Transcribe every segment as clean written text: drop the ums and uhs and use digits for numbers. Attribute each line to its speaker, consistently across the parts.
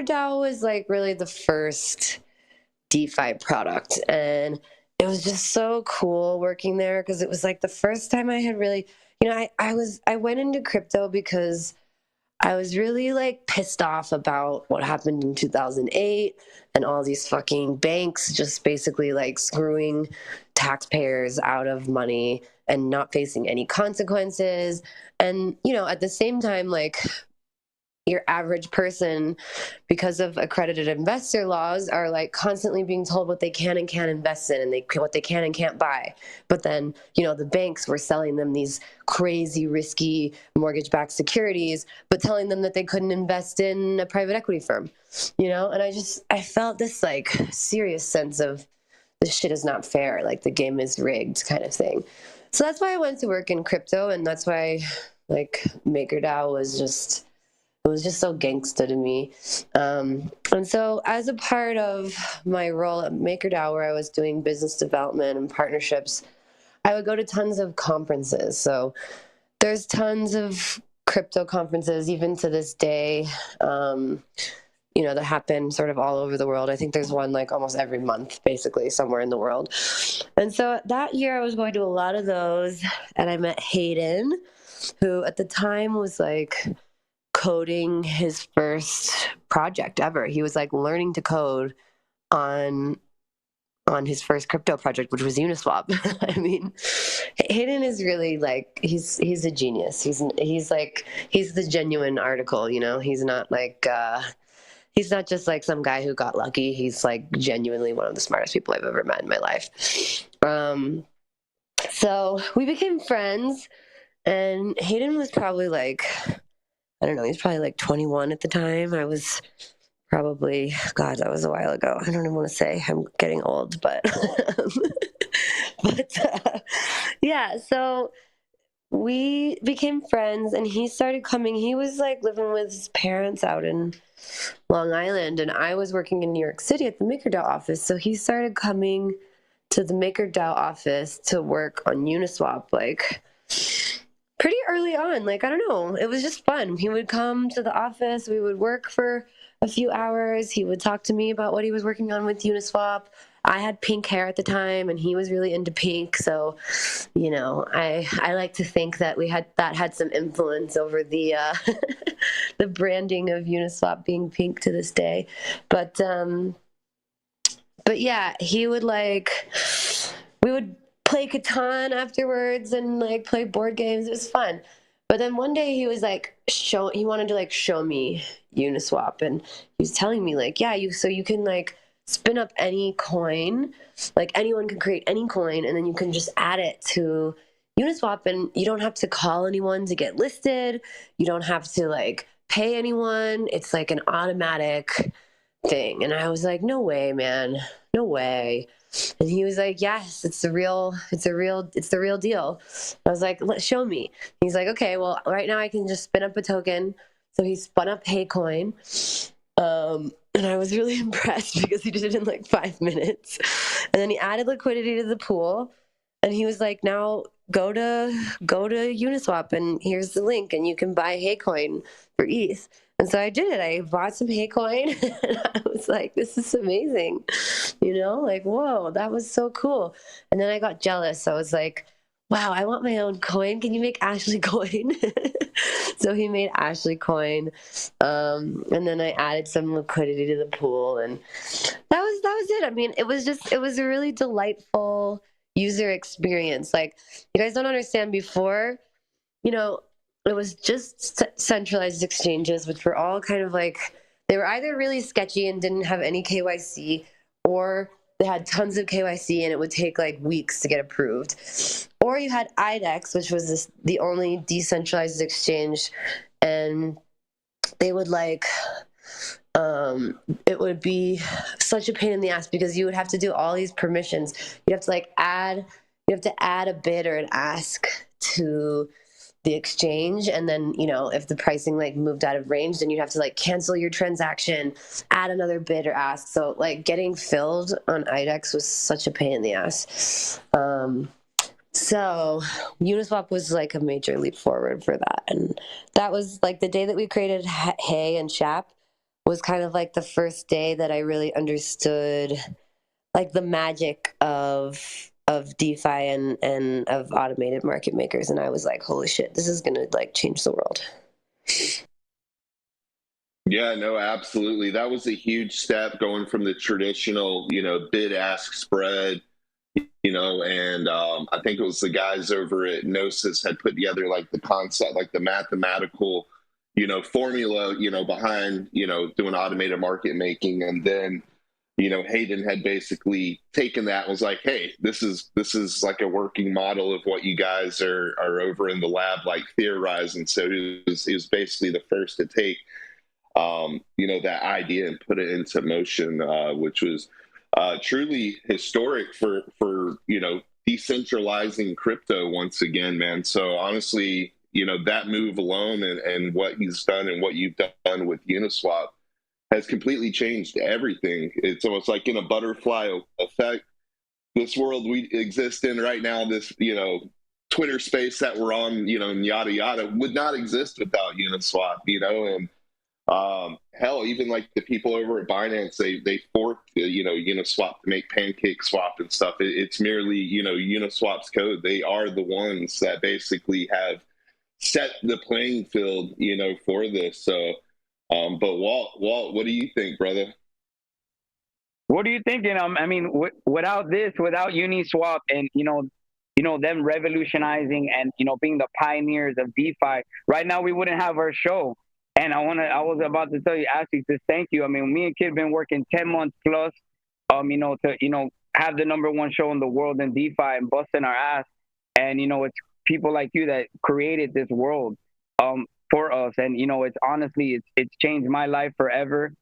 Speaker 1: MakerDAO was like really the first DeFi product, and it was just so cool working there because it was like the first time I had really, I went into crypto because I was really like pissed off about what happened in 2008 and all these fucking banks just basically like screwing taxpayers out of money and not facing any consequences. And, at the same time, like, your average person, because of accredited investor laws, are like constantly being told what they can and can't invest in, and what they can and can't buy. But then, the banks were selling them these crazy risky mortgage-backed securities, but telling them that they couldn't invest in a private equity firm, and I felt this like serious sense of this shit is not fair. Like the game is rigged kind of thing. So that's why I went to work in crypto. And that's why like MakerDAO was just so gangsta to me. And so as a part of my role at MakerDAO, where I was doing business development and partnerships, I would go to tons of conferences. So there's tons of crypto conferences, even to this day, that happen sort of all over the world. I think there's one like almost every month, basically, somewhere in the world. And so that year I was going to a lot of those, and I met Hayden, who at the time was like coding his first project ever. He was like learning to code on his first crypto project, which was Uniswap. I mean, Hayden is really like he's a genius. He's the genuine article, He's not like he's not just like some guy who got lucky. He's like genuinely one of the smartest people I've ever met in my life. So we became friends, and Hayden was probably like, I don't know, he's probably like 21 at the time. I was probably, God, that was a while ago. I don't even want to say, I'm getting old, but, yeah, so we became friends, and he started coming. He was like living with his parents out in Long Island, and I was working in New York City at the MakerDAO office. So he started coming to the MakerDAO office to work on Uniswap, like pretty early on. Like, I don't know, it was just fun. He would come to the office, we would work for a few hours. He would talk to me about what he was working on with Uniswap. I had pink hair at the time, and he was really into pink. So, I like to think that had some influence over the the branding of Uniswap being pink to this day. But yeah, we would play Catan afterwards and like play board games. It was fun. But then one day he was like, he wanted to like show me Uniswap, and he was telling me like, yeah, so you can like spin up any coin, like anyone can create any coin, and then you can just add it to Uniswap, and you don't have to call anyone to get listed. You don't have to like pay anyone. It's like an automatic thing. And I was like, no way, man, no way. And he was like, yes, it's the real deal. I was like, show me. He's like, okay, well, right now I can just spin up a token. So he spun up Haycoin. And I was really impressed because he did it in like 5 minutes. And then he added liquidity to the pool. And he was like, now go to Uniswap, and here's the link, and you can buy Haycoin for ETH. And so I did it. I bought some Haycoin, and I was like, this is amazing. Like, whoa, that was so cool. And then I got jealous. I was like, wow, I want my own coin. Can you make Ashley coin? So he made Ashley coin. And then I added some liquidity to the pool, and that was it. I mean, it was a really delightful user experience. Like, you guys don't understand, before, it was just centralized exchanges, which were all kind of like, they were either really sketchy and didn't have any KYC, or they had tons of KYC and it would take like weeks to get approved. Or you had IDEX, which was the only decentralized exchange, and they would like, it would be such a pain in the ass because you would have to do all these permissions. You have to add a bid or an ask to the exchange, and then if the pricing like moved out of range, then you'd have to like cancel your transaction, add another bid or ask. So like getting filled on IDEX was such a pain in the ass. So Uniswap was like a major leap forward for that, and that was like the day that we created Hay and Shap was kind of like the first day that I really understood like the magic of DeFi and of automated market makers. And I was like, holy shit, this is gonna like change the world.
Speaker 2: Yeah, no, absolutely. That was a huge step going from the traditional, bid-ask spread, and I think it was the guys over at Gnosis had put together like the concept, like the mathematical, formula, behind, doing automated market making. And then, Hayden had basically taken that and was like, hey, this is like a working model of what you guys are over in the lab, like theorizing. So he was basically the first to take that idea and put it into motion, which was truly historic for decentralizing crypto once again, man. So honestly, that move alone and what he's done and what you've done with Uniswap has completely changed everything. It's almost like in a butterfly effect. This world we exist in right now, this Twitter space that we're on, and yada yada, would not exist without Uniswap, and hell, even like the people over at Binance, they forked Uniswap to make Pancake Swap and stuff. It's merely Uniswap's code. They are the ones that basically have set the playing field for this. So, but Walt, what do you think, brother?
Speaker 3: What are you thinking? I mean, without Uniswap, and them revolutionizing and being the pioneers of DeFi, right now we wouldn't have our show. And I was about to tell you, Ashley, to thank you. I mean, me and Kid been working 10 months plus, to have the #1 show in the world in DeFi and busting our ass. And it's people like you that created this world for us. And it's honestly it's changed my life forever.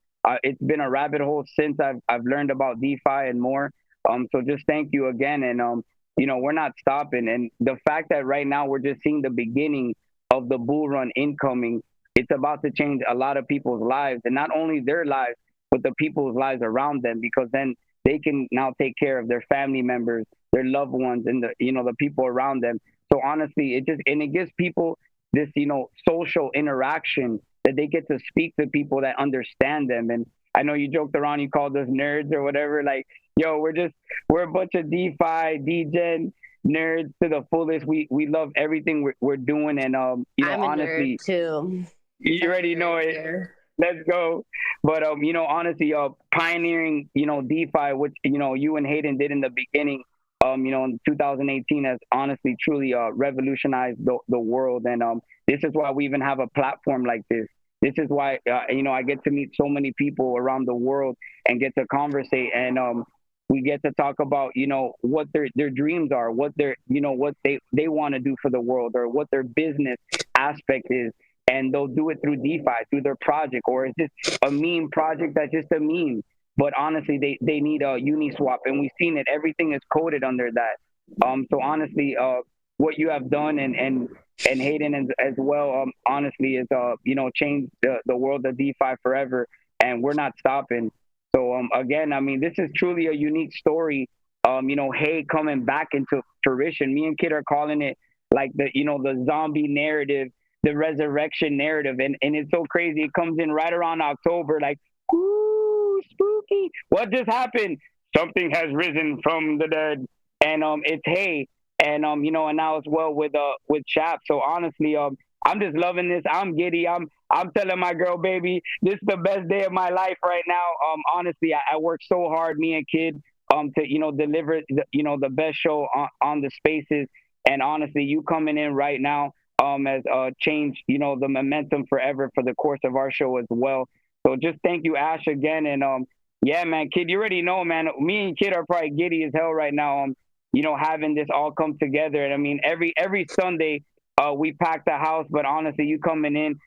Speaker 3: It's been a rabbit hole since I've learned about DeFi and more. So just thank you again. And we're not stopping. And the fact that right now we're just seeing the beginning of the bull run incoming. It's about to change a lot of people's lives, and not only their lives, but the people's lives around them, because then they can now take care of their family members, their loved ones, and the people around them. So honestly, it gives people this, social interaction that they get to speak to people that understand them. And I know you joked around, you called us nerds or whatever. Like, yo, we're a bunch of DeFi, DGen nerds to the fullest. We love everything we're doing. And,
Speaker 1: I'm
Speaker 3: honestly,
Speaker 1: a nerd too.
Speaker 3: You already know it. Here. Let's go. But honestly, pioneering, DeFi, which you and Hayden did in the beginning, in 2018, has honestly truly revolutionized the world. And this is why we even have a platform like this. This is why I get to meet so many people around the world and get to conversate, and we get to talk about what their dreams are, what what they want to do for the world, or what their business aspect is. And they'll do it through DeFi, through their project, or is this a meme project that's just a meme? But honestly, they need a Uniswap, and we've seen it. Everything is coded under that. So honestly, what you have done, and Hayden as well, honestly, is changed the world of DeFi forever, and we're not stopping. So again, I mean, this is truly a unique story. Hay coming back into fruition. Me and Kid are calling it like the zombie narrative, the resurrection narrative, and it's so crazy. It comes in right around October, like, ooh, spooky. What just happened? Something has risen from the dead, and it's Hay, and and now as well with Chap. So honestly, I'm just loving this. I'm giddy. I'm telling my girl, baby, this is the best day of my life right now. Honestly, I worked so hard, me and Kid, to deliver the best show on the spaces, and honestly, you coming in right now has changed, the momentum forever for the course of our show as well. So just thank you, Ash, again. And yeah, man, Kid, you already know, man, me and Kid are probably giddy as hell right now, having this all come together. And I mean, every Sunday we pack the house, but honestly, you coming in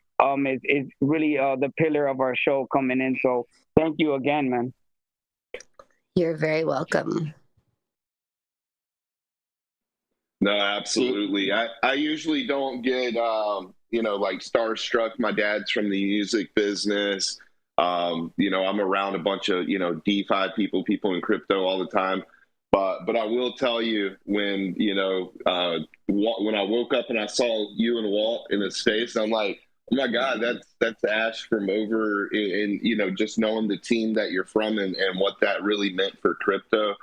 Speaker 3: is really the pillar of our show coming in. So thank you again, man.
Speaker 1: You're very welcome.
Speaker 2: No, absolutely. I usually don't get, like starstruck. My dad's from the music business. I'm around a bunch of, DeFi people in crypto all the time. But I will tell you, when I woke up and I saw you and Walt in a space, I'm like, Oh my God, that's Ash from over in you know, just knowing the team that you're from and what that really meant for crypto.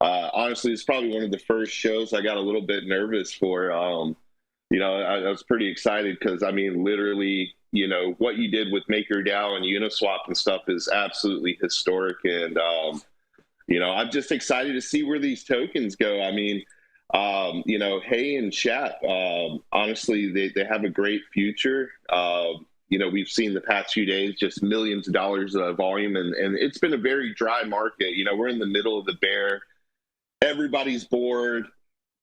Speaker 2: Honestly, it's probably one of the first shows I got a little bit nervous for. You know, I was pretty excited because I mean, literally, you know, what you did with MakerDAO and Uniswap and stuff is absolutely historic, and you know, I'm just excited to see where these tokens go. I mean, you know, Hey and Shap, honestly, they have a great future. You know, we've seen the past few days just millions of dollars of volume, and it's been a very dry market. You know, we're in the middle of the bear. Everybody's bored,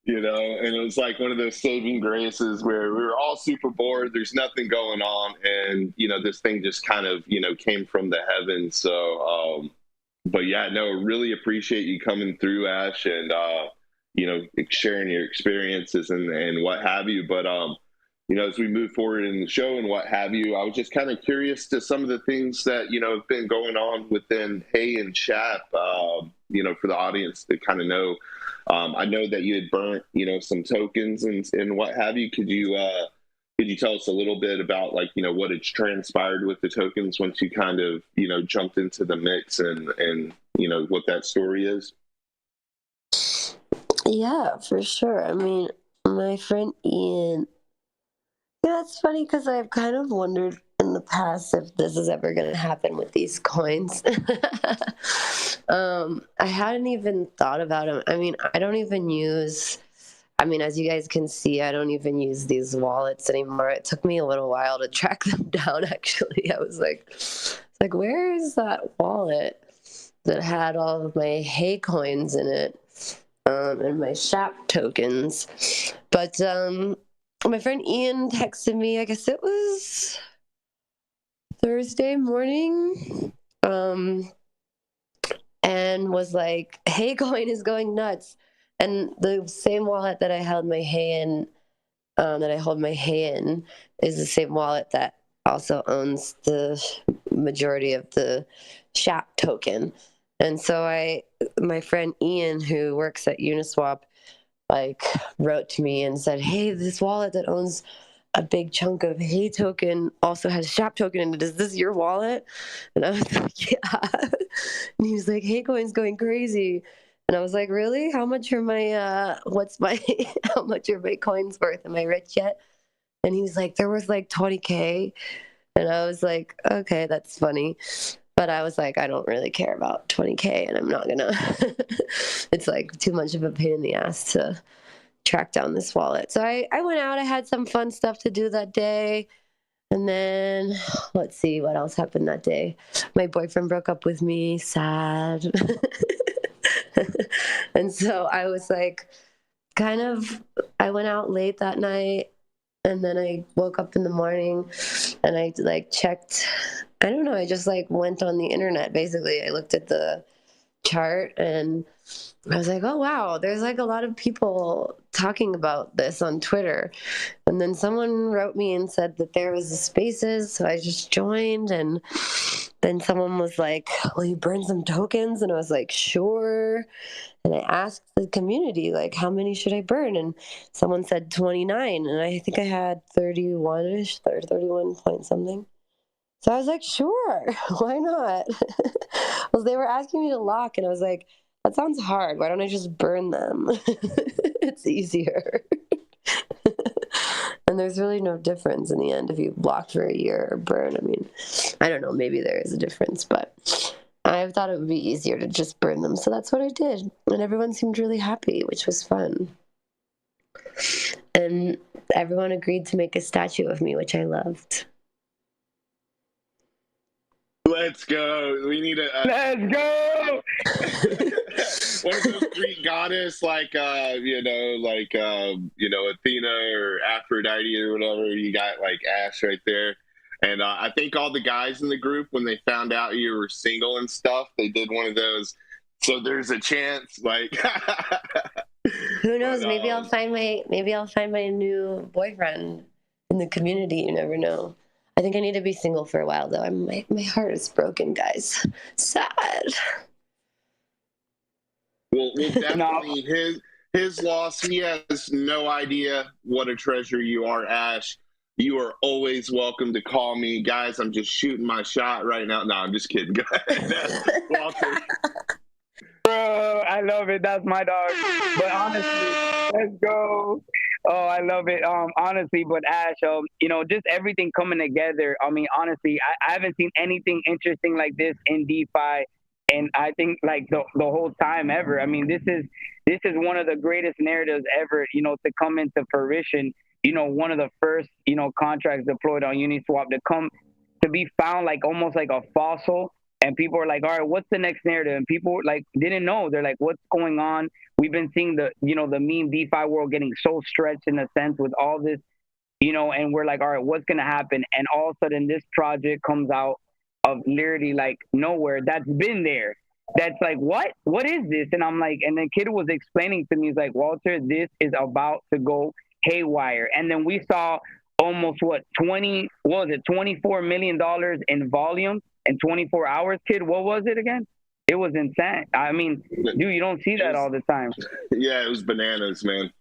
Speaker 2: you know, and it was like one of those saving graces where we were all super bored. There's nothing going on. And, you know, this thing just kind of, you know, came from the heavens. So, but yeah, no, really appreciate you coming through, Ash, and, you know, sharing your experiences and what have you. But, you know, as we move forward in the show and what have you, I was just kind of curious to some of the things that, you know, have been going on within Hey and Shap, you know, for the audience to kind of know. I know that you had burnt, you know, some tokens and what have you. Could you tell us a little bit about, like, you know, what had transpired with the tokens once you kind of, you know, jumped into the mix and you know, what that story is?
Speaker 1: Yeah, for sure. I mean, my friend Ian, yeah, it's funny because I've kind of wondered in the past if this is ever going to happen with these coins. I hadn't even thought about them. I mean, I don't even use, I mean, as you guys can see, I don't even use these wallets anymore. It took me a little while to track them down, actually. I was like, where is that wallet that had all of my Hey coins in it, and my Shap tokens? But my friend Ian texted me, I guess it was Thursday morning, and was like, Hey coin is going nuts. And the same wallet that I held my Hey in, that I hold my Hey in, is the same wallet that also owns the majority of the Shap token. And so my friend Ian, who works at Uniswap, like, wrote to me and said, hey, this wallet that owns a big chunk of Hey token also has Shap token in it. Is this your wallet? And I was like, yeah. And he was like, Hey coin's going crazy. And I was like, really? How much are my, how much are my coins worth? Am I rich yet? And he was like, they're worth like 20K. And I was like, okay, that's funny. But I was like, I don't really care about 20K, and I'm not gonna, it's like too much of a pain in the ass to track down this wallet. So I went out, I had some fun stuff to do that day. And then, let's see, what else happened that day? My boyfriend broke up with me, sad. And so I was like, I went out late that night, and then I woke up in the morning and I like checked, I don't know, I just like went on the internet. Basically, I looked at the chart and I was like, oh wow, there's like a lot of people talking about this on Twitter. And then someone wrote me and said that there was a spaces, so I just joined. And then someone was like, will you burn some tokens? And I was like, sure. And I asked the community, like, how many should I burn? And someone said 29, and I think I had 31ish, 31 point something. So I was like, sure, why not? Well, they were asking me to lock, and I was like, that sounds hard. Why don't I just burn them? It's easier. And there's really no difference in the end if you block for a year or burn. I mean, I don't know, maybe there is a difference, but I thought it would be easier to just burn them. So that's what I did. And everyone seemed really happy, which was fun. And everyone agreed to make a statue of me, which I loved.
Speaker 2: Let's go. We need
Speaker 3: Let's go.
Speaker 2: one of those Greek goddess, like you know, Athena or Aphrodite or whatever. You got like Ash right there. And I think all the guys in the group, when they found out you were single and stuff, they did one of those. So there's a chance, like.
Speaker 1: Who knows? Maybe I'll find my new boyfriend in the community. You never know. I think I need to be single for a while, though. My heart is broken, guys. Sad.
Speaker 2: Well, definitely his loss. He has no idea what a treasure you are, Ash. You are always welcome to call me. Guys, I'm just shooting my shot right now. No, I'm just kidding. Go ahead, Walter.
Speaker 3: Bro, I love it. That's my dog. But honestly, let's go. Oh, I love it. Honestly, but Ash, just everything coming together. I mean, honestly, I haven't seen anything interesting like this in DeFi, and I think like the whole time ever. I mean, this is one of the greatest narratives ever. To come into fruition. One of the first contracts deployed on Uniswap to be found like almost like a fossil. And people are like, all right, what's the next narrative? And people like didn't know. They're like, what's going on? We've been seeing the meme DeFi world getting so stretched in a sense with all this, and we're like, all right, what's gonna happen? And all of a sudden this project comes out of literally like nowhere that's been there. That's like, what is this? And I'm like, and the kid was explaining to me, he's like, Walter, this is about to go haywire. And then we saw almost $24 million in volume in 24 hours, kid. What was it again? It was insane. I mean, dude, you don't see that all the time.
Speaker 2: Yeah, it was bananas, man.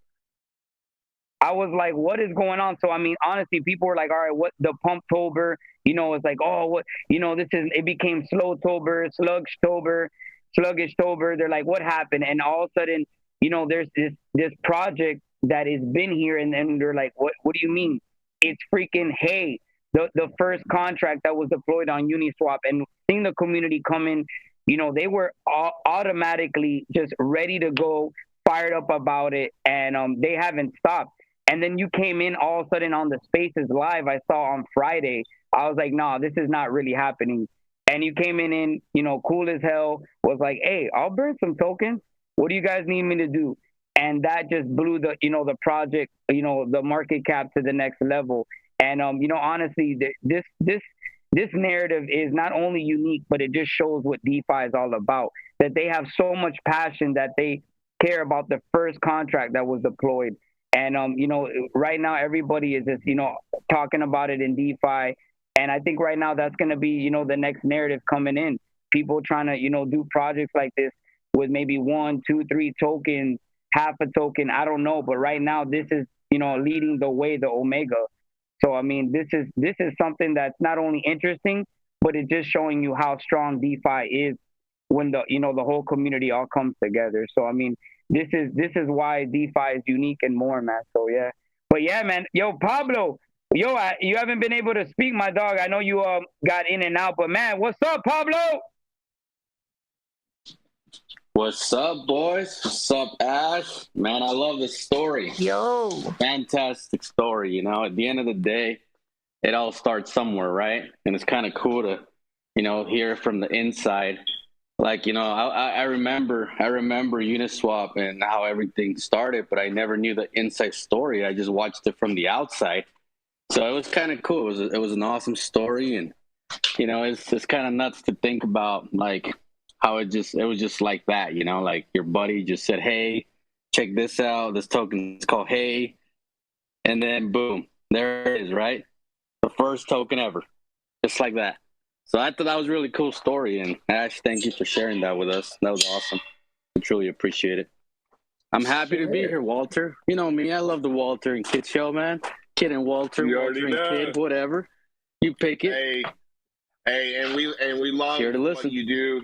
Speaker 3: I was like, what is going on? So, I mean, honestly, people were like, all right, what the Pumptober, it's like, oh, what, it became Slowtober, Sluggishtober. They're like, what happened? And all of a sudden, there's this project that has been here. And then they're like, what do you mean? It's freaking, hey, the first contract that was deployed on Uniswap, and seeing the community come in, they were automatically just ready to go, fired up about it, and they haven't stopped. And then you came in all of a sudden on the Spaces Live I saw on Friday. I was like, nah, this is not really happening. And you came in, cool as hell, was like, hey, I'll burn some tokens. What do you guys need me to do? And that just blew the project, the market cap to the next level. And honestly, this narrative is not only unique, but it just shows what DeFi is all about. That they have so much passion that they care about the first contract that was deployed. And right now everybody is just talking about it in DeFi. And I think right now that's going to be the next narrative coming in. People trying to do projects like this with maybe 1, 2, 3 tokens, half a token. I don't know, but right now this is leading the way, the Omega. So I mean, this is something that's not only interesting, but it's just showing you how strong DeFi is when the whole community all comes together. So I mean, this is why DeFi is unique and more, man. So yeah, but yeah, man. Yo, Pablo, you haven't been able to speak, my dog. I know you got in and out, but man, what's up, Pablo?
Speaker 4: What's up, boys? What's up, Ash? Man, I love this story.
Speaker 1: Yo.
Speaker 4: Fantastic story. At the end of the day, it all starts somewhere, right? And it's kind of cool to, hear from the inside. Like, I remember Uniswap and how everything started, but I never knew the inside story. I just watched it from the outside. So it was kind of cool. It was an awesome story. And, it's kind of nuts to think about, like, how it was just like that, like your buddy just said, hey, check this out. This token is called Hey. And then boom, there it is, right? The first token ever, just like that. So I thought that was a really cool story. And Ash, thank you for sharing that with us. That was awesome. I truly appreciate it. I'm happy to be here, Walter. You know me, I love the Walter and Kid show, man. Kid and Walter, Walter and Kid, whatever. You pick it.
Speaker 2: Hey, and we love what you do.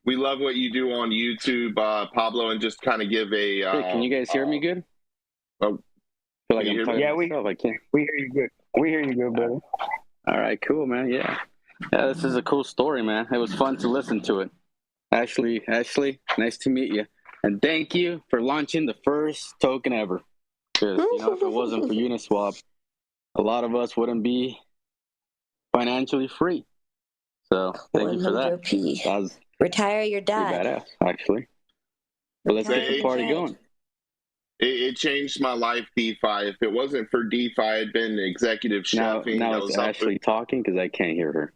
Speaker 2: We love what you do on YouTube, Pablo, and just kind of give a.
Speaker 4: Can you guys hear me good?
Speaker 2: Oh,
Speaker 4: feel like I'm talking
Speaker 3: we hear you good. We hear you good, brother.
Speaker 4: All right, cool, man. Yeah, this is a cool story, man. It was fun to listen to it. Ashley, nice to meet you, and thank you for launching the first token ever. Because if it wasn't for Uniswap, a lot of us wouldn't be financially free. So thank you for that. That was
Speaker 1: Retire your dad.
Speaker 4: Badass, actually. But let's get the party going.
Speaker 2: It changed my life, DeFi. If it wasn't for DeFi, I'd been executive chefing.
Speaker 4: Now it's Ashley talking because I can't hear her.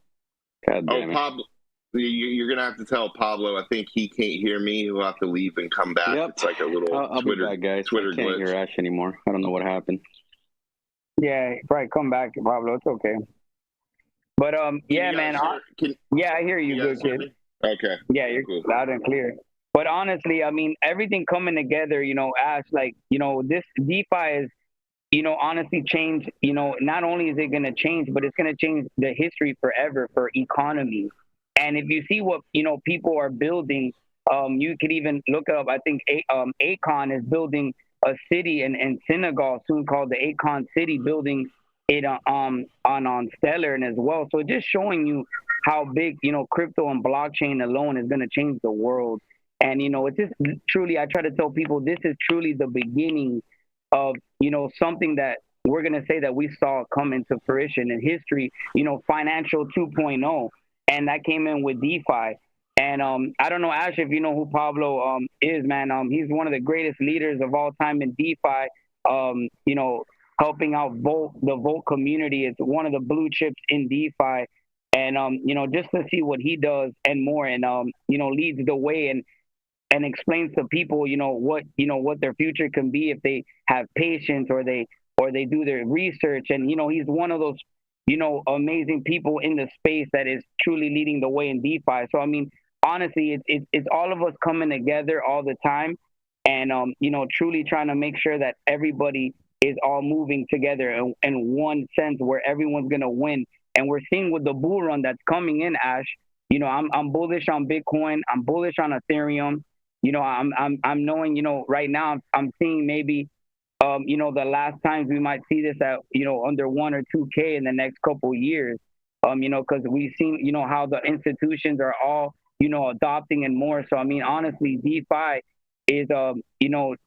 Speaker 4: God damn it.
Speaker 2: Pablo, you're going to have to tell Pablo. I think he can't hear me. He'll have to leave and come back.
Speaker 4: Yep.
Speaker 2: It's like a little
Speaker 4: I'll
Speaker 2: Twitter,
Speaker 4: be back, guys.
Speaker 2: Twitter
Speaker 4: I can't
Speaker 2: glitch.
Speaker 4: hear Ash anymore. I don't know what happened.
Speaker 3: Yeah, probably come back, Pablo. It's okay. But yeah, man. I hear you good, kid.
Speaker 2: Okay.
Speaker 3: Yeah, you're cool. Loud and clear. But honestly, I mean, everything coming together, Ash, like, this DeFi is, honestly change, not only is it going to change, but it's going to change the history forever for economy. And if you see what, people are building, you could even look up, I think Akon is building a city in Senegal soon called the Akon City, building it on Stellar and as well. So just showing you how big, crypto and blockchain alone is going to change the world. And, it's just truly, I try to tell people this is truly the beginning of, something that we're going to say that we saw come into fruition in history, financial 2.0. And that came in with DeFi. And I don't know, Ash, if you know who Pablo is, man. He's one of the greatest leaders of all time in DeFi, helping out the Volt community. It's one of the blue chips in DeFi. And, just to see what he does and more, and, leads the way and explains to people, what their future can be if they have patience or they do their research. And, he's one of those, amazing people in the space that is truly leading the way in DeFi. So, I mean, honestly, it's all of us coming together all the time and, truly trying to make sure that everybody is all moving together in one sense where everyone's going to win. And we're seeing with the bull run that's coming in, Ash, I'm bullish on Bitcoin. I'm bullish on Ethereum. I'm knowing, right now I'm seeing maybe, the last times we might see this at, under 1 or 2K in the next couple of years, because we've seen, how the institutions are all, adopting and more. So, I mean, honestly, DeFi is,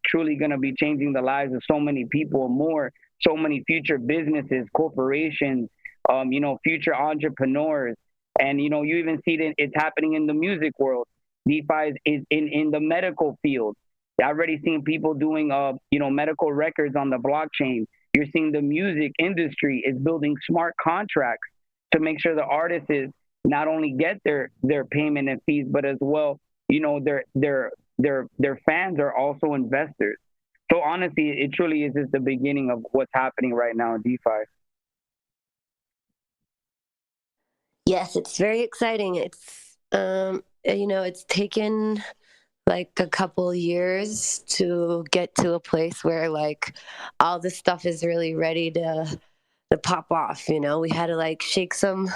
Speaker 3: truly going to be changing the lives of so many people more, so many future businesses, corporations, future entrepreneurs. And, you even see that it's happening in the music world. DeFi is in the medical field. I've already seen people doing, medical records on the blockchain. You're seeing the music industry is building smart contracts to make sure the artists not only get their payment and fees, but as well, their fans are also investors. So honestly, it truly is just the beginning of what's happening right now in DeFi.
Speaker 1: Yes, it's very exciting. It's it's taken like a couple years to get to a place where like all this stuff is really ready to pop off. We had to like shake some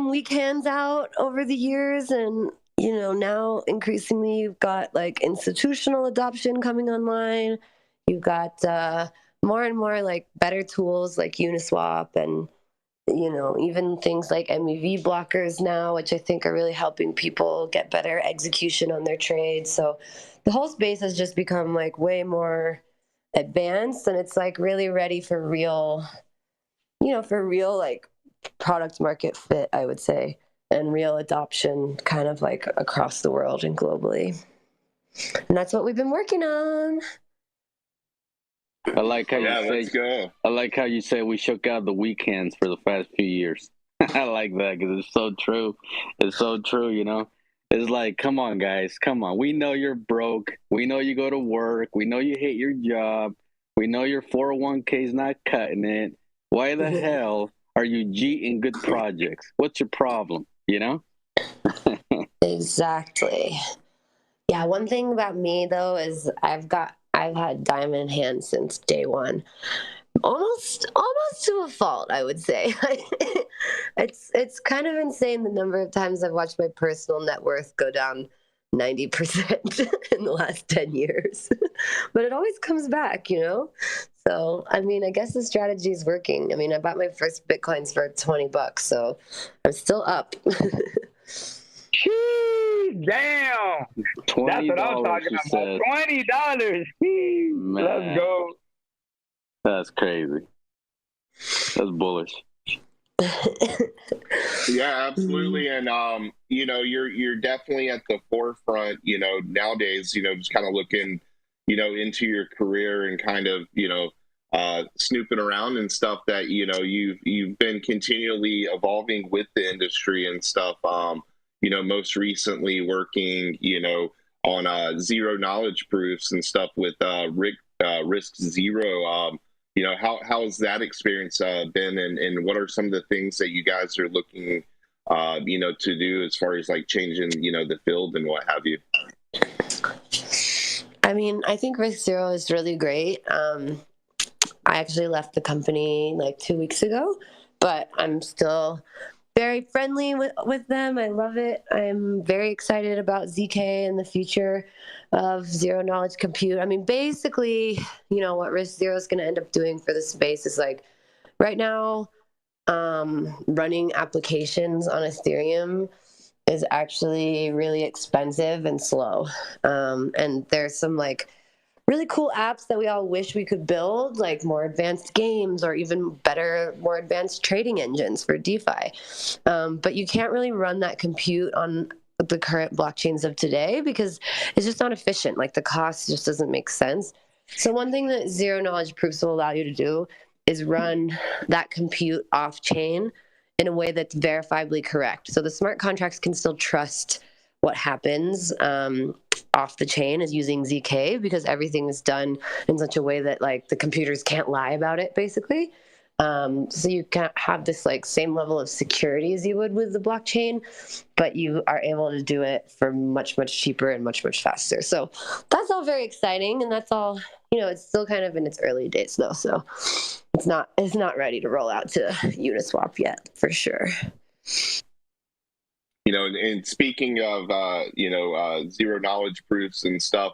Speaker 1: weak hands out over the years, and now increasingly you've got like institutional adoption coming online. You've got more and more like better tools like Uniswap and even things like MEV blockers now, which I think are really helping people get better execution on their trades. So the whole space has just become like way more advanced, and it's like really ready for real like product market fit, I would say, and real adoption kind of like across the world and globally. And that's what we've been working on.
Speaker 4: I like how
Speaker 2: let's go.
Speaker 4: I like how you say we shook out the weak hands for the past few years. I like that because it's so true. It's so true, It's like, come on, guys, come on. We know you're broke. We know you go to work. We know you hate your job. We know your 401k's not cutting it. Why the hell are you cheating good projects? What's your problem,
Speaker 1: Exactly. Yeah, one thing about me though is I've had diamond hands since day one, almost to a fault, I would say. It's kind of insane the number of times I've watched my personal net worth go down 90% in the last 10 years, but it always comes back, So, I mean, I guess the strategy is working. I mean, I bought my first Bitcoins for $20, so I'm still up.
Speaker 3: Damn. That's what I'm talking about. $20. Let's go.
Speaker 4: That's crazy. That's bullish.
Speaker 2: Yeah, absolutely. And you're definitely at the forefront, nowadays, just kind of looking, into your career and kind of, snooping around and stuff that, you've been continually evolving with the industry and stuff. Most recently working, on zero knowledge proofs and stuff with Risk Zero. How has that experience been, and what are some of the things that you guys are looking, to do as far as like changing, the field and what have you?
Speaker 1: I mean, I think Risk Zero is really great. I actually left the company like 2 weeks ago, but I'm still very friendly with them. I love it. I'm very excited about ZK and the future of zero knowledge compute. I mean, basically, you know, what Risk Zero is going to end up doing for the space is like right now, running applications on Ethereum is actually really expensive and slow. And there's some like really cool apps that we all wish we could build, like more advanced games or even better, more advanced trading engines for DeFi. But you can't really run that compute on the current blockchains of today because it's just not efficient. Like the cost just doesn't make sense. So one thing that zero knowledge proofs will allow you to do is run that compute off chain in a way that's verifiably correct. So the smart contracts can still trust what happens off the chain is using ZK because everything is done in such a way that like the computers can't lie about it, basically. So you can't have this like same level of security as you would with the blockchain, but you are able to do it for much, much cheaper and much, much faster. So that's all very exciting, and that's all, you know, it's still kind of in its early days though. So it's not ready to roll out to Uniswap yet, for sure.
Speaker 2: You know, and speaking of, zero knowledge proofs and stuff,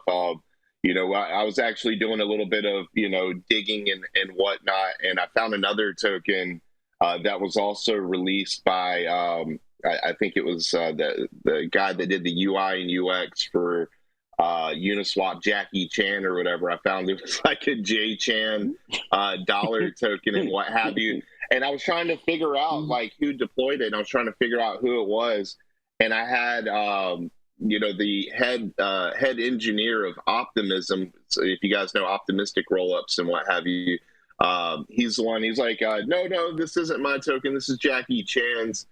Speaker 2: you know, I was actually doing a little bit of, you know, digging and whatnot, and I found another token that was also released by, I think it was the guy that did the UI and UX for Uniswap, Jackie Chan or whatever. I found it was like a J Chan dollar token and what have you. And I was trying to figure out like who deployed it. And I was trying to figure out who it was. And I had, you know, the head engineer of Optimism. So if you guys know optimistic rollups and what have you, he's the one. He's like, no, this isn't my token. This is Jackie Chan's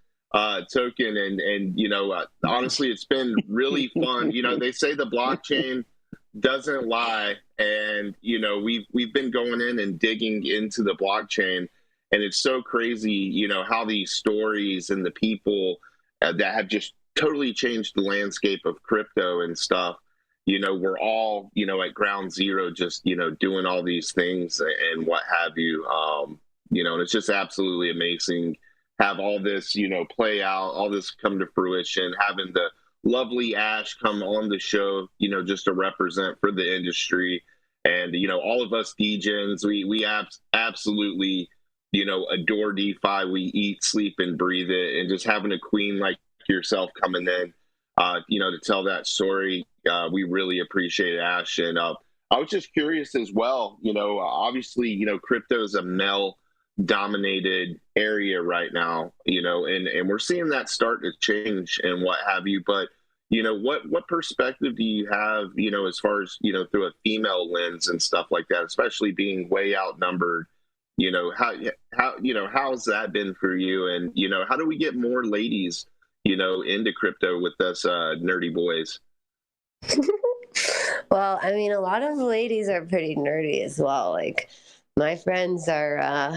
Speaker 2: token. And you know, honestly, it's been really fun. You know, they say the blockchain doesn't lie, and you know, we've been going in and digging into the blockchain. And it's so crazy, you know, how these stories and the people that have just totally changed the landscape of crypto and stuff, you know, we're all, you know, at ground zero, just, you know, doing all these things and what have you. You know, and it's just absolutely amazing. Have all this, you know, play out, all this come to fruition, having the lovely Ash come on the show, you know, just to represent for the industry. And, you know, all of us degens, we absolutely, you know, adore DeFi. We eat, sleep, and breathe it. And just having a queen like yourself coming in, you know, to tell that story, we really appreciate it, Ash. And I was just curious as well, you know, obviously, you know, crypto is a male-dominated area right now, you know, and we're seeing that start to change and what have you. But, you know, what perspective do you have, you know, as far as, you know, through a female lens and stuff like that, especially being way outnumbered? You know, how you know, how's that been for you? And, you know, how do we get more ladies, you know, into crypto with us nerdy boys?
Speaker 1: Well, I mean, a lot of ladies are pretty nerdy as well. Like my friends are, I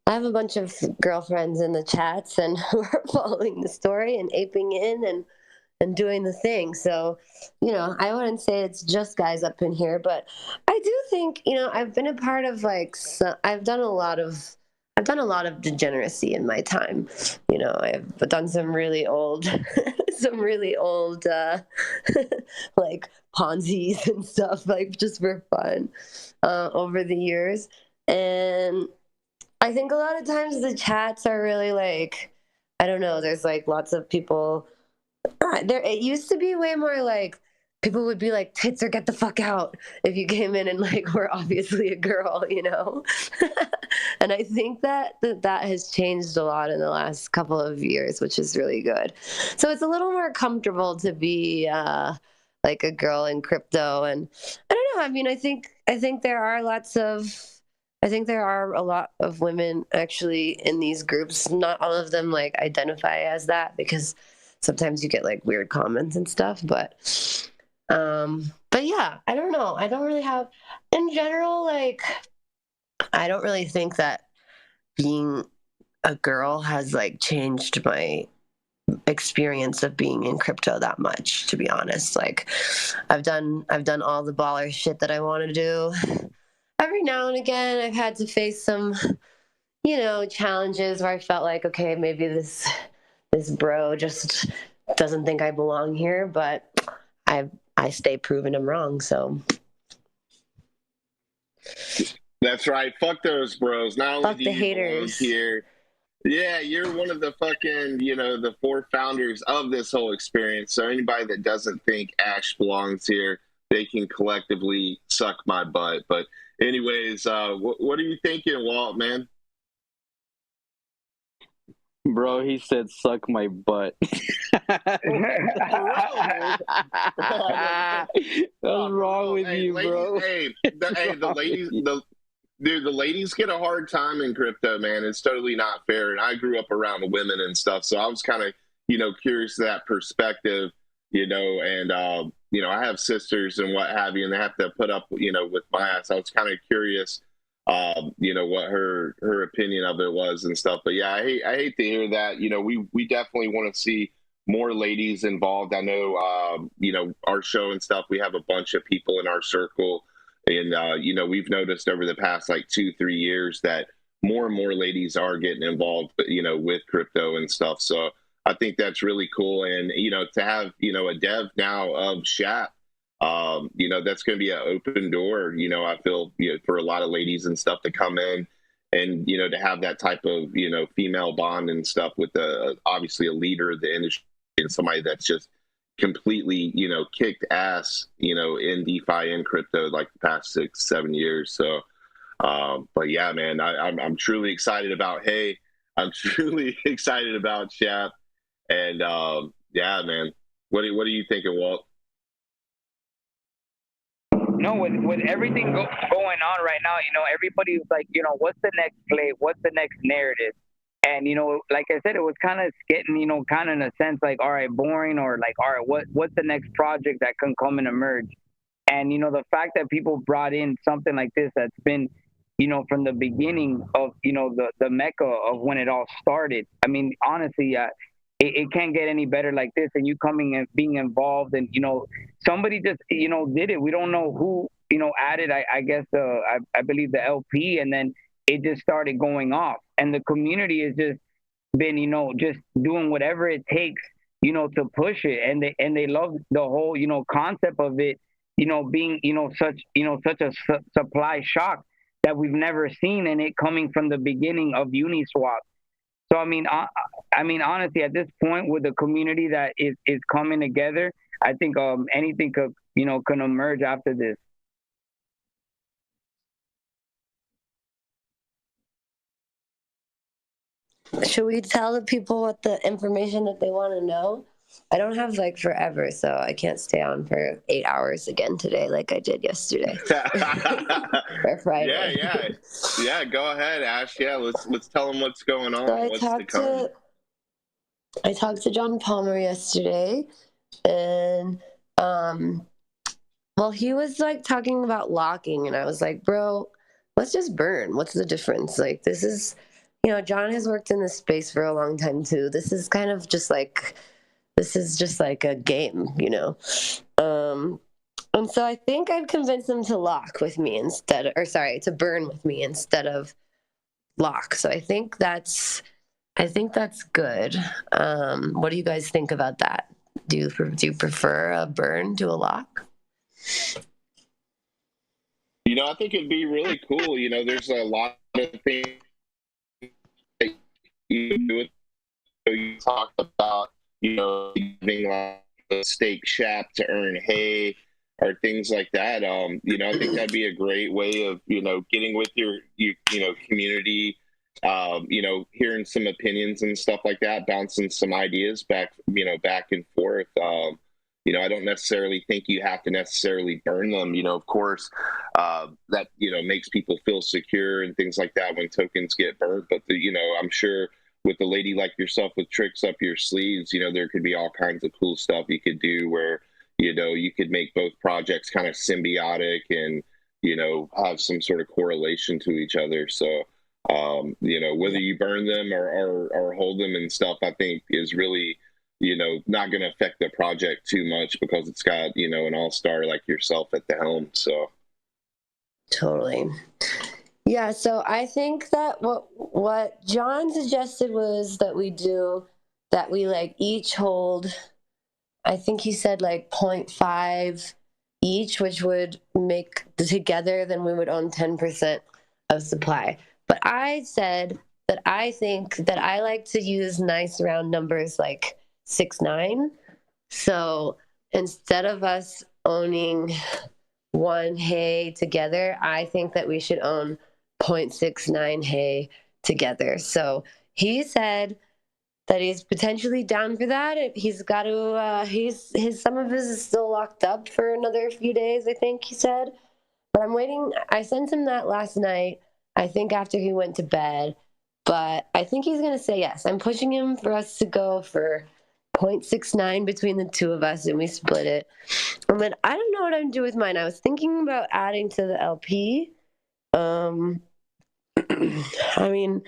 Speaker 1: have a bunch of girlfriends in the chats and we're following the story and aping in and doing the thing. So, you know, I wouldn't say it's just guys up in here, but I do think, you know, I've been a part of like, I've done a lot of degeneracy in my time. You know, I've done some really old, like Ponzi's and stuff, like just for fun, over the years. And I think a lot of times the chats are really like, I don't know, there's like lots of people there. It used to be way more like people would be like tits or get the fuck out if you came in and like were obviously a girl, you know. And I think that has changed a lot in the last couple of years, which is really good. So it's a little more comfortable to be like a girl in crypto. And I don't know, I mean, I think there are a lot of women actually in these groups. Not all of them like identify as that because sometimes you get like weird comments and stuff, but yeah, I don't know. I don't really have, in general, like, I don't really think that being a girl has like changed my experience of being in crypto that much, to be honest. Like I've done all the baller shit that I want to do. I've every now and again, I've had to face some, you know, challenges where I felt like, okay, maybe this bro just doesn't think I belong here, but I stay proving him wrong. So
Speaker 2: that's right. Fuck those bros. Not only
Speaker 1: fuck
Speaker 2: do
Speaker 1: the
Speaker 2: you belong
Speaker 1: haters.
Speaker 2: here, yeah, you're one of the fucking, you know, the 4 founders of this whole experience. So anybody that doesn't think Ash belongs here, they can collectively suck my butt. But anyways, what are you thinking, Walt, man?
Speaker 4: Bro, he said, "Suck my butt." What's wrong with you, bro?
Speaker 2: The ladies, dude, the ladies get a hard time in crypto, man. It's totally not fair. And I grew up around women and stuff, so I was kind of, you know, curious to that perspective, you know. And you know, I have sisters and what have you, and they have to put up, you know, with my ass. I was kind of curious, you know, what her opinion of it was and stuff. But yeah, I hate to hear that. You know, we definitely want to see more ladies involved. I know, you know, our show and stuff, we have a bunch of people in our circle, and you know, we've noticed over the past like 2-3 years that more and more ladies are getting involved, you know, with crypto and stuff. So I think that's really cool. And you know, to have, you know, a dev now of Shap, you know, that's going to be an open door, you know, I feel, you know, for a lot of ladies and stuff to come in and, you know, to have that type of, you know, female bond and stuff with obviously a leader of the industry and somebody that's just completely, you know, kicked ass, you know, in DeFi and crypto like the past 6-7 years. So, but yeah, man, I'm truly excited about, hey, I'm truly excited about Shap. And yeah, man, what are you thinking, Walt?
Speaker 3: No, with everything going on right now, you know, everybody's like, you know, what's the next play? What's the next narrative? And, you know, like I said, it was kind of getting, you know, kind of in a sense like, all right, boring, or like, all right, what's the next project that can come and emerge? And, you know, the fact that people brought in something like this that's been, you know, from the beginning of, you know, the mecca of when it all started. I mean, honestly, it can't get any better like this. And you coming and being involved, and, you know, somebody just, you know, did it. We don't know who, you know, added, I guess, I believe the LP, and then it just started going off. And the community has just been, you know, just doing whatever it takes, you know, to push it. And they love the whole, you know, concept of it, you know, being, you know, such a supply shock that we've never seen, and it coming from the beginning of Uniswap. So I mean, honestly, at this point, with the community that is coming together, I think anything could, you know, can emerge after this.
Speaker 1: Should we tell the people what the information that they want to know? I don't have like forever, so I can't stay on for 8 hours again today like I did yesterday. Or Friday.
Speaker 2: Yeah. Go ahead, Ash. Yeah, let's tell them what's going on.
Speaker 1: So I talked to John Palmer yesterday, and well, he was like talking about locking, and I was like, bro, let's just burn. What's the difference? Like, this is, you know, John has worked in this space for a long time too. This is just like a game, you know. And so I think I've convinced him to lock with me to burn with me instead of lock. So I think that's good. What do you guys think about that? Do you prefer a burn to a lock?
Speaker 2: You know, I think it'd be really cool. You know, there's a lot of things that you do. You talk about, you know, having like a stake Shap to earn hay or things like that. You know, I think that'd be a great way of, you know, getting with your you know, community, you know, hearing some opinions and stuff like that, bouncing some ideas back, you know, back and forth. You know, I don't necessarily think you have to necessarily burn them. You know, of course, that, you know, makes people feel secure and things like that when tokens get burned. But, you know, I'm sure with a lady like yourself with tricks up your sleeves, you know, there could be all kinds of cool stuff you could do where, you know, you could make both projects kind of symbiotic and, you know, have some sort of correlation to each other. So, you know, whether you burn them or hold them and stuff, I think is really, you know, not going to affect the project too much because it's got, you know, an all-star like yourself at the helm. So
Speaker 1: Totally. Yeah, so I think that what John suggested was that we like each hold, I think he said like 0.5 each, which would make together, then we would own 10% of supply. But I said that I think that I like to use nice round numbers like 6-9. So instead of us owning one hay together, I think that we should own 0.69 hay together. So he said that he's potentially down for that. He's got to, some of his is still locked up for another few days, I think he said. But I'm waiting. I sent him that last night, I think after he went to bed. But I think he's going to say yes. I'm pushing him for us to go for 0.69 between the two of us, and we split it. And then I don't know what I'm doing with mine. I was thinking about adding to the LP. I mean,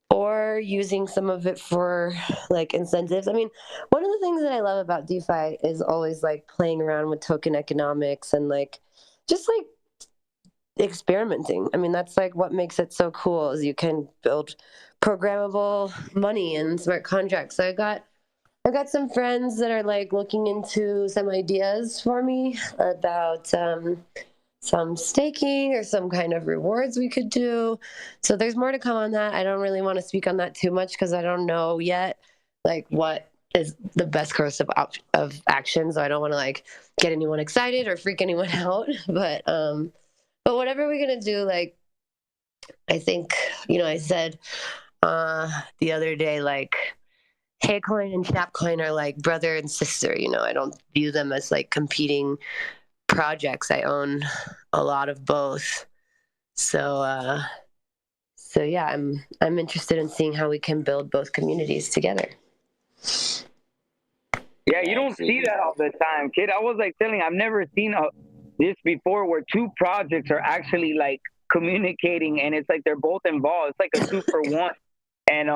Speaker 1: or using some of it for like incentives. I mean, one of the things that I love about DeFi is always like playing around with token economics and like just like experimenting. I mean, that's like what makes it so cool is you can build programmable money and smart contracts. So I've got some friends that are like looking into some ideas for me about some staking or some kind of rewards we could do. So there's more to come on that. I don't really want to speak on that too much because I don't know yet like what is the best course of action. So I don't want to like get anyone excited or freak anyone out. But whatever we're gonna do, like I think, I said the other day, like Haycoin and Chapcoin are like brother and sister. I don't view them as like competing projects. I own a lot of both. So yeah, I'm interested in seeing how we can build both communities together.
Speaker 3: Yeah, you don't see that all the time, kid. I was like telling you, I've never seen this before where two projects are actually like communicating and it's like they're both involved. It's like a 2-for-1. And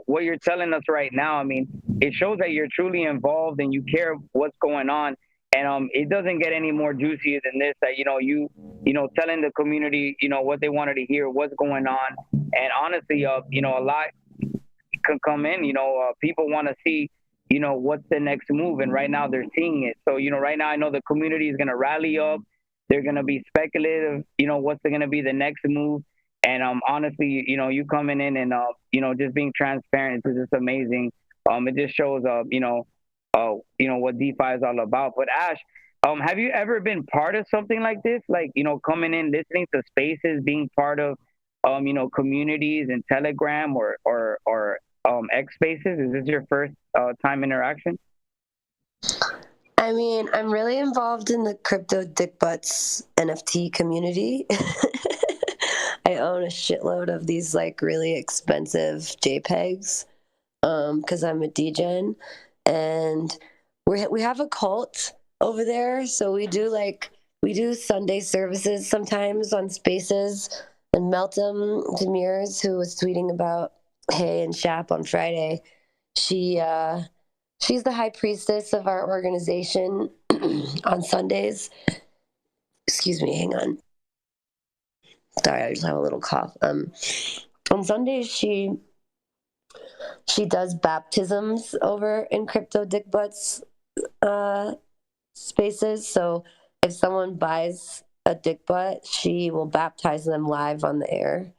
Speaker 3: what you're telling us right now, I mean, it shows that you're truly involved and you care what's going on. And it doesn't get any more juicy than this. That you telling the community what they wanted to hear, what's going on. And honestly, a lot can come in. People want to see what's the next move, and right now they're seeing it. So right now I know the community is going to rally up. They're going to be speculative. What's going to be the next move. And honestly, you coming in and just being transparent is just amazing. It just shows what DeFi is all about. But Ash, have you ever been part of something like this? Like coming in, listening to spaces, being part of communities and Telegram or X Spaces? Is this your first time interaction?
Speaker 1: I mean, I'm really involved in the crypto dick butts NFT community. I own a shitload of these like really expensive JPEGs because I'm a degen, and we have a cult over there. So we do Sunday services sometimes on Spaces. And Meltem Demirs, who was tweeting about Hay and Shap on Friday, she's the high priestess of our organization on Sundays. Excuse me, hang on. Sorry, I just have a little cough. On Sundays, she does baptisms over in Crypto Dick Butts spaces. So if someone buys a dick butt, she will baptize them live on the air.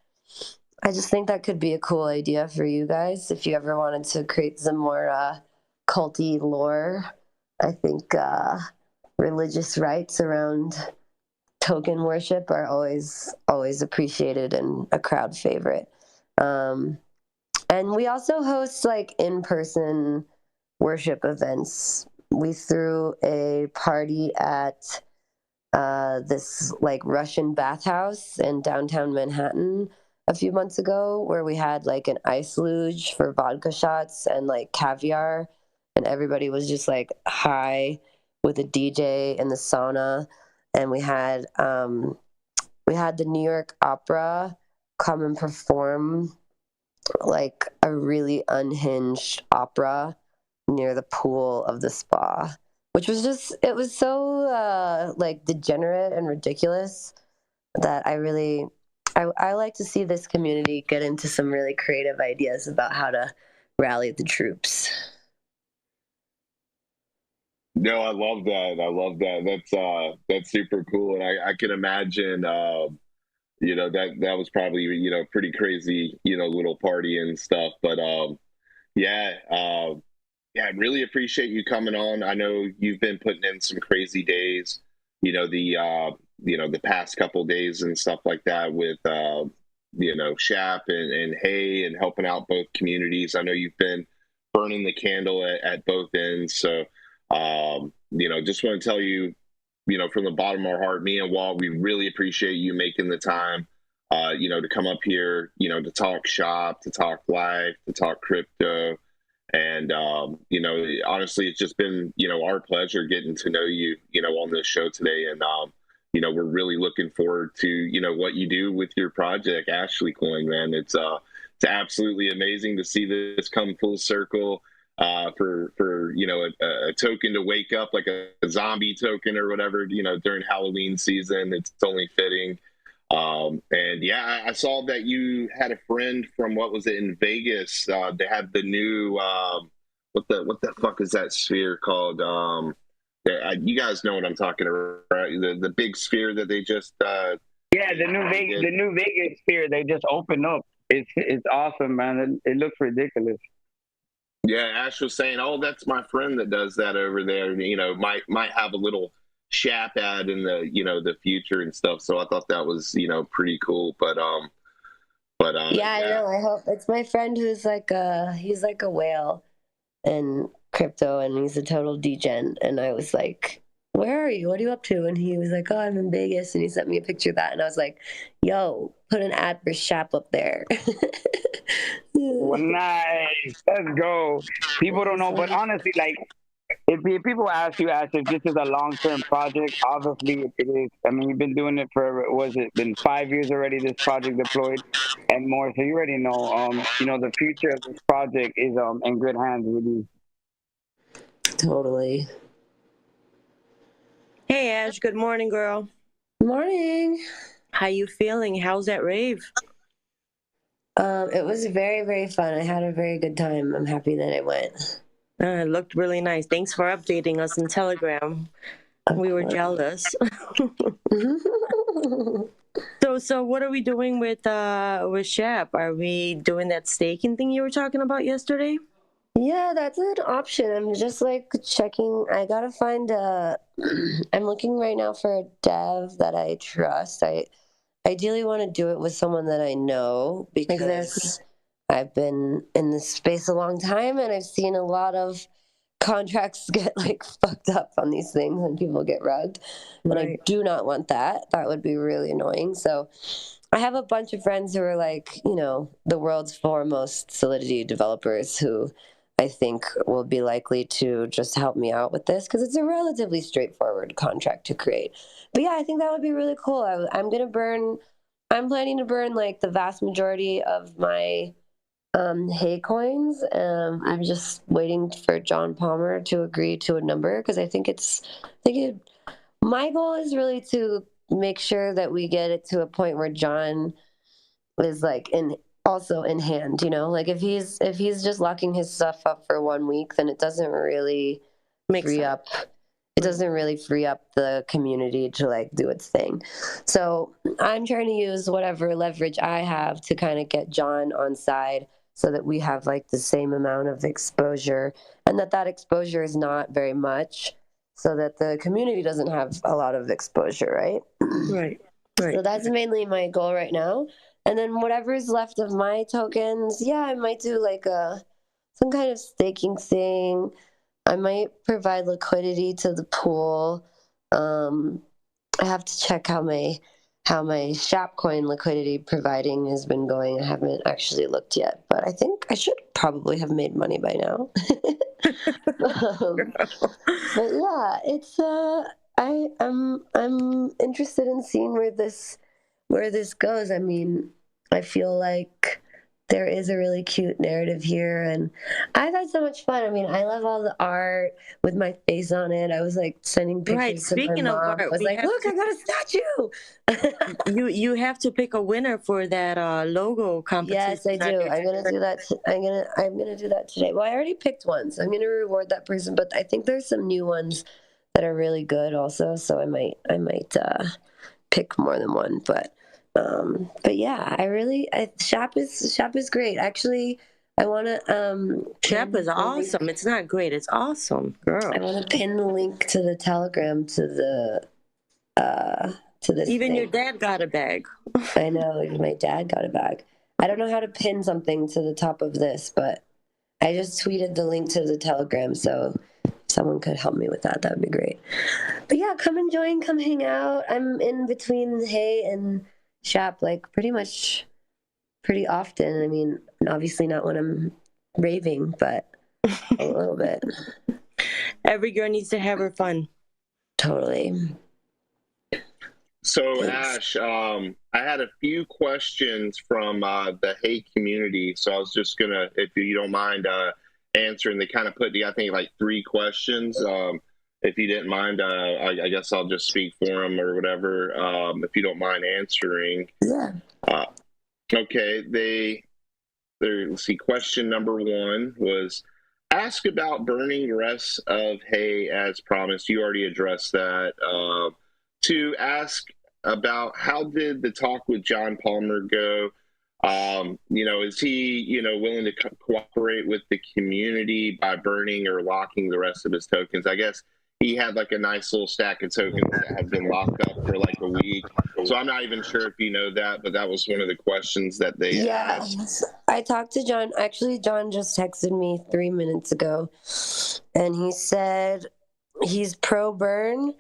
Speaker 1: I just think that could be a cool idea for you guys if you ever wanted to create some more culty lore. I think religious rites around token worship are always appreciated and a crowd favorite. And we also host like in-person worship events. We threw a party at this like Russian bathhouse in downtown Manhattan a few months ago, where we had like an ice luge for vodka shots and like caviar, and everybody was just like high with a DJ in the sauna. And we had the New York Opera come and perform like a really unhinged opera near the pool of the spa, which was it was so like degenerate and ridiculous that I like to see this community get into some really creative ideas about how to rally the troops.
Speaker 2: No, I love that. I love that. That's super cool, and I can imagine. That was probably pretty crazy, little party and stuff. But yeah, yeah, I really appreciate you coming on. I know you've been putting in some crazy days. The past couple days and stuff like that with Shap and Hay and helping out both communities. I know you've been burning the candle at both ends. So just want to tell you, from the bottom of our heart, me and Walt, we really appreciate you making the time, to come up here, to talk shop, to talk life, to talk crypto. And, honestly, it's just been, our pleasure getting to know you, on this show today. And, we're really looking forward to, what you do with your project, Ashley Coin, man. It's absolutely amazing to see this come full circle. For a token to wake up like a zombie token or whatever, during Halloween season. It's only fitting. And yeah, I saw that you had a friend from, what was it, in Vegas? They had the new what the fuck is that sphere called? You guys know what I'm talking about, right? The big sphere that they just
Speaker 3: yeah, the new Vegas sphere they just opened up. It's awesome, man. It looks ridiculous.
Speaker 2: Yeah, Ash was saying, "Oh, that's my friend that does that over there. Might have a little Shap ad in the the future and stuff." So I thought that was pretty cool. But
Speaker 1: yeah, I know. I hope it's my friend who's he's like a whale in crypto, and he's a total degen. And I was like, "Where are you? What are you up to?" And he was like, "Oh, I'm in Vegas." And he sent me a picture of that, and I was like, "Yo, put an ad for Shap up there."
Speaker 3: Well, nice. Let's go. People don't know, but honestly, like, if people ask if this is a long-term project, obviously it is. I mean, you've been doing it for, been 5 years already, this project deployed and more. So you already know, the future of this project is in good hands with you.
Speaker 1: Totally.
Speaker 5: Hey, Ash. Good morning, girl.
Speaker 1: Morning.
Speaker 5: How you feeling? How's that rave?
Speaker 1: It was very, very fun. I had a very good time. I'm happy that I went.
Speaker 5: It looked really nice. Thanks for updating us in Telegram. We were jealous. So what are we doing with Shap? Are we doing that staking thing you were talking about yesterday?
Speaker 1: Yeah, that's an option. I'm just checking. I gotta find I'm looking right now for a dev that I trust. I ideally want to do it with someone that I know, because I've been in this space a long time and I've seen a lot of contracts get fucked up on these things and people get rugged. And I do not want that. That would be really annoying. So I have a bunch of friends who are the world's foremost Solidity developers who I think will be likely to just help me out with this, because it's a relatively straightforward contract to create. But yeah, I think that would be really cool. I'm planning to burn the vast majority of my Hay coins. I'm just waiting for John Palmer to agree to a number, because my goal is really to make sure that we get it to a point where John is also in hand, if he's just locking his stuff up for 1 week, then it doesn't really free up the community to do its thing. So I'm trying to use whatever leverage I have to kind of get John on side, so that we have the same amount of exposure, and that exposure is not very much, so that the community doesn't have a lot of exposure, right?
Speaker 5: Right.
Speaker 1: So that's mainly my goal right now. And then whatever's left of my tokens, yeah, I might do some kind of staking thing. I might provide liquidity to the pool. I have to check how my Shapcoin liquidity providing has been going. I haven't actually looked yet, but I think I should probably have made money by now. But yeah, it's I'm interested in seeing where this goes. I mean, I feel like there is a really cute narrative here, and I've had so much fun. I mean, I love all the art with my face on it. I was like sending
Speaker 5: Right.
Speaker 1: pictures to my
Speaker 5: Speaking of
Speaker 1: mom. I
Speaker 5: art,
Speaker 1: was
Speaker 5: we
Speaker 1: like,
Speaker 5: have
Speaker 1: look,
Speaker 5: to,
Speaker 1: I got a statue.
Speaker 5: you have to pick a winner for that logo competition.
Speaker 1: Yes, I do. I'm gonna do that. I'm gonna do that today. Well, I already picked one, so I'm gonna reward that person. But I think there's some new ones that are really good also. So I might pick more than one. But yeah, Shop is great. Actually, I want to
Speaker 5: Shep is awesome. It's not great. It's awesome, girl.
Speaker 1: I want to pin the link to the Telegram to this.
Speaker 5: Even
Speaker 1: thing.
Speaker 5: your dad got a bag.
Speaker 1: I know, even my dad got a bag. I don't know how to pin something to the top of this, but I just tweeted the link to the Telegram, so if someone could help me with that, that would be great. But yeah, come and join, come hang out. I'm in between Hay and Shop, like pretty often. I mean, obviously not when I'm raving, but a little bit.
Speaker 5: Every girl needs to have her fun.
Speaker 1: Totally.
Speaker 2: So,
Speaker 1: Thanks.
Speaker 2: Ash, I had a few questions from the Hay community. So I was just gonna, if you don't mind answering, they kind of put together, I think, like 3 questions. If you didn't mind, I guess I'll just speak for them or whatever. If you don't mind answering.
Speaker 1: Yeah.
Speaker 2: Okay. Let's see. Question number 1 was, ask about burning the rest of Hay as promised. You already addressed that. To ask about how did the talk with John Palmer go? Is he, willing to cooperate with the community by burning or locking the rest of his tokens? I guess he had like a nice little stack of tokens that have been locked up for like a week. So I'm not even sure if you know that, but that was one of the questions that they asked.
Speaker 1: I talked to John. Actually, John just texted me 3 minutes ago, and he said he's pro burn,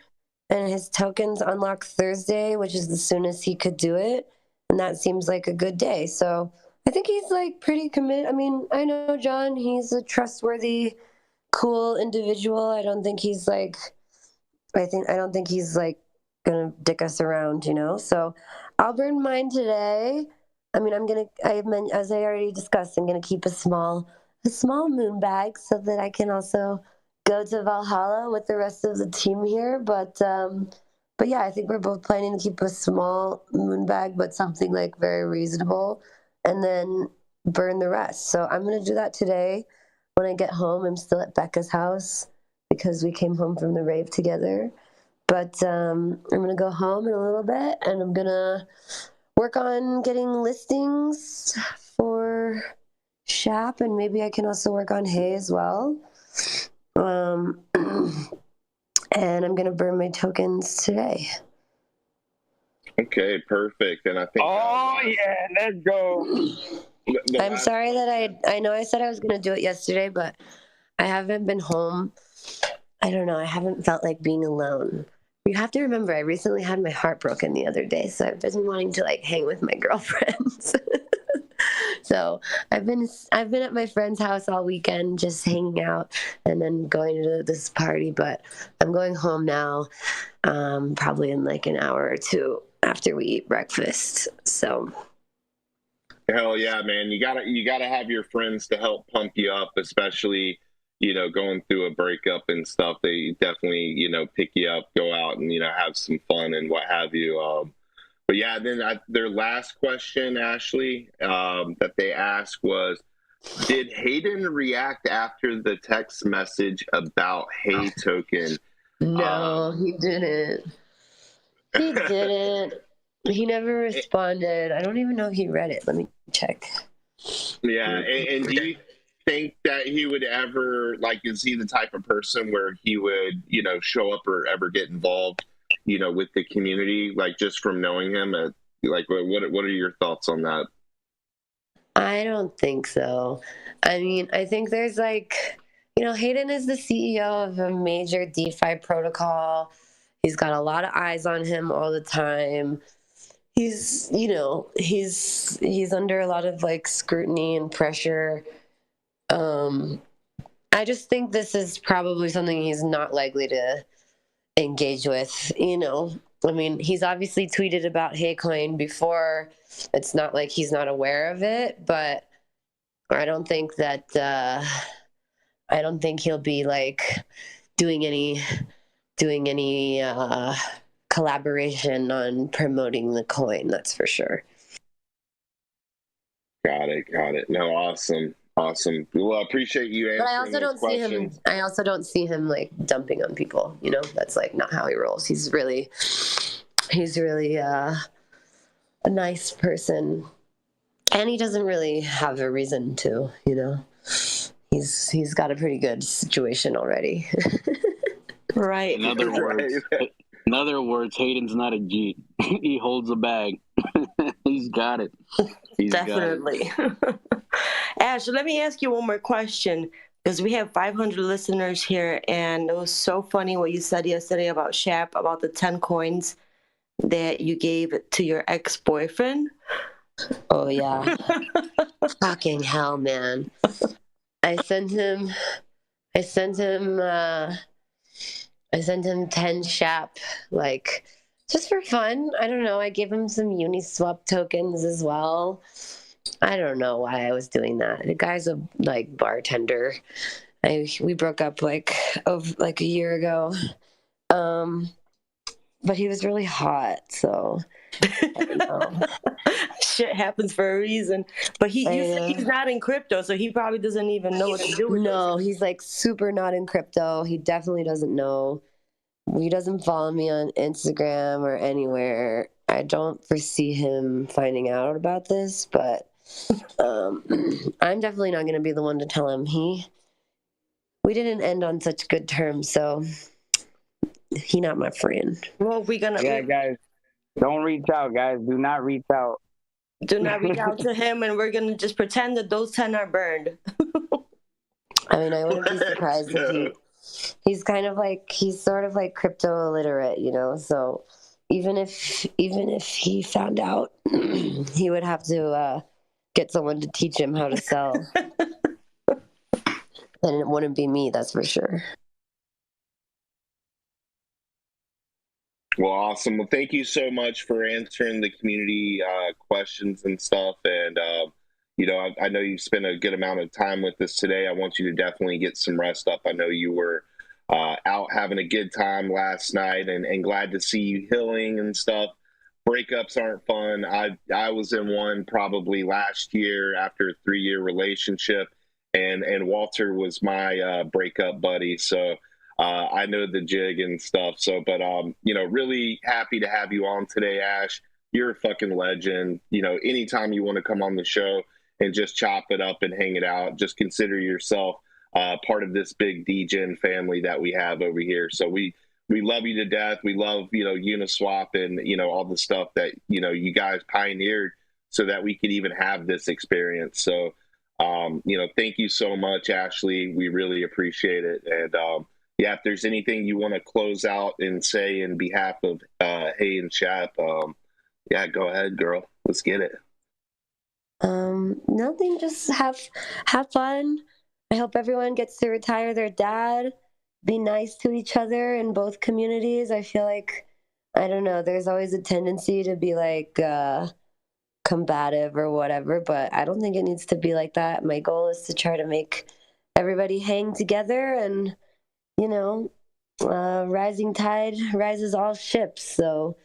Speaker 1: and his tokens unlock Thursday, which is the soonest he could do it, and that seems like a good day. So I think he's like pretty committed. I mean, I know John. He's a trustworthy, cool individual. I don't think he's like gonna dick us around, So I'll burn mine today. I mean, as I already discussed, I'm gonna keep a small moon bag so that I can also go to Valhalla with the rest of the team here. But yeah, I think we're both planning to keep a small moon bag, but something like very reasonable, and then burn the rest. So I'm gonna do that today. When I get home, I'm still at Becca's house because we came home from the rave together. But I'm going to go home in a little bit, and I'm going to work on getting listings for Shop, and maybe I can also work on Hay as well. And I'm going to burn my tokens today.
Speaker 2: Okay, perfect. And I think.
Speaker 3: Oh, yeah, let's go.
Speaker 1: I'm sorry that I know I said I was going to do it yesterday, but I haven't been home. I don't know. I haven't felt like being alone. You have to remember, I recently had my heart broken the other day, so I've been wanting to like hang with my girlfriends. So I've been at my friend's house all weekend, just hanging out, and then going to this party. But I'm going home now, probably in like an hour or 2 after we eat breakfast. So.
Speaker 2: Hell yeah, man! You gotta have your friends to help pump you up, especially going through a breakup and stuff. They definitely pick you up, go out and have some fun and what have you. But yeah, then their last question, Ashley, that they asked was, did Hayden react after the text message about Hay token?
Speaker 1: No, he didn't. He didn't. He never responded. I don't even know if he read it. Let me check.
Speaker 2: Yeah, and do you think that he would ever, like, is he the type of person where he would, show up or ever get involved, with the community, like, just from knowing him? Like, what are your thoughts on that?
Speaker 1: I don't think so. I mean, I think there's like, Hayden is the CEO of a major DeFi protocol. He's got a lot of eyes on him all the time. He's under a lot of like scrutiny and pressure. I just think this is probably something he's not likely to engage with, I mean, he's obviously tweeted about HeyCoin before. It's not like he's not aware of it, but I don't think that I don't think he'll be like doing any collaboration on promoting the coin. That's for sure.
Speaker 2: Got it. No, awesome. Well, I appreciate you answering
Speaker 1: But I also don't see him. I also don't see him like dumping on people. You know, that's like not how he rolls. He's really a nice person, and he doesn't really have a reason to. You know, he's got a pretty good situation already.
Speaker 5: Right.
Speaker 4: In other words, Hayden's not a G. He holds a bag. He's got it.
Speaker 5: Definitely. Ash, let me ask you one more question, because we have 500 listeners here, and it was so funny what you said yesterday about Shap, about the 10 coins that you gave to your ex-boyfriend.
Speaker 1: Oh yeah. Fucking hell, man. I sent him 10 Shap, like, just for fun. I don't know. I gave him some Uniswap tokens as well. I don't know why I was doing that. The guy's a like bartender. We broke up like a year ago. But he was really hot, so I don't know.
Speaker 5: Shit happens for a reason. But you said he's not in crypto, so he probably doesn't even know what to do with it.
Speaker 1: No, he's like super not in crypto. He definitely doesn't know. He doesn't follow me on Instagram or anywhere. I don't foresee him finding out about this, but I'm definitely not going to be the one to tell him. We didn't end on such good terms, so he not my friend.
Speaker 5: Well,
Speaker 3: guys, don't reach out, guys. Do not reach out.
Speaker 5: Do not reach out to him, and we're gonna just pretend that those 10 are burned.
Speaker 1: I mean, I wouldn't be surprised if he's sort of like crypto illiterate, you know. So even if he found out, he would have to get someone to teach him how to sell, and it wouldn't be me, that's for sure.
Speaker 2: Well, awesome. Well, thank you so much for answering the community questions and stuff. And, I know you've spent a good amount of time with us today. I want you to definitely get some rest up. I know you were out having a good time last night, and glad to see you healing and stuff. Breakups aren't fun. I was in one probably last year after a 3-year relationship, and Walter was my breakup buddy. So I know the jig and stuff. So, but really happy to have you on today, Ash. You're a fucking legend. Anytime you want to come on the show and just chop it up and hang it out, just consider yourself part of this big DGen family that we have over here. So we love you to death. We love, Uniswap and, all the stuff that, you guys pioneered so that we could even have this experience. So, thank you so much, Ashley. We really appreciate it. And, if there's anything you want to close out and say in behalf of Hay and Shap, go ahead, girl. Let's get it.
Speaker 1: Nothing. Just have fun. I hope everyone gets to retire their dad. Be nice to each other in both communities. I feel like, I don't know, there's always a tendency to be like combative or whatever, but I don't think it needs to be like that. My goal is to try to make everybody hang together, and rising tide rises all ships. So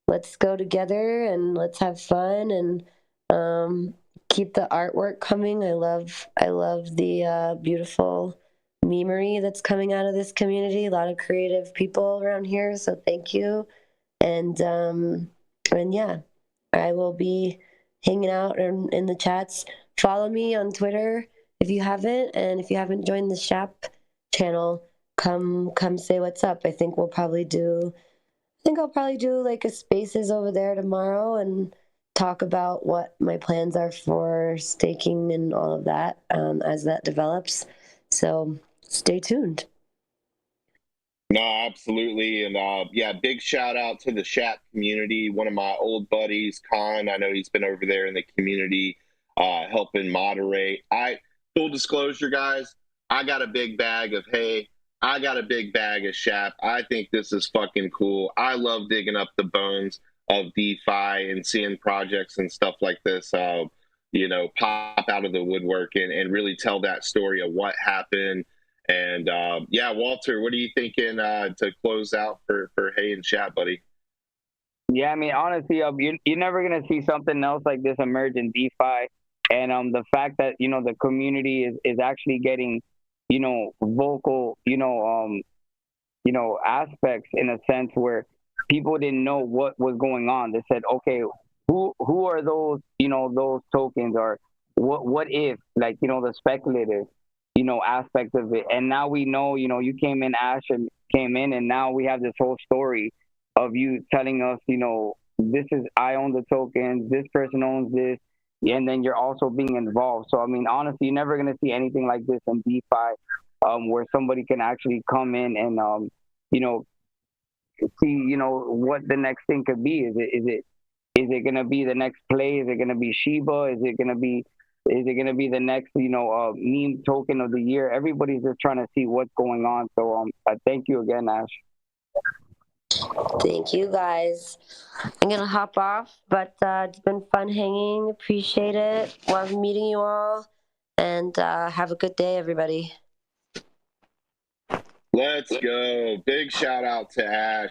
Speaker 1: let's go together and let's have fun, and keep the artwork coming. I love the beautiful memery that's coming out of this community. A lot of creative people around here, so thank you. And yeah, I will be hanging out in the chats. Follow me on Twitter if you haven't, and if you haven't joined the Shap channel, come say what's up. I think I'll probably do like a spaces over there tomorrow and talk about what my plans are for staking and all of that as that develops. So stay tuned.
Speaker 2: No, absolutely. And big shout out to the Shap community. One of my old buddies, Khan, I know he's been over there in the community helping moderate. Full disclosure, guys, I got a big bag of hay. I got a big bag of Shap. I think this is fucking cool. I love digging up the bones of DeFi and seeing projects and stuff like this. pop out of the woodwork and really tell that story of what happened. And yeah, Walter, what are you thinking to close out for Hey and Chat, buddy?
Speaker 3: Yeah, I mean, honestly, you're never gonna see something else like this emerge in DeFi, and the fact that the community is actually getting vocal aspects in a sense where people didn't know what was going on. They said, okay, who are those those tokens, or what if, like, the speculative aspect of it. And now we know, you came in, Ash, and came in, and now we have this whole story of you telling us, this is, I own the tokens, this person owns this, and then you're also being involved. So I mean, honestly, you're never gonna see anything like this in DeFi, where somebody can actually come in and see what the next thing could be. Is it gonna be the next play? Is it gonna be Shiba? Is it gonna be the next meme token of the year? Everybody's just trying to see what's going on. So thank you again, Ash.
Speaker 1: Thank you, guys. I'm gonna hop off, but it's been fun hanging. Appreciate it. Love meeting you all, and have a good day, everybody.
Speaker 2: Let's go. Big shout out to Ash.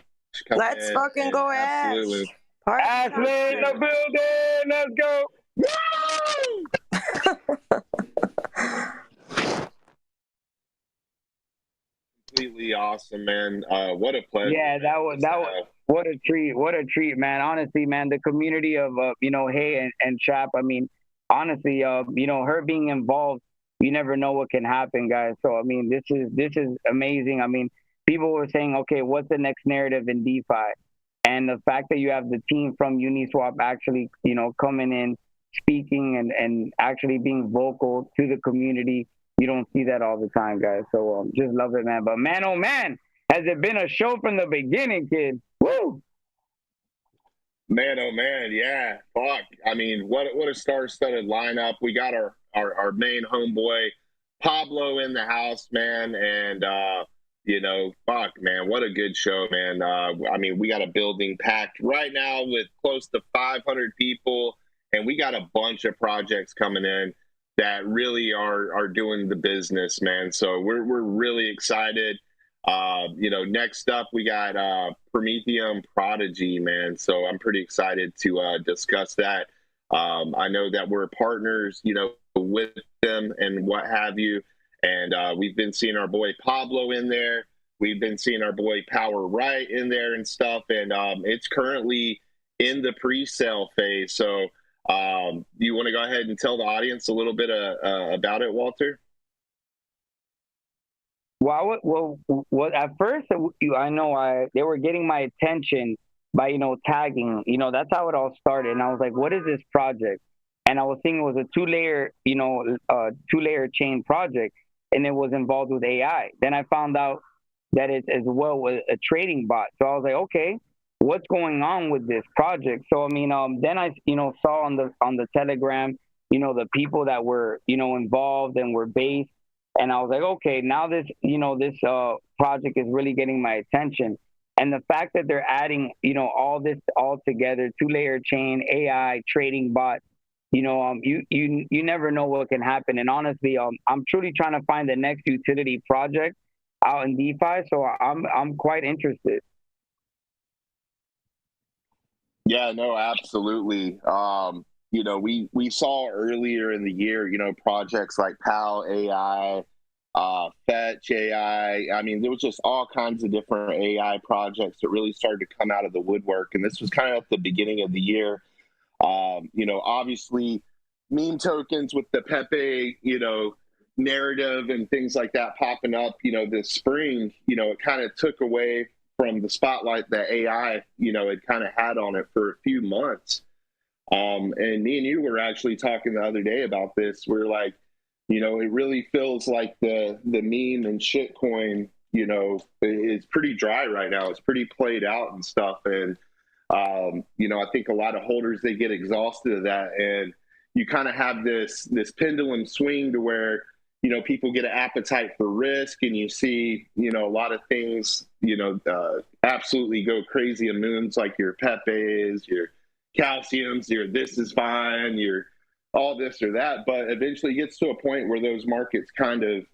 Speaker 5: Let's fucking go, Ash.
Speaker 2: Absolutely.
Speaker 3: Ashley in the building. Let's go.
Speaker 2: Completely awesome, man. What a pleasure.
Speaker 3: Yeah, that was what a treat, man. Honestly, man, the community of Hey and Chap. I mean, honestly, her being involved, you never know what can happen, guys. So I mean, this is amazing. I mean, people were saying, okay, what's the next narrative in DeFi? And the fact that you have the team from Uniswap actually, coming in, speaking and actually being vocal to the community, you don't see that all the time, guys. So just love it, man. But man, oh man, has it been a show from the beginning, kid? Woo!
Speaker 2: Man, oh man, yeah. Fuck. I mean, what a star-studded lineup. We got our main homeboy Pablo in the house, man, and fuck, man, what a good show, man. I mean, we got a building packed right now with close to 500 people, and we got a bunch of projects coming in that really are doing the business, man. So we're really excited. Next up we got Prometheum Prodigy, man. So I'm pretty excited to discuss that. I know that we're partners, with them and what have you. And we've been seeing our boy Pablo in there. We've been seeing our boy Power Right in there and stuff. And it's currently in the pre-sale phase. So do you want to go ahead and tell the audience a little bit about it, Walter?
Speaker 3: Well, at first, I know they were getting my attention by, tagging, that's how it all started. And I was like, what is this project? And I was thinking it was a two-layer chain project, and it was involved with AI. Then I found out that it as well was a trading bot. So I was like, okay, what's going on with this project? So, I mean, then I, saw on the Telegram, the people that were, involved and were based. And I was like, okay, now this project is really getting my attention. And the fact that they're adding, all this all together, two-layer chain, AI, trading bot, you never know what can happen. And honestly, I'm truly trying to find the next utility project out in DeFi. So I'm quite interested.
Speaker 2: Yeah, no, absolutely. We saw earlier in the year, projects like PAL AI, Fetch AI. I mean, there was just all kinds of different AI projects that really started to come out of the woodwork. And this was kind of at the beginning of the year. Obviously, meme tokens with the Pepe, narrative and things like that popping up, this spring, it kind of took away from the spotlight that AI, had kind of had on it for a few months. And me and you were actually talking the other day about this. We're like, it really feels like the meme and shitcoin, is pretty dry right now. It's pretty played out and stuff. And, I think a lot of holders, they get exhausted of that. And you kind of have this pendulum swing to where, people get an appetite for risk, and you see, a lot of things, absolutely go crazy in moons, like your Pepes, your Calciums, your This Is Fine, your all this or that, but eventually it gets to a point where those markets kind of,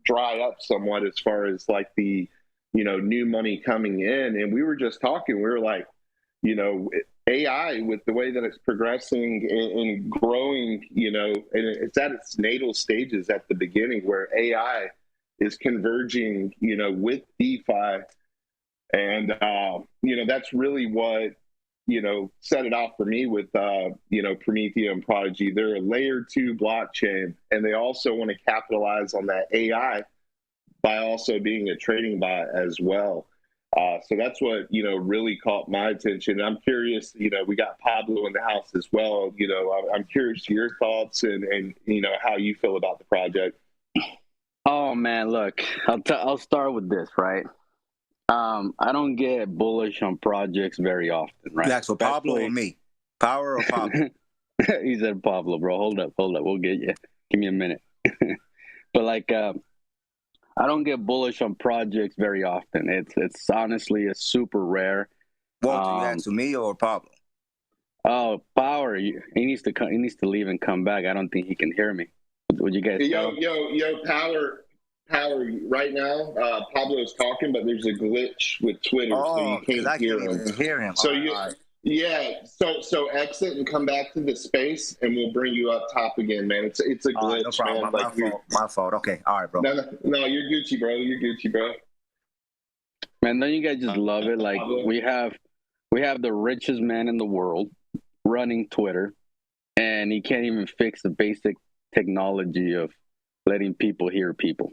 Speaker 2: dry up somewhat as far as like the, new money coming in. And we were just talking, we were like, AI, with the way that it's progressing and growing, and it's at its natal stages at the beginning, where AI is converging, with DeFi. And, that's really what, set it off for me with, Promethea and Prodigy. They're a layer 2 blockchain, and they also want to capitalize on that AI by also being a trading bot as well. So that's what, really caught my attention. I'm curious, we got Pablo in the house as well. I'm curious to your thoughts and how you feel about the project.
Speaker 4: Oh man, look, I'll start with this, right? I don't get bullish on projects very often, right?
Speaker 6: Yeah, so Pablo or me? Power or Pablo?
Speaker 4: He said Pablo, bro. Hold up. We'll get you. Give me a minute. But like, I don't get bullish on projects very often. It's honestly, it's super rare.
Speaker 6: Walt, you asking me or Pablo?
Speaker 4: Oh, Power, he needs to come. He needs to leave and come back. I don't think he can hear me. Would you guys?
Speaker 2: Yo, Power. Right now, Pablo's talking, but there's a glitch with Twitter, so you can't hear him. So yeah. So exit and come back to the space, and we'll bring you up top again, man. It's a glitch,
Speaker 6: no problem.
Speaker 2: man.
Speaker 6: My fault. Okay, all right, bro.
Speaker 2: No, you're Gucci, bro. You're Gucci, bro.
Speaker 4: Man, don't you guys just love it? Like we have the richest man in the world running Twitter, and he can't even fix the basic technology of letting people hear people.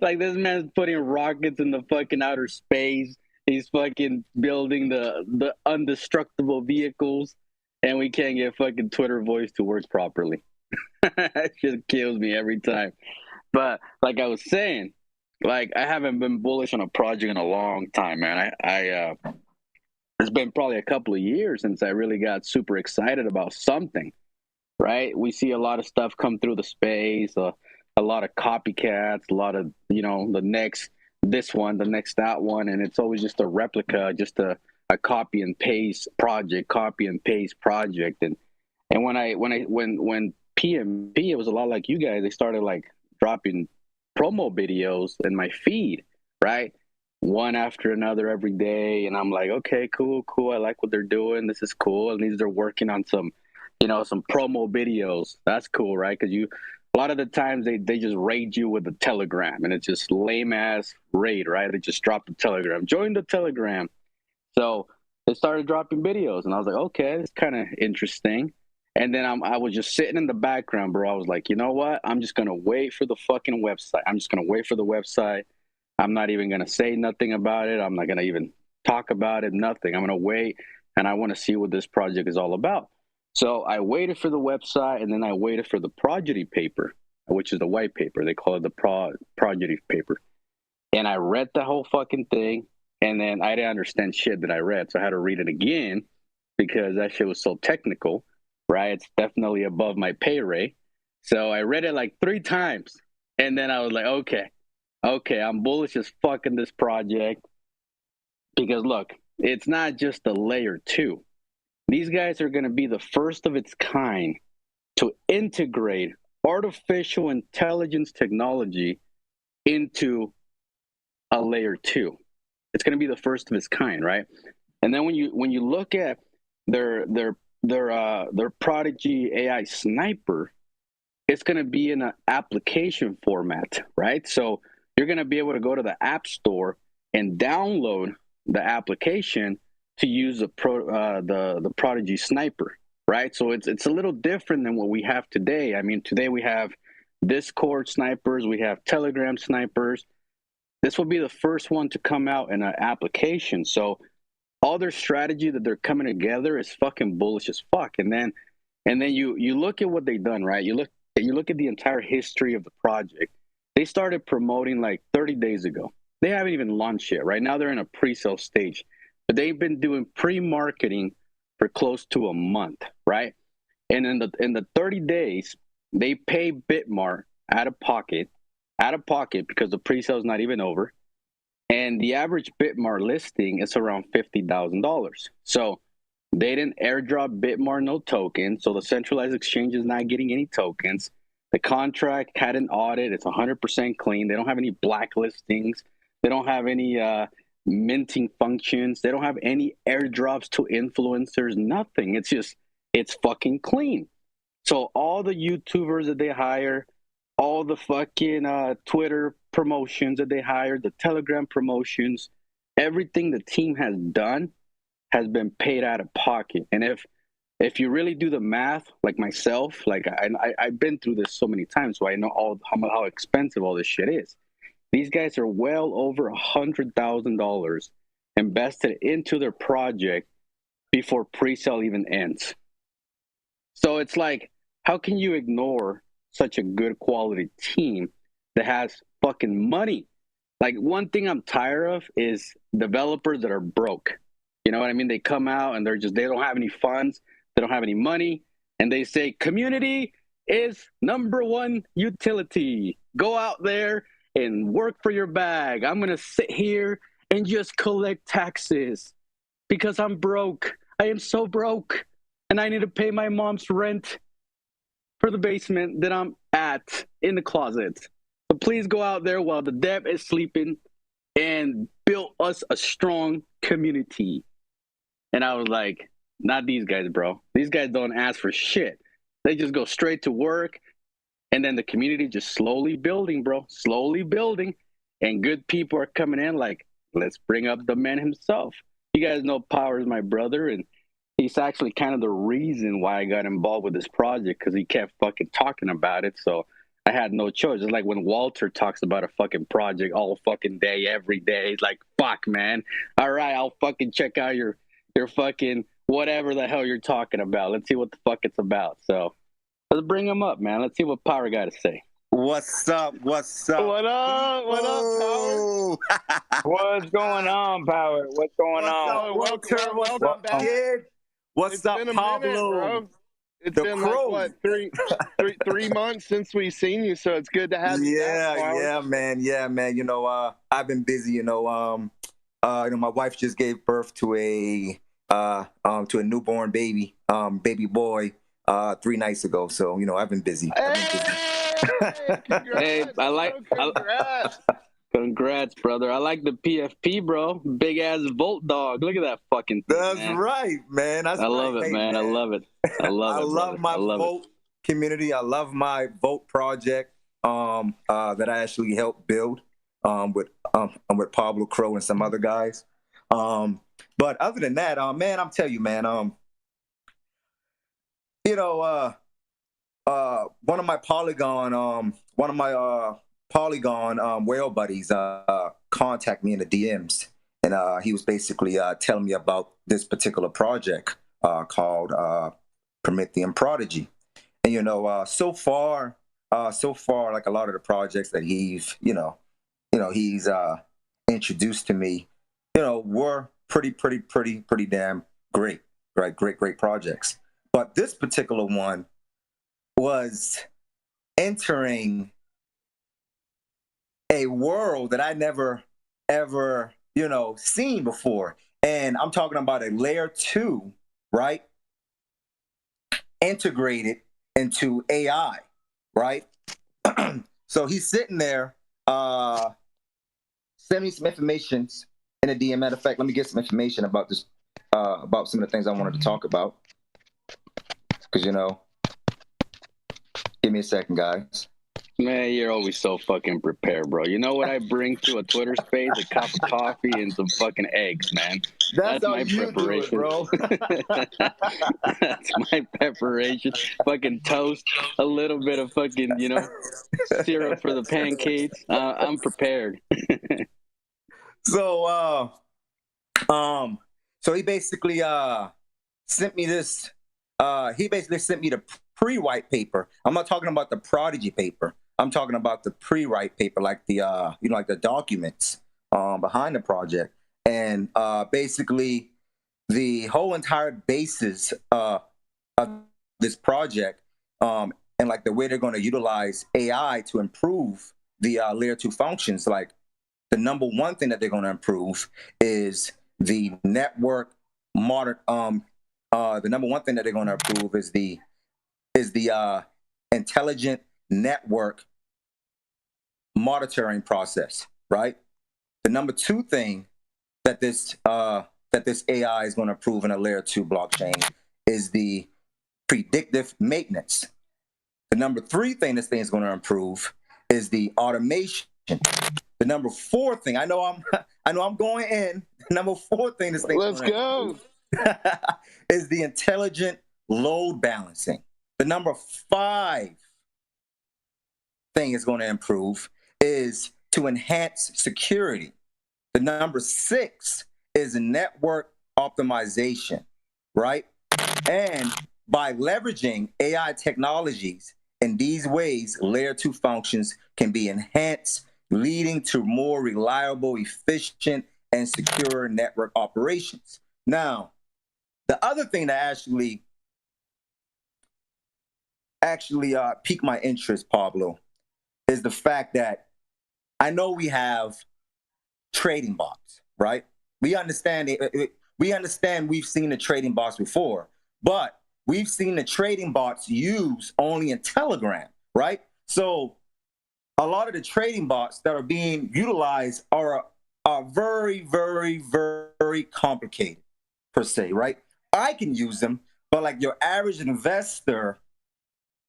Speaker 4: Like this man's putting rockets in the fucking outer space. He's fucking building the indestructible vehicles, and we can't get fucking Twitter voice to work properly. It just kills me every time. But like I was saying, like I haven't been bullish on a project in a long time, man. It's been probably a couple of years since I really got super excited about something. Right? We see a lot of stuff come through the space, a lot of copycats, a lot of, the next this one, the next that one, and it's always just a replica, just a copy and paste project, and when PMP, it was a lot like you guys. They started like dropping promo videos in my feed, right? One after another every day, and I'm like, okay, cool. I like what they're doing. This is cool. At least they're working on some promo videos. That's cool, right? Because a lot of the times they just raid you with the Telegram, and it's just lame ass raid, right? They just drop the Telegram. Join the Telegram. So they started dropping videos, and I was like, okay, it's kind of interesting. And then I was just sitting in the background, bro. I was like, you know what? I'm just gonna wait for the fucking website. I'm just gonna wait for the website. I'm not even gonna say nothing about it. I'm not gonna even talk about it. Nothing. I'm gonna wait, and I want to see what this project is all about. So I waited for the website, and then I waited for the Prodigy paper, which is the white paper. They call it the Prodigy paper. And I read the whole fucking thing, and then I didn't understand shit that I read, so I had to read it again because that shit was so technical, right? It's definitely above my pay rate. So I read it like 3 times, and then I was like, okay, I'm bullish as fuck in this project because, look, it's not just a layer 2. These guys are going to be the first of its kind to integrate artificial intelligence technology into a layer 2. It's going to be the first of its kind, right? And then when you look at their Prodigy AI Sniper, it's going to be in an application format, right? So you're going to be able to go to the App Store and download the application to use the Prodigy Sniper, right? So it's a little different than what we have today. I mean, today we have Discord snipers, we have Telegram snipers. This will be the first one to come out in an application. So all their strategy that they're coming together is fucking bullish as fuck. And then you look at what they've done, right? You look at the entire history of the project. They started promoting like 30 days ago. They haven't even launched yet. Right now they're in a pre-sale stage. But they've been doing pre-marketing for close to a month, right? And in the 30 days, they pay Bitmart out of pocket because the pre-sale is not even over. And the average Bitmart listing is around $50,000. So They didn't airdrop Bitmart no tokens, so the centralized exchange is not getting any tokens. The contract had an audit; it's 100% clean. They don't have any blacklistings. They don't have any minting functions. They don't have any airdrops to influencers. Nothing. It's fucking clean. So all the YouTubers that they hire, all the fucking Twitter promotions that they hire, the Telegram promotions, everything the team has done has been paid out of pocket. And if you really do the math, like myself, like I've been through this so many times, so I know how expensive all this shit is. These guys are well over $100,000 invested into their project before pre-sale even ends. So it's like, how can you ignore such a good quality team that has fucking money? Like, one thing I'm tired of is developers that are broke. You know what I mean? They come out and they don't have any funds, they don't have any money, and they say community is number one utility. Go out there and work for your bag. I'm gonna sit here and just collect taxes because I'm broke. I am so broke, and I need to pay my mom's rent for the basement that I'm at in the closet. So please go out there while the dev is sleeping and build us a strong community. And I was like, not these guys, bro. These guys don't ask for shit. They just go straight to work, and then the community just slowly building, bro. Slowly building. And good people are coming in like, let's bring up the man himself. You guys know Power is my brother, and he's actually kind of the reason why I got involved with this project, because he kept fucking talking about it. So I had no choice. It's like when Walter talks about a fucking project all fucking day, every day. He's like, fuck, man. All right, I'll fucking check out your fucking whatever the hell you're talking about. Let's see what the fuck it's about. So let's bring him up, man. Let's see what Power got to say.
Speaker 6: What's up? What's up?
Speaker 3: What up? What up, Power? What's going on, Power? What's going on?
Speaker 6: Walter, what's up, kid? What's up, Pablo?
Speaker 2: It's been like, what, three months since we've seen you, so it's good to have you back.
Speaker 6: Yeah, man. You know, I've been busy. You know, my wife just gave birth to a newborn baby, baby boy, 3 nights ago. So, you know, I've been busy.
Speaker 4: Hey,
Speaker 2: Congrats.
Speaker 4: Congrats, brother. I like the PFP, bro. Big ass Volt dog. Look at that fucking thing.
Speaker 6: That's
Speaker 4: man.
Speaker 6: Right, man.
Speaker 4: I love it, man. I love it. I love
Speaker 6: my Volt community. I love my Volt project that I actually helped build with Pablo Crow and some other guys. But other than that, man, I'm telling you, man, you know, one of my Polygon whale buddies contact me in the DMs, and he was basically telling me about this particular project called Promethean Prodigy. And you know, so far, like a lot of the projects that he's introduced to me, you know, were pretty damn great, right? Great projects. But this particular one was entering a world that I never ever, you know, seen before. And I'm talking about a layer 2, right? Integrated into AI, right? So he's sitting there, send me some information in a DM. Matter of fact, let me get some information about this, about some of the things I wanted to talk about. Because, you know, give me a second, guys.
Speaker 4: Man, you're always so fucking prepared, bro. You know what I bring to a Twitter space? A cup of coffee and some fucking eggs, man.
Speaker 6: That's my preparation, bro.
Speaker 4: That's my preparation. Fucking toast, a little bit of fucking, you know, syrup for the pancakes. I'm prepared.
Speaker 6: So he basically sent me this. He basically sent me the pre-white paper. I'm not talking about the Prodigy paper. I'm talking about the pre-write paper, like the you know, like the documents behind the project. And basically the whole entire basis of this project, and like the way they're going to utilize AI to improve the layer 2 functions. Like the number one thing that they're going to improve is the network the number one thing that they're going to approve is the intelligent network monitoring process, right? The number two thing that this AI is going to approve in a layer 2 blockchain is the predictive maintenance. The number three thing this thing is going to improve is the automation. The number four thing, I know I'm going in. The number four thing this thing
Speaker 2: Let's go.
Speaker 6: is the intelligent load balancing. The number five thing it's going to improve is to enhance security. The number six is network optimization, right? And by leveraging AI technologies in these ways, layer 2 functions can be enhanced, leading to more reliable, efficient, and secure network operations. Now, the other thing that actually piqued my interest, Pablo, is the fact that I know we have trading bots, right? We understand we've seen the trading bots before, but we've seen the trading bots used only in Telegram, right? So a lot of the trading bots that are being utilized are very, very, very complicated per se, right? I can use them, but like your average investor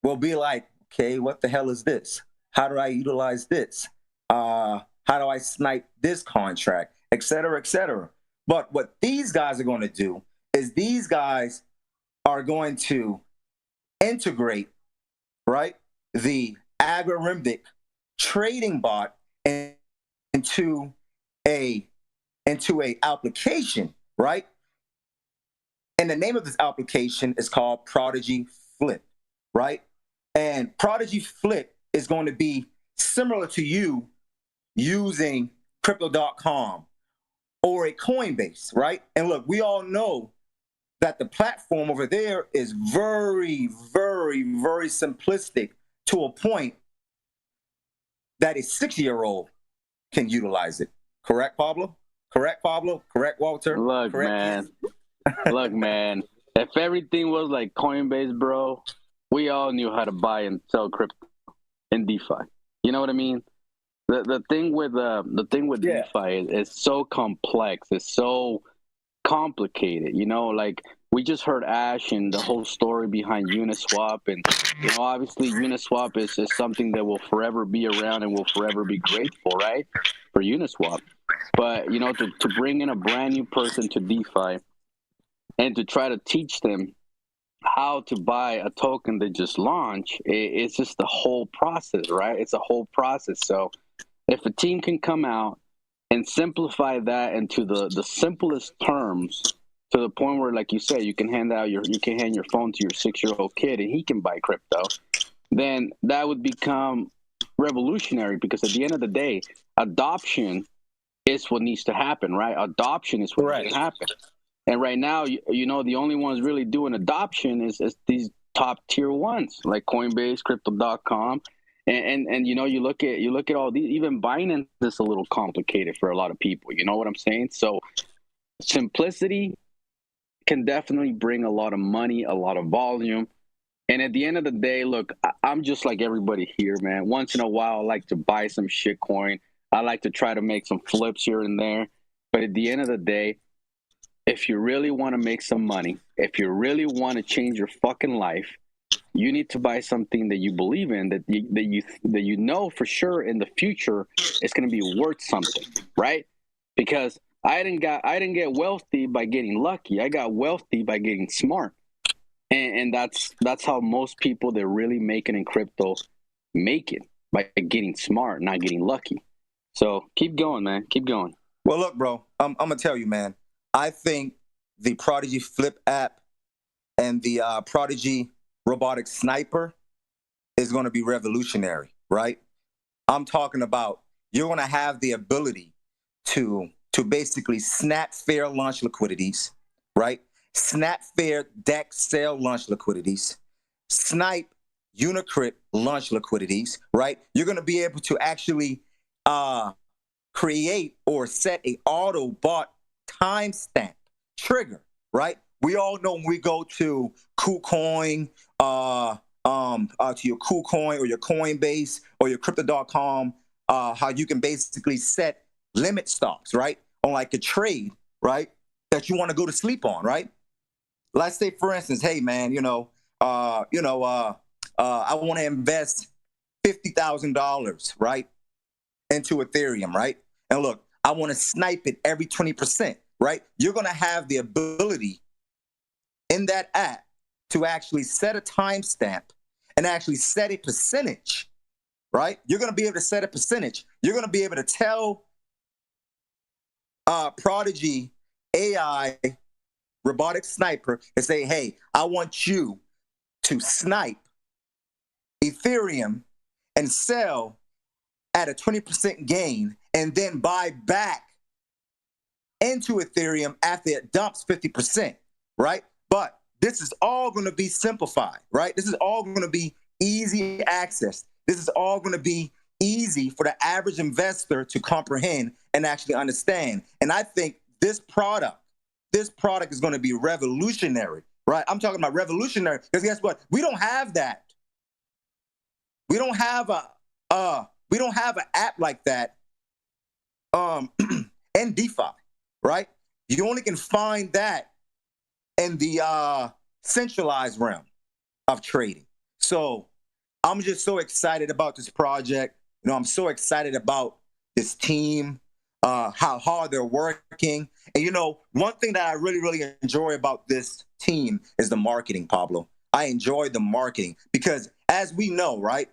Speaker 6: will be like, okay, what the hell is this? How do I utilize this? How do I snipe this contract, et cetera, et cetera. But what these guys are going to do is these guys are going to integrate, right, the algorithmic trading bot into a application, right? And the name of this application is called Prodigy Flip, right? And Prodigy Flip is going to be similar to you using crypto.com or a Coinbase, right? And look, we all know that the platform over there is very, very, very simplistic to a point that a 6-year-old can utilize it. Correct, Pablo? Correct, Pablo? Correct, Walter?
Speaker 4: Look,
Speaker 6: Correct,
Speaker 4: man. Look, man. If everything was like Coinbase, bro, we all knew how to buy and sell crypto in DeFi. You know what I mean? The thing with DeFi is so complex. It's so complicated. You know, like we just heard Ash and the whole story behind Uniswap, and you know, obviously Uniswap is something that will forever be around and will forever be grateful, right, for Uniswap. But you know, to bring in a brand new person to DeFi and to try to teach them how to buy a token that just launched, it's just the whole process, right? It's a whole process. So if a team can come out and simplify that into the simplest terms, to the point where, like you said, you can hand your phone to your 6-year-old kid and he can buy crypto, then that would become revolutionary, because at the end of the day, adoption is what needs to happen, right? Adoption is what needs to happen. And right now, you know, the only ones really doing adoption is these top tier ones like Coinbase, crypto.com. And you know, you look at all these, even Binance is a little complicated for a lot of people. You know what I'm saying? So simplicity can definitely bring a lot of money, a lot of volume. And at the end of the day, look, I'm just like everybody here, man. Once in a while, I like to buy some shitcoin. I like to try to make some flips here and there. But at the end of the day, if you really want to make some money, if you really want to change your fucking life, you need to buy something that you believe in, that you know for sure in the future it's going to be worth something, right? Because I didn't get wealthy by getting lucky. I got wealthy by getting smart, and that's how most people that really make it in crypto make it, by getting smart, not getting lucky. So keep going, man. Keep going.
Speaker 6: Well, look, bro, I'm gonna tell you, man. I think the Prodigy Flip app and the Prodigy Robotic Sniper is going to be revolutionary, right? I'm talking about you're going to have the ability to basically snap fair launch liquidities, right? Snap fair DEX sale launch liquidities, snipe Unicrypt launch liquidities, right? You're going to be able to actually create or set a auto bot timestamp trigger, right? we all know when we go to KuCoin, to your KuCoin or your Coinbase or your Crypto.com, how you can basically set limit stops, right, on like a trade, right, that you want to go to sleep on, right? Let's say, for instance, hey man, I want to invest $50,000, right, into Ethereum, right? And look, I want to snipe it every 20%, right? You're going to have the ability in that app to actually set a timestamp and actually set a percentage, right? You're going to be able to set a percentage. You're going to be able to tell Prodigy AI robotic sniper and say, hey, I want you to snipe Ethereum and sell at a 20% gain and then buy back into Ethereum after it dumps 50%, right? But this is all going to be simplified, right? This is all going to be easy access. This is all going to be easy for the average investor to comprehend and actually understand. And I think this product is going to be revolutionary, right? I'm talking about revolutionary because guess what? We don't have that. We don't have an app like that in DeFi, right? You only can find that in the centralized realm of trading. So I'm just so excited about this project. I'm so excited about this team, how hard they're working. And one thing that I really, really enjoy about this team is the marketing, Pablo. I enjoy the marketing because as we know, right?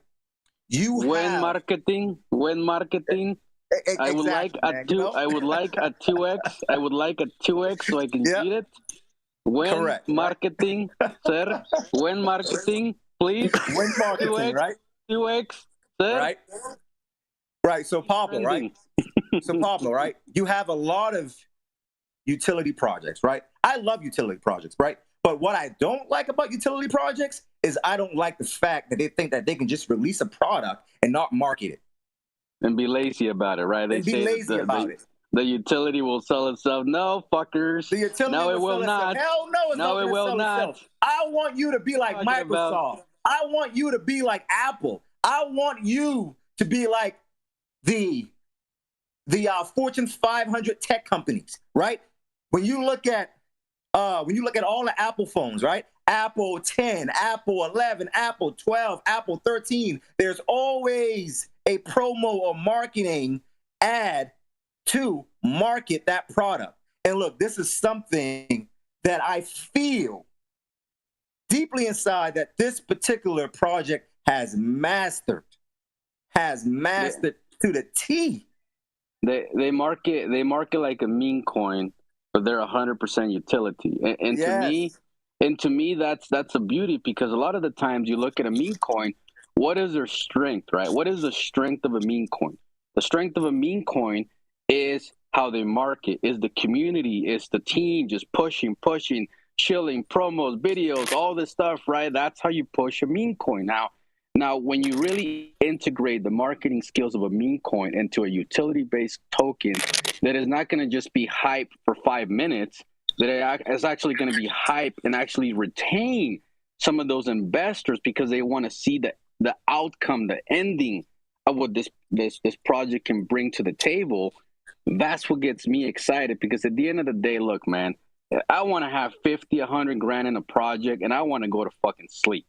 Speaker 4: When marketing,
Speaker 6: exactly,
Speaker 4: I would like a
Speaker 6: man,
Speaker 4: 2. I would like a 2x. I would like a 2x so I can get it. When
Speaker 6: correct,
Speaker 4: marketing, right? Sir. When marketing, please.
Speaker 6: When marketing,
Speaker 4: 2x,
Speaker 6: right?
Speaker 4: 2x, sir.
Speaker 6: Right. Right. So Pablo, right? Right? You have a lot of utility projects, right? I love utility projects, right? But what I don't like about utility projects is I don't like the fact that they think that they can just release a product and not market it.
Speaker 4: And be lazy about it, right? They
Speaker 6: be
Speaker 4: say
Speaker 6: lazy about it.
Speaker 4: The utility will sell itself. No, fuckers.
Speaker 6: The utility
Speaker 4: no, it
Speaker 6: will
Speaker 4: not.
Speaker 6: Hell no, it's not
Speaker 4: it
Speaker 6: going to sell
Speaker 4: not.
Speaker 6: itself. I want you to be like Microsoft. I want you to be like Apple. I want you to be like the Fortune 500 tech companies, right? When you look at all the Apple phones, right? Apple 10, Apple 11, Apple 12, Apple 13, there's always a promo or marketing ad to market that product. And look, this is something that I feel deeply inside that this particular project has mastered to the T.
Speaker 4: They market like a meme coin, but they're 100% utility. And
Speaker 6: yes.
Speaker 4: to me, that's a beauty because a lot of the times you look at a meme coin, what is their strength, right? What is the strength of a meme coin? The strength of a meme coin is how they market, is the community, is the team just pushing, chilling, promos, videos, all this stuff, right? That's how you push a meme coin. Now, when you really integrate the marketing skills of a meme coin into a utility-based token that is not going to just be hype for 5 minutes, that is actually going to be hype and actually retain some of those investors because they want to see the outcome, the ending of what this project can bring to the table. That's what gets me excited because at the end of the day, look, man, I want to have 50, 100 grand in a project and I want to go to fucking sleep.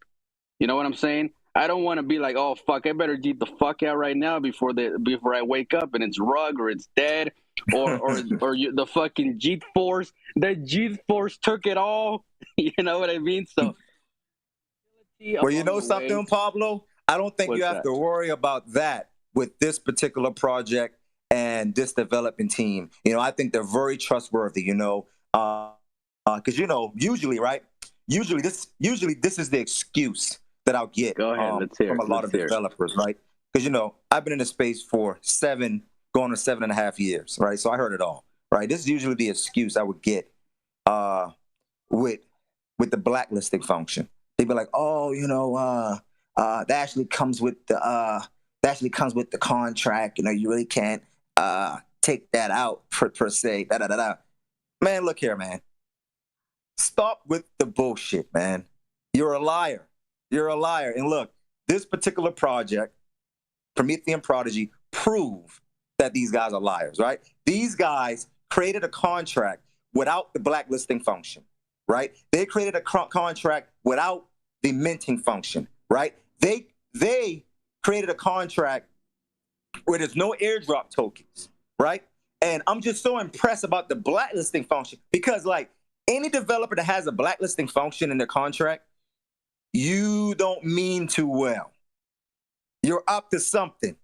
Speaker 4: You know what I'm saying? I don't want to be like, oh fuck, I better get the fuck out right now before I wake up and it's rug or it's dead or the fucking G Force. The G Force took it all. You know what I mean? So,
Speaker 6: well, you know something, Pablo? I don't think you have to worry about that with this particular project and this developing team. I think they're very trustworthy. Because usually, right? Usually this is the excuse that I'll get from a lot of developers, right? Because I've been in the space for going to 7.5 years, right? So I heard it all, right? This is usually the excuse I would get with the blacklisting function. They'd be like, oh, that actually comes with the contract. You really can't take that out per se. Da da da da. Man, look here, man. Stop with the bullshit, man. You're a liar. You're a liar. And look, this particular project, Promethean Prodigy, prove that these guys are liars, right? These guys created a contract without the blacklisting function, right? They created a contract without the minting function, right? They created a contract where there's no airdrop tokens, right? And I'm just so impressed about the blacklisting function because, like, any developer that has a blacklisting function in their contract, you don't mean too well. You're up to something,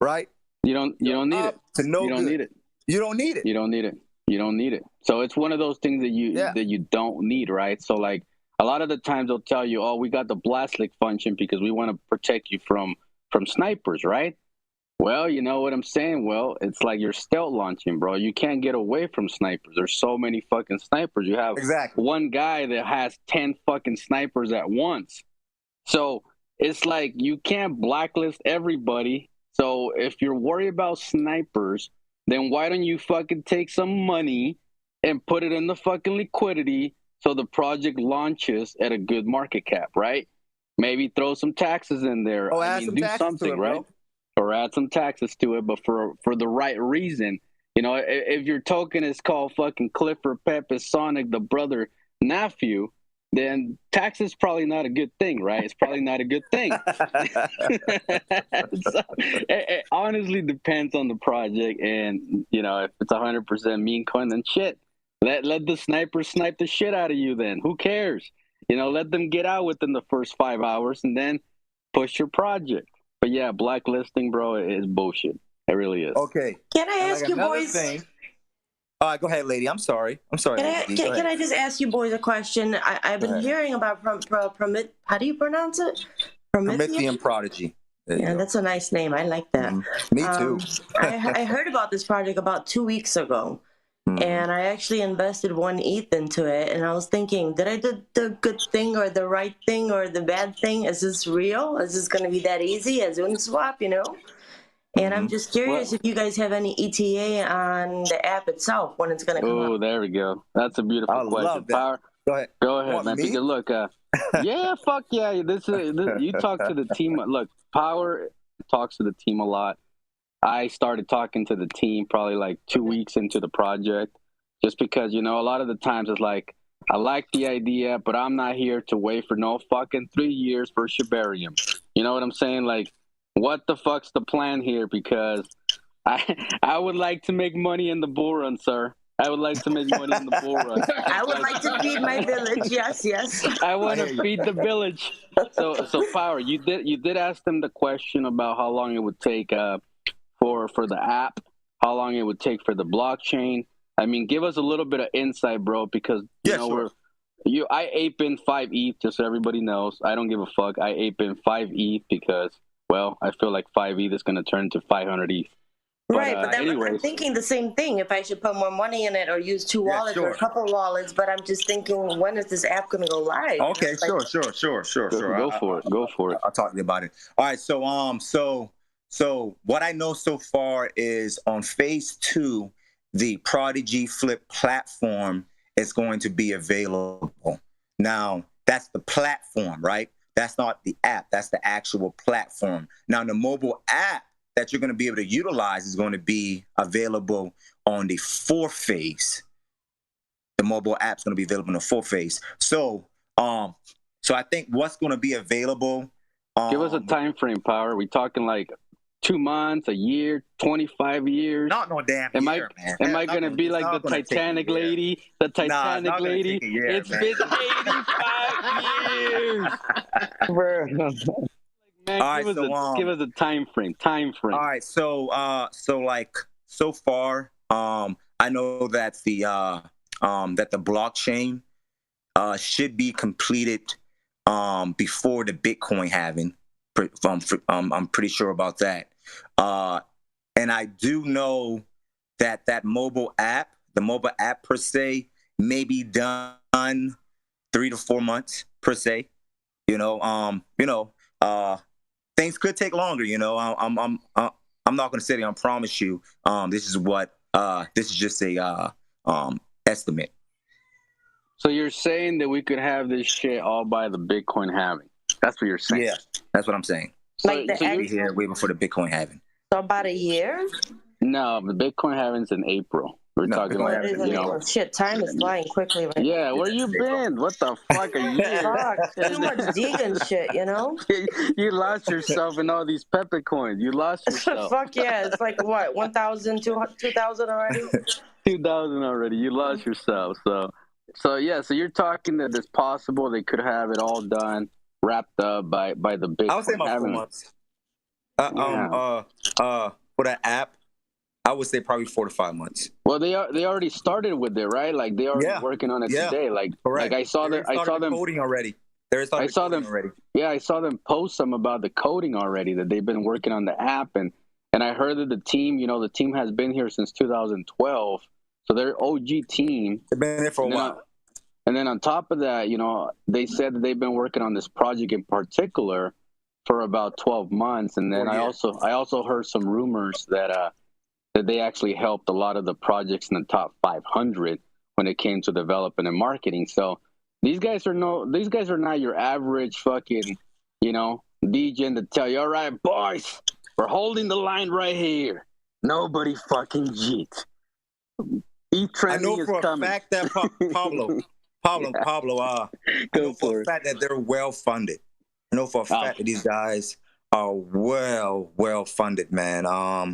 Speaker 6: right?
Speaker 4: You don't need it.
Speaker 6: To no
Speaker 4: you don't
Speaker 6: good.
Speaker 4: need it.
Speaker 6: You don't need it.
Speaker 4: You don't need it. You don't need it. So it's one of those things that you don't need, right? So like a lot of the times they'll tell you, oh, we got the blastlick function because we want to protect you from snipers, right? Well, you know what I'm saying? Well, it's like you're stealth launching, bro. You can't get away from snipers. There's so many fucking snipers. You have one guy that has 10 fucking snipers at once. So it's like you can't blacklist everybody. So if you're worried about snipers, then why don't you fucking take some money and put it in the fucking liquidity so the project launches at a good market cap, right? Maybe throw some taxes in there.
Speaker 6: Oh,
Speaker 4: I mean, do something, right? Or add some taxes to it, but for the right reason. You know, if your token is called fucking Clifford Pepe Sonic, the brother nephew, then tax is probably not a good thing, right? It's probably not a good thing. So, it honestly depends on the project, and you know, if it's 100% meme coin, then shit. Let the snipers snipe the shit out of you. Then who cares? You know, let them get out within the first 5 hours, and then push your project. But yeah, blacklisting, bro, is bullshit. It really is.
Speaker 6: Okay.
Speaker 5: Can I ask you boys?
Speaker 6: All right, go ahead, lady. I'm sorry.
Speaker 5: Can I just ask you boys a question? I've been hearing about how do you pronounce it?
Speaker 6: Promethean Prodigy.
Speaker 5: Yeah, that's a nice name. I like that.
Speaker 6: Me too.
Speaker 5: I heard about this project about 2 weeks ago. And I actually invested 1 ETH into it. And I was thinking, did I do the good thing or the right thing or the bad thing? Is this real? Is this going to be that easy as Uniswap, you know? And I'm just curious if you guys have any ETA on the app itself, when it's going to come out.
Speaker 4: Oh, there we go. That's a beautiful question.
Speaker 6: Love that.
Speaker 4: Power. Go ahead, man.
Speaker 6: Me?
Speaker 4: Take a look. Yeah, fuck yeah. You talk to the team. Look, Power talks to the team a lot. I started talking to the team probably like 2 weeks into the project, just because, you know, a lot of the times it's like, I like the idea, but I'm not here to wait for no fucking 3 years for ShibaDoge. You know what I'm saying? Like, what the fuck's the plan here? Because I would like to make money in the bull run, sir. I would like to make money in the bull run.
Speaker 5: I would like to feed my village. Yes.
Speaker 4: I want to feed the village. So Power, you did ask them the question about how long it would take for the app, how long it would take for the blockchain. I mean, give us a little bit of insight, bro, because I ape in 5 ETH, just so everybody knows. I don't give a fuck. I ape in 5 ETH because, well, I feel like 5 ETH is going to turn to 500 ETH.
Speaker 5: Right, but I'm thinking the same thing, if I should put more money in it or use 2 wallets or a couple wallets, but I'm just thinking, when is this app going to go live?
Speaker 6: Okay, sure.
Speaker 4: Go for it.
Speaker 6: I'll talk to you about it. All right, so what I know so far is on phase 2, the Prodigy Flip platform is going to be available. Now, that's the platform, right? That's not the app. That's the actual platform. Now, the mobile app that you're going to be able to utilize is going to be available on the 4th phase. The mobile app is going to be available in the 4th phase. So I think what's going to be available.
Speaker 4: Give us a time frame, Power. We talking like 2 months, a year, 25 years?
Speaker 6: Not no damn year, man.
Speaker 4: Am I going to be like the Titanic lady? The Titanic lady? It's been 85 years. Man,
Speaker 6: all right,
Speaker 4: give us a time frame. All
Speaker 6: right, so far, I know that the blockchain should be completed before the Bitcoin halving. I'm pretty sure about that. And I do know that the mobile app per se, may be done 3 to 4 months per se. Things could take longer. I'm not going to sit there and promise you. This is just a estimate.
Speaker 4: So you're saying that we could have this shit all by the Bitcoin halving? That's what you're saying.
Speaker 6: Yeah, that's what I'm saying.
Speaker 5: Like the
Speaker 6: We're here waiting for the Bitcoin halving.
Speaker 5: So about a year?
Speaker 4: No, the Bitcoin halving's in April. We're talking
Speaker 5: Well,
Speaker 4: like, you know.
Speaker 5: Shit, time is flying quickly. Right?
Speaker 4: Yeah, where you been? What the fuck are you?
Speaker 5: Fuck, too much vegan shit, you know?
Speaker 4: You lost yourself in all these Memecoins. You lost yourself.
Speaker 5: Fuck yeah, it's like what, 1,000, 2,000 already?
Speaker 4: 2,000 already. You lost yourself. So yeah. So you're talking that it's possible they could have it all done, wrapped up by the Bitcoin.
Speaker 6: I would say about 4 months. For that app, I would say probably 4 to 5 months.
Speaker 4: Well, they already started with it, right? Like they are working on it today. Like I saw them
Speaker 6: coding already. I saw them already.
Speaker 4: Yeah, I saw them post some about the coding already, that they've been working on the app, and I heard that the team has been here since 2012, so they're OG team.
Speaker 6: They've been there for a while.
Speaker 4: And then on top of that, they said that they've been working on this project in particular for about 12 months, and then I also heard some rumors that they actually helped a lot of the projects in the top 500 when it came to development and marketing. So these guys are not your average fucking, DJ to tell you, all right, boys, we're holding the line right here. Nobody fucking cheat.
Speaker 6: I know for a fact that Pablo, I know for a fact that they're well funded. I know for a fact that these guys are well funded, man.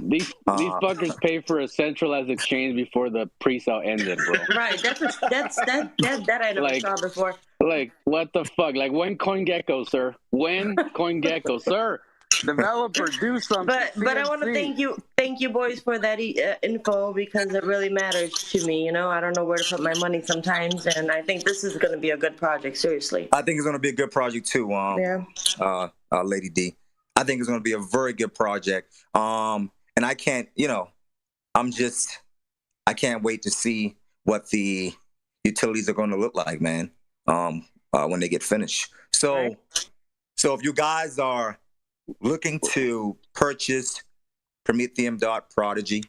Speaker 4: These fuckers pay for a centralized exchange before the pre-sale ended, bro.
Speaker 5: Right, that I never saw before.
Speaker 4: Like, what the fuck? Like, when CoinGecko, sir? When CoinGecko, sir? Developer, do something.
Speaker 5: But I want to thank you boys for that info, because it really matters to me. I don't know where to put my money sometimes, and I think this is going to be a good project. Seriously,
Speaker 6: I think it's going to be a good project too. Lady D, I think it's going to be a very good project. And I can't, I can't wait to see what the utilities are going to look like, man. When they get finished. So if you guys are looking to purchase Prometheum.Prodigy,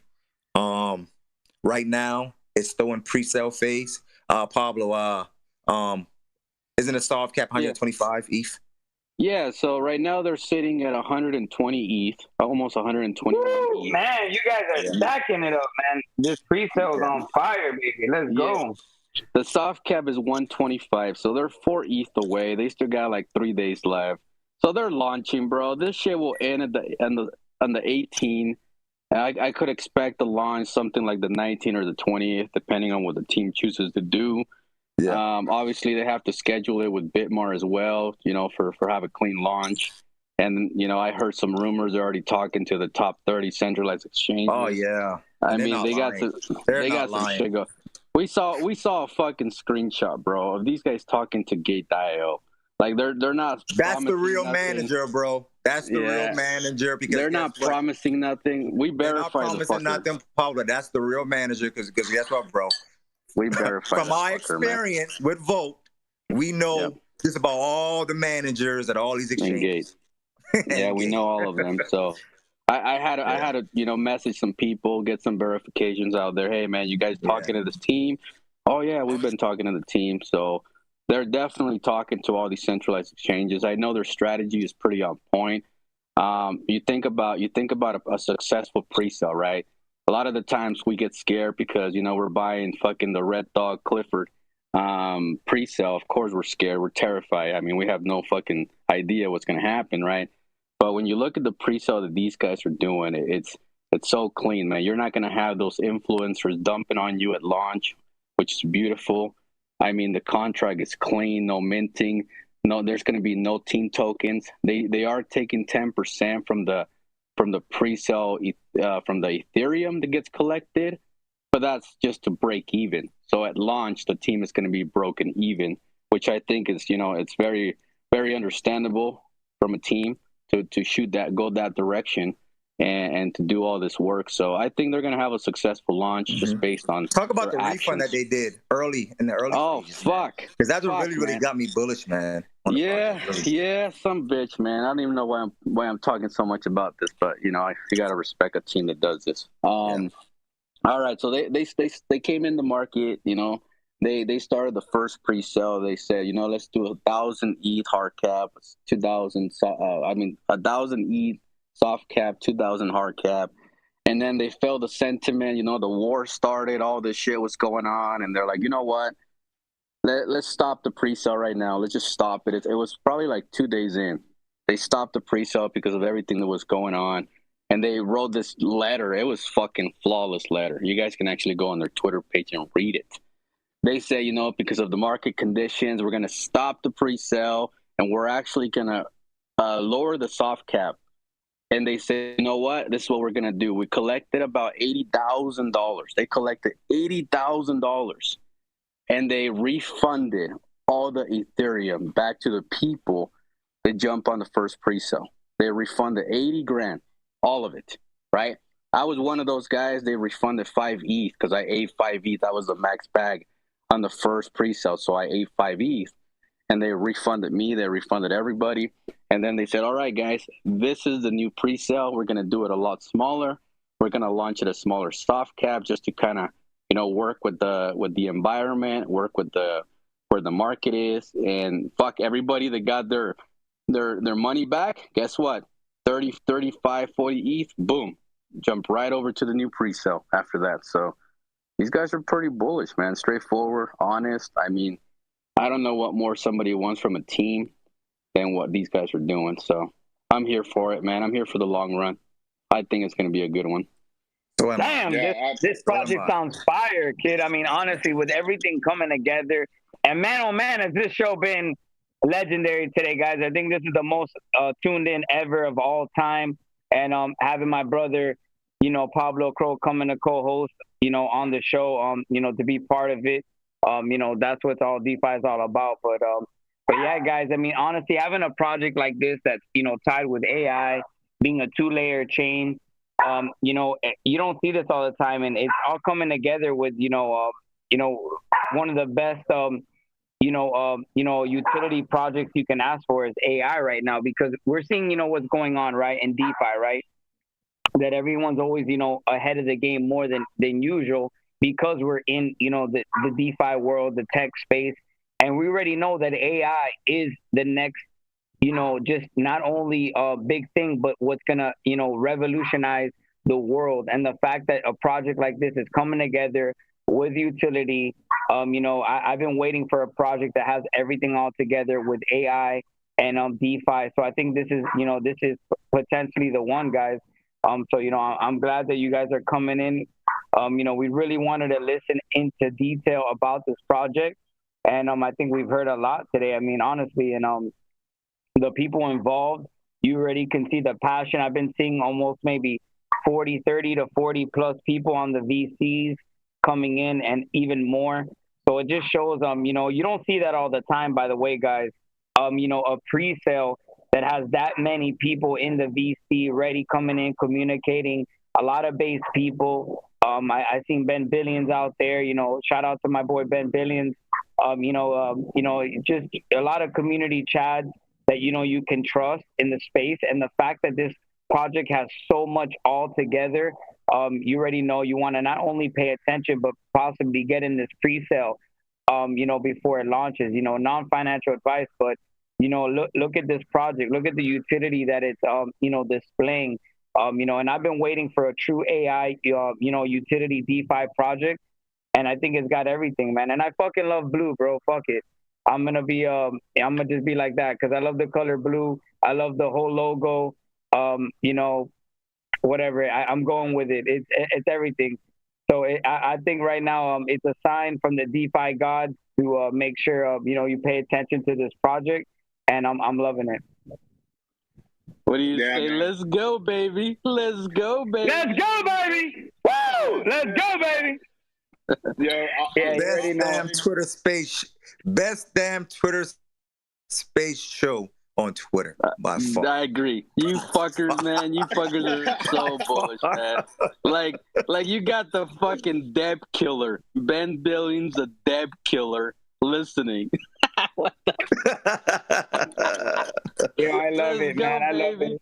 Speaker 6: right now it's still in pre-sale phase. Pablo, isn't a soft cap 125 ETH?
Speaker 4: Yeah, so right now they're sitting at 120 ETH, almost 120 ETH.
Speaker 3: Man, you guys are stacking it up, man. This pre-sale is on fire, baby. Let's go.
Speaker 4: The soft cap is 125, so they're 4 ETH away. They still got like 3 days left. So they're launching, bro. This shit will end on the 18th. I could expect to launch something like the 19th or the 20th, depending on what the team chooses to do. Yeah. Obviously, they have to schedule it with Bitmar as well, for have a clean launch. And, I heard some rumors they're already talking to the top 30 centralized exchanges.
Speaker 6: Oh, yeah.
Speaker 4: I mean, they got some shit going. We saw a fucking screenshot, bro, of these guys talking to Gate.io. Like they're not.
Speaker 6: That's the real manager, bro. That's the real manager, because
Speaker 4: they're not promising nothing. We verify
Speaker 6: the fuckers. Nothing, Pablo. That's the real manager, because guess what, bro?
Speaker 4: We verify.
Speaker 6: From my experience with Volt, we know just about all the managers at all these exchanges.
Speaker 4: Yeah, we know all of them. So I had to message some people, get some verifications out there. Hey, man, you guys talking to this team? Oh yeah, we've been talking to the team. So they're definitely talking to all these centralized exchanges. I know their strategy is pretty on point. You think about a successful pre-sale, right? A lot of the times we get scared because we're buying fucking the Red Dog Clifford pre-sale. Of course we're scared, we're terrified. I mean, we have no fucking idea what's going to happen, right? But when you look at the pre-sale that these guys are doing, it's so clean, man. You're not going to have those influencers dumping on you at launch, which is beautiful. I mean, the contract is clean, no minting. No, there's going to be no team tokens. They are taking 10% from the pre-sale from the Ethereum that gets collected, but that's just to break even. So at launch, the team is going to be broken even, which I think is it's very, very understandable from a team to go that direction and to do all this work. So I think they're going to have a successful launch just based on
Speaker 6: talk about the refund that they did in the early stages,
Speaker 4: fuck,
Speaker 6: because that's what really got me bullish, man.
Speaker 4: Some bitch, man. I don't even know why I'm talking so much about this, but you got to respect a team that does this. All right, so they came in the market, they started the first pre-sale. They said, you know, let's do 1,000 ETH hard cap, 2,000. 1,000 ETH soft cap, 2,000 hard cap. And then they felt the sentiment. You know, the war started. All this shit was going on, and they're like, you know what? Let's stop the pre-sale right now. Let's just stop it. It was probably like 2 days in. They stopped the pre-sale because of everything that was going on. And they wrote this letter. It was fucking flawless letter. You guys can actually go on their Twitter page and read it. They say, you know, because of the market conditions, we're going to stop the pre-sale and we're actually going to lower the soft cap. And they say, you know what? This is what we're going to do. We collected about $80,000. They collected $80,000. And they refunded all the Ethereum back to the people that jump on the first pre-sale. They refunded 80 grand, all of it, right? I was one of those guys. They refunded 5 ETH because I ate 5 ETH. That was the max bag on the first pre-sale, so I ate 5 ETH. And they refunded me. They refunded everybody. And then they said, all right, guys, this is the new pre-sale. We're going to do it a lot smaller. We're going to launch it a smaller soft cap just to kind of, you know, work with the environment, work with where the market is, and fuck everybody that got their money back. Guess what? 30, 35, 40 ETH, boom, jump right over to the new pre-sale after that. So these guys are pretty bullish, man. Straightforward, honest. I mean, I don't know what more somebody wants from a team than what these guys are doing. So I'm here for it, man. I'm here for the long run. I think it's going to be a good one.
Speaker 3: Damn, this project sounds fire, kid. I mean, honestly, with everything coming together, and man, oh man, has this show been legendary today, guys. I think this is the most tuned in ever of all time. And having my brother, you know, Pablo Crow coming to co-host, you know, on the show, you know, to be part of it. You know, that's what all DeFi is all about. But yeah, guys, I mean, honestly, having a project like this that's, you know, tied with AI, being a 2-layer chain, you know, you don't see this all the time, and it's all coming together with, you know, one of the best, utility projects you can ask for is AI right now, because we're seeing, you know, what's going on, right, in DeFi, right, that everyone's always, you know, ahead of the game more than usual because we're in, you know, the DeFi world, the tech space, and we already know that AI is the next, you know, just not only a big thing, but what's going to, you know, revolutionize the world. And the fact that a project like this is coming together with utility, you know, I've been waiting for a project that has everything all together with AI and DeFi. So I think this is, you know, this is potentially the one, guys. So, you know, I'm glad that you guys are coming in. You know, we really wanted to listen into detail about this project. And I think we've heard a lot today. I mean, honestly, and the people involved, you already can see the passion. I've been seeing almost maybe 30 to 40 plus people on the VCs coming in, and even more. So it just shows, you know, you don't see that all the time, by the way, guys. You know, a pre-sale that has that many people in the VC ready, coming in, communicating, a lot of base people. I seen Ben Billions out there, you know, shout out to my boy Ben Billions. You know, just a lot of community chads that, you know, you can trust in the space. And the fact that this project has so much all together, you already know you want to not only pay attention, but possibly get in this pre-sale, you know, before it launches. You know, non-financial advice, but, you know, look at this project. Look at the utility that it's, you know, displaying. You know, and I've been waiting for a true AI, you know, utility DeFi project. And I think it's got everything, man. And I fucking love blue, bro. Fuck it. I'm gonna just be like that because I love the color blue. I love the whole logo. You know, whatever. I'm going with it. It's everything. So I think right now it's a sign from the DeFi gods to make sure you know, you pay attention to this project, and I'm loving it.
Speaker 4: What do you say? Man. Let's go, baby. Let's go, baby.
Speaker 3: Let's go, baby. Woo! Let's go, baby.
Speaker 6: Best damn Twitter space show on Twitter by far.
Speaker 4: I agree. You fuckers, man. You fuckers are so bullish, man. Like you got the fucking debt killer, Ben Billions, the debt killer, listening. What the?
Speaker 3: Yeah, I love it, man. I love it.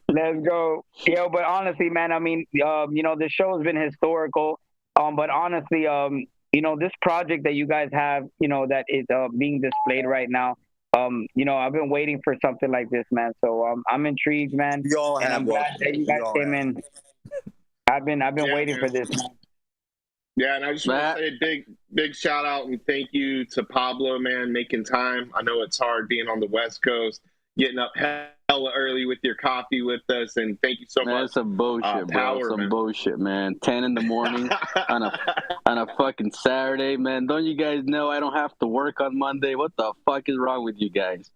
Speaker 3: Let's go. Yo, but honestly, man, I mean, you know, the show has been historical. But honestly, you this project that you guys have, that is being displayed right now. I've been waiting for something like this, man. So I'm intrigued, man.
Speaker 6: We all
Speaker 3: and
Speaker 6: have,
Speaker 3: I'm
Speaker 6: Walt.
Speaker 3: glad that you guys came in. I've been waiting for this, man.
Speaker 2: Yeah, and I just want to say a big shout out and thank you to Pablo, man, making time. I know it's hard being on the West Coast, getting up hella early with your coffee with us, and thank you so much.
Speaker 4: That's some bullshit, bro. Some bullshit, man. 10 in the morning on a fucking Saturday, man. Don't you guys know I don't have to work on Monday? What the fuck is wrong with you guys?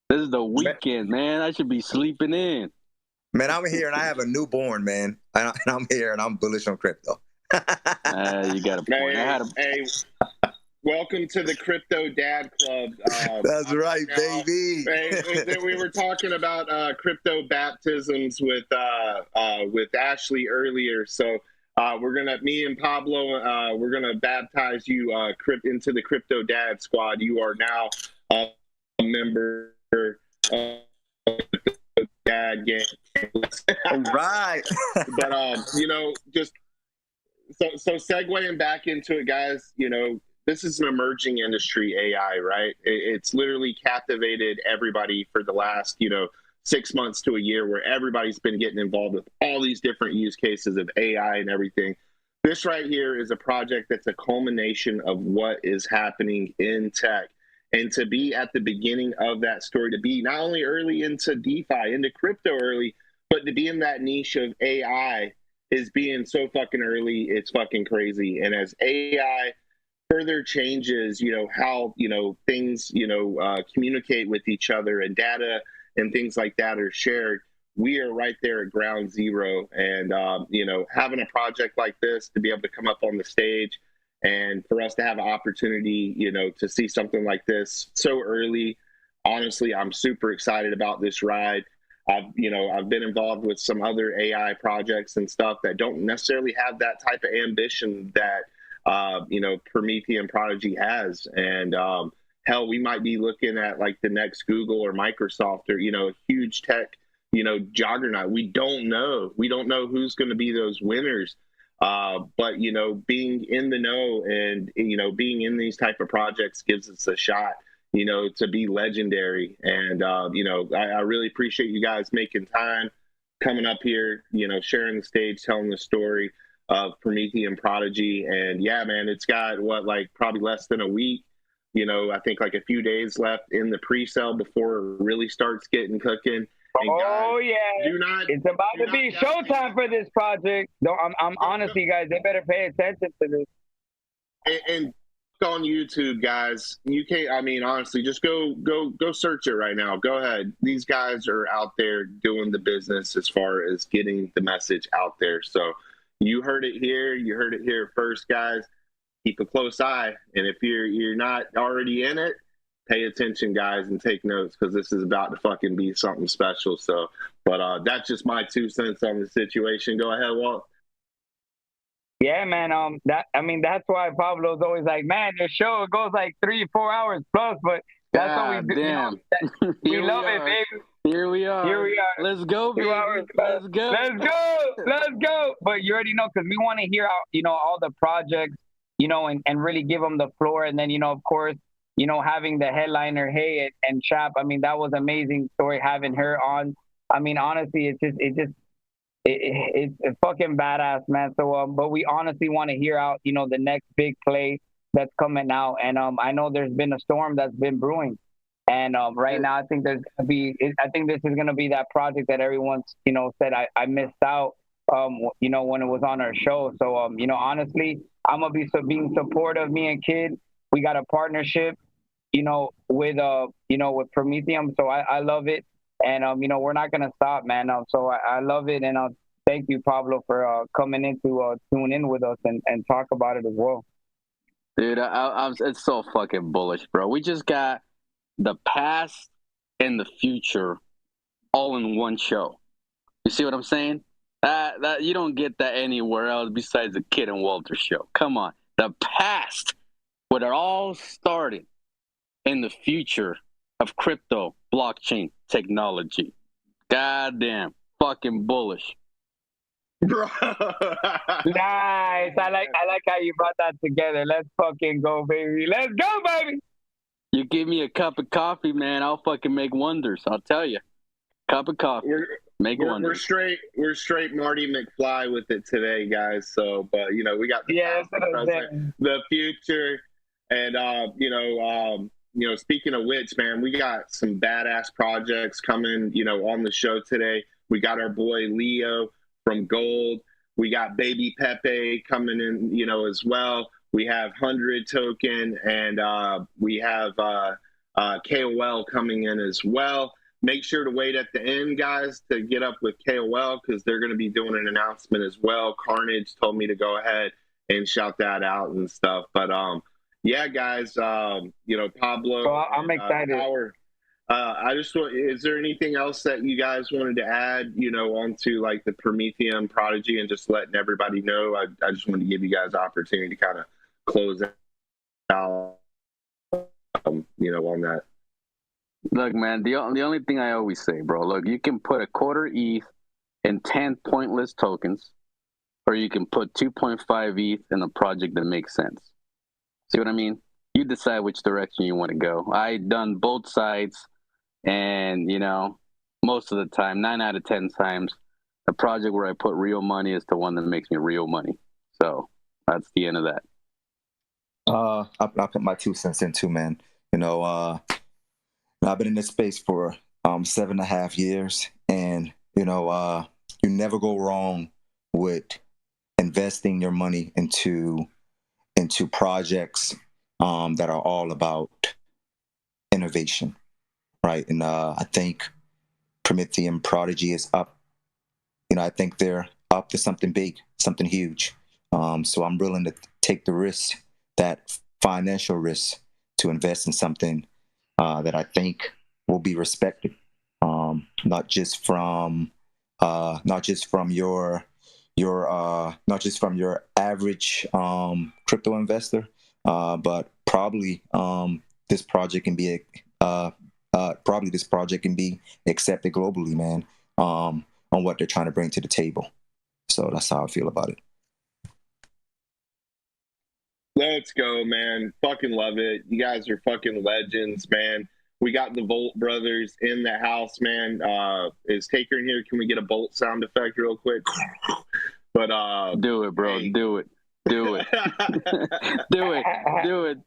Speaker 4: This is the weekend, man. I should be sleeping in.
Speaker 6: Man, I'm here and I have a newborn, man. And I'm here and I'm bullish on crypto.
Speaker 4: You got a point.
Speaker 2: Hey, welcome to the Crypto Dad Club.
Speaker 6: That's right, baby.
Speaker 2: We were talking about crypto baptisms with Ashley earlier, so me and Pablo, we're gonna baptize you into the Crypto Dad Squad. You are now a member of the Dad Gang.
Speaker 6: All right.
Speaker 2: But just. So segueing back into it, guys, this is an emerging industry, AI, right? It's literally captivated everybody for the last, 6 months to a year, where everybody's been getting involved with all these different use cases of AI and everything. This right here is a project that's a culmination of what is happening in tech. And to be at the beginning of that story, to be not only early into DeFi, into crypto early, but to be in that niche of AI is being so fucking early, it's fucking crazy. And as AI further changes, how, things, communicate with each other and data and things like that are shared, we are right there at ground zero. And, having a project like this to be able to come up on the stage and for us to have an opportunity, to see something like this so early, honestly, I'm super excited about this ride. I've been involved with some other AI projects and stuff that don't necessarily have that type of ambition that, Promethean Prodigy has. And hell, we might be looking at like the next Google or Microsoft or, a huge tech, juggernaut. We don't know. We don't know who's going to be those winners. But, being in the know and, being in these type of projects gives us a shot, to be legendary. And, I really appreciate you guys making time, coming up here, sharing the stage, telling the story of Promethean Prodigy. And yeah, man, it's got probably less than a week, I think like a few days left in the pre-sale before it really starts getting cooking. And
Speaker 3: it's about to be showtime for this project. No, I'm honestly, guys, they better pay attention to this.
Speaker 2: And on YouTube, guys, you can't, honestly, just go search it right now. Go ahead. These guys are out there doing the business as far as getting the message out there. So you heard it here first, guys. Keep a close eye, and if you're not already in it, pay attention, guys, and take notes, because this is about to fucking be something special. So, but that's just my 2 cents on the situation. Go ahead, Walt.
Speaker 3: Yeah, man. That's why Pablo's always like, man, your show goes like 3-4 hours plus, but that's what we do.
Speaker 4: Damn.
Speaker 3: We love it, baby.
Speaker 4: Here we are. Let's go, baby.
Speaker 3: 2 hours.
Speaker 4: Let's
Speaker 3: go. But you already know, because we want to hear all the projects, and really give them the floor. And then, of course, having the headliner, Hey, and Chap. That was amazing story having her on. Honestly, it's fucking badass, man. So, but we honestly want to hear out, the next big play that's coming out. And I know there's been a storm that's been brewing. And right now, I think this is gonna be that project that everyone's, said I missed out, when it was on our show. So, honestly, I'm gonna be being supportive. Me and Kid, we got a partnership, with Prometheum. So I love it. And, we're not going to stop, man. So I love it. And thank you, Pablo, for coming in to tune in with us and talk about it as well.
Speaker 4: Dude, it's so fucking bullish, bro. We just got the past and the future all in one show. You see what I'm saying? That you don't get that anywhere else besides the Kid and Walter show. Come on. The past, what it all started, in the future of crypto, blockchain technology. Goddamn, fucking bullish.
Speaker 2: Bro.
Speaker 3: Nice. I like how you brought that together. Let's fucking go, baby. Let's go, baby.
Speaker 4: You give me a cup of coffee, man, I'll fucking make wonders. I'll tell you. Cup of coffee.
Speaker 2: We're straight Marty McFly with it today, guys. So, but you know, we got the past, the present, the future, and you know, speaking of which, man, we got some badass projects coming, you know, on the show today. We got our boy Leo from Gold. We got Baby Pepe coming in, you know, as well. We have 100 Token, and we have KOL coming in as well. Make sure to wait at the end, guys, to get up with KOL, because they're going to be doing an announcement as well. Carnage told me to go ahead and shout that out and stuff. But yeah, guys, you know, Pablo.
Speaker 3: Well, I'm excited.
Speaker 2: Power, I just want, is there anything else that you guys wanted to add, you know, onto like the Prometheum Prodigy, and just letting everybody know? I just wanted to give you guys the opportunity to kind of close out, you know, on that.
Speaker 4: Look, man, the only thing I always say, bro, look, you can put a quarter ETH in 10 pointless tokens, or you can put 2.5 ETH in a project that makes sense. See what I mean? You decide which direction you want to go. I done both sides, and, you know, most of the time, 9 out of 10 times, the project where I put real money is the one that makes me real money. So that's the end of that.
Speaker 6: I'll put my 2 cents in too, man. You know, I've been in this space for 7.5 years, and you know, you never go wrong with investing your money into projects that are all about innovation, right? And I think Prometheum Prodigy is up. You know, I think they're up to something big, something huge. So I'm willing to take the risk, that financial risk, to invest in something that I think will be respected, not just from your average crypto investor, but probably this project can be accepted globally, man, on what they're trying to bring to the table. So that's how I feel about it.
Speaker 2: Let's go, man. Fucking love it. You guys are fucking legends, man. We got the Volt brothers in the house, man. Is Taker in here? Can we get a Bolt sound effect real quick? But
Speaker 4: do it, bro. Hey. Do it. Do it. Do it. Do it.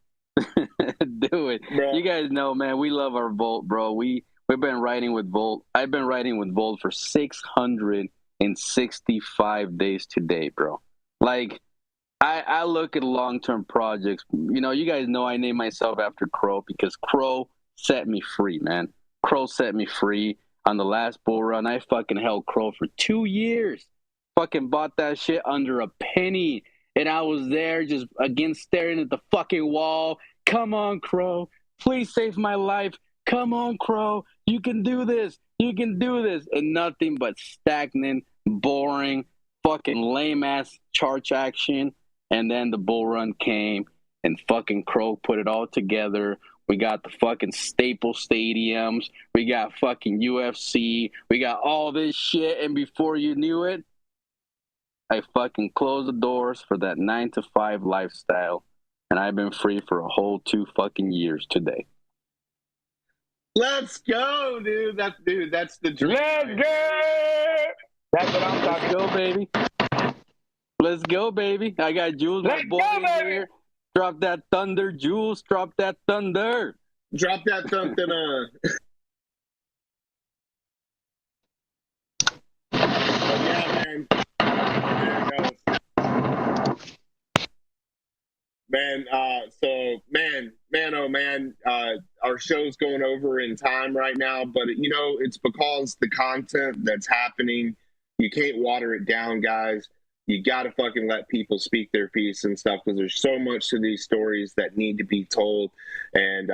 Speaker 4: Do it. Bro. You guys know, man, we love our Volt, bro. We've been riding with Volt. I've been riding with Volt for 665 days today, bro. Like, I look at long-term projects. You know, you guys know I named myself after Crow, because Crow set me free, man. Crow set me free on the last bull run. I fucking held Crow for 2 years. Fucking bought that shit under a penny. And I was there just, again, staring at the fucking wall. Come on, Crow. Please save my life. Come on, Crow. You can do this. You can do this. And nothing but stagnant, boring, fucking lame-ass charge action. And then the bull run came, and fucking Crow put it all together. We got the fucking staple stadiums. We got fucking UFC. We got all this shit. And before you knew it, I fucking closed the doors for that 9-to-5 lifestyle. And I've been free for a whole 2 fucking years today.
Speaker 2: Let's go, dude. That's the dream.
Speaker 3: Let's go. That's what I'm talking
Speaker 4: about, baby. Let's go, baby. I got Jules, my boy, here. Drop that thunder, Jules. Drop that thunder.
Speaker 2: Drop that thunder. Yeah, man. Man, our show's going over in time right now, but you know, it's because the content that's happening, you can't water it down, guys. You got to fucking let people speak their piece and stuff, because there's so much to these stories that need to be told. And,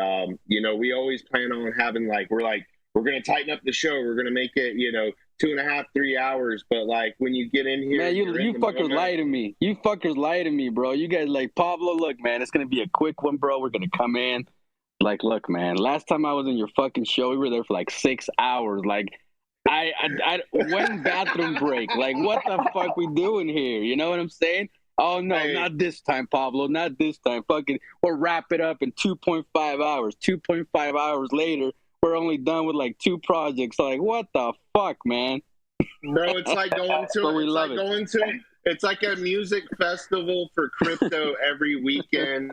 Speaker 2: you know, we always plan on having, like, we're going to tighten up the show. We're going to make it, you know, 2.5, 3 hours. But, like, when you get in here.
Speaker 4: Man, you fuckers lie to me. You fuckers lie to me, bro. You guys like, Pablo, look, man, it's going to be a quick one, bro. We're going to come in. Like, look, man, last time I was in your fucking show, we were there for like 6 hours. Like, when bathroom break? Like, what the fuck we doing here? You know what I'm saying? Oh no,
Speaker 2: Hey.
Speaker 4: not this time, Pablo. Not this time. Fucking, we'll wrap it up in 2.5 hours. 2.5 hours later, we're only done with like 2 projects. Like, what the fuck, man?
Speaker 2: Bro, it's like going to
Speaker 4: But we
Speaker 2: it's
Speaker 4: love
Speaker 2: like
Speaker 4: it.
Speaker 2: going to it's like a music festival for crypto every weekend.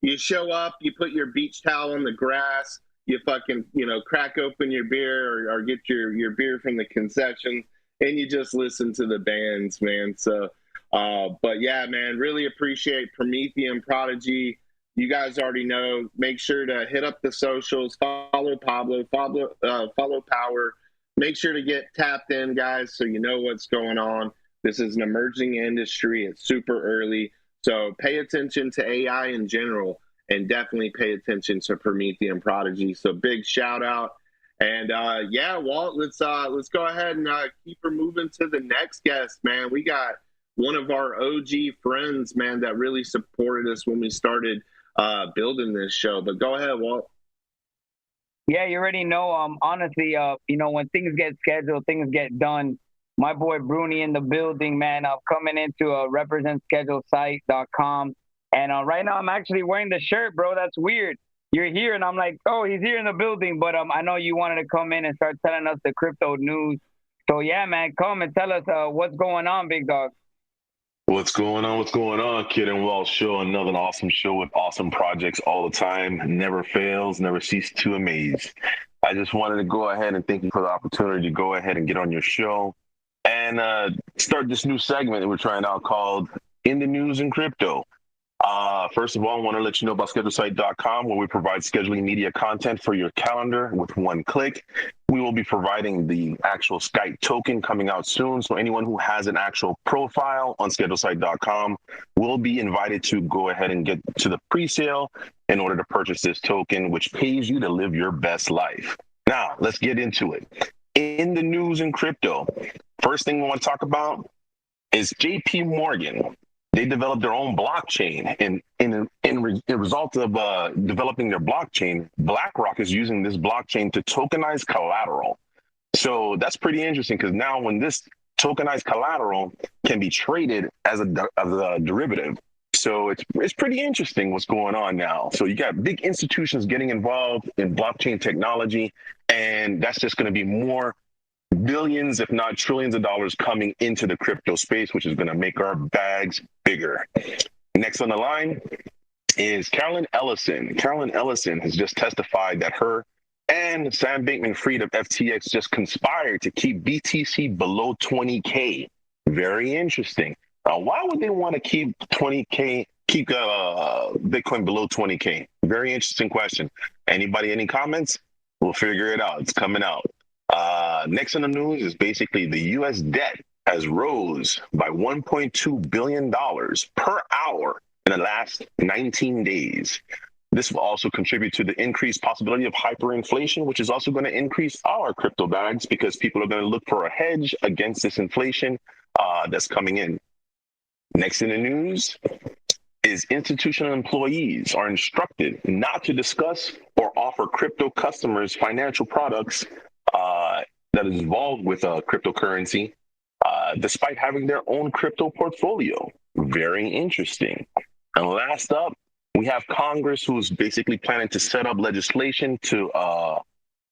Speaker 2: You show up, you put your beach towel on the grass, you fucking, crack open your beer or get your beer from the concession, and you just listen to the bands, man. So but yeah, man, really appreciate Promethean Prodigy. You guys already know. Make sure to hit up the socials, follow Pablo, follow Power. Make sure to get tapped in, guys, so you know what's going on. This is an emerging industry. It's super early. So pay attention to AI in general, and definitely pay attention to Promethean Prodigy. So big shout out. And yeah, Walt, let's go ahead and keep her moving to the next guest, man. We got one of our OG friends, man, that really supported us when we started building this show. But go ahead, Walt.
Speaker 3: Yeah, you already know. Honestly, when things get scheduled, things get done. My boy Bruni in the building, man. Coming into representschedulesite.com, and right now I'm actually wearing the shirt, bro. That's weird. You're here, and I'm like, oh, he's here in the building. But I know you wanted to come in and start telling us the crypto news. So yeah, man, come and tell us what's going on, big dog.
Speaker 7: What's going on? What's going on? Kid and Walt show, another awesome show with awesome projects all the time. Never fails, never cease to amaze. I just wanted to go ahead and thank you for the opportunity to go ahead and get on your show and start this new segment that we're trying out called In the News in Crypto. First of all, I want to let you know about ScheduleSite.com, where we provide scheduling media content for your calendar with one click. We will be providing the actual Skype token coming out soon. So anyone who has an actual profile on ScheduleSite.com will be invited to go ahead and get to the pre-sale in order to purchase this token, which pays you to live your best life. Now, let's get into it. In the news in crypto, first thing we want to talk about is JP Morgan. They developed their own blockchain, and in result of developing their blockchain, BlackRock is using this blockchain to tokenize collateral. So that's pretty interesting, because now when this tokenized collateral can be traded as a derivative, so it's pretty interesting what's going on now. So you got big institutions getting involved in blockchain technology, and that's just going to be more billions, if not trillions of dollars coming into the crypto space, which is going to make our bags bigger. Next on the line is Carolyn Ellison. Carolyn Ellison has just testified that her and Sam Bankman-Fried of FTX just conspired to keep BTC below 20K. Very interesting. Now, why would they want to keep Bitcoin below 20K? Very interesting question. Anybody, any comments? We'll figure it out. It's coming out. Next on the news is basically the U.S. debt has rose by $1.2 billion per hour in the last 19 days. This will also contribute to the increased possibility of hyperinflation, which is also going to increase our crypto bags because people are going to look for a hedge against this inflation that's coming in. Next in the news is institutional employees are instructed not to discuss or offer crypto customers financial products that is involved with cryptocurrency, despite having their own crypto portfolio. Very interesting. And last up, we have Congress, who's basically planning to set up legislation to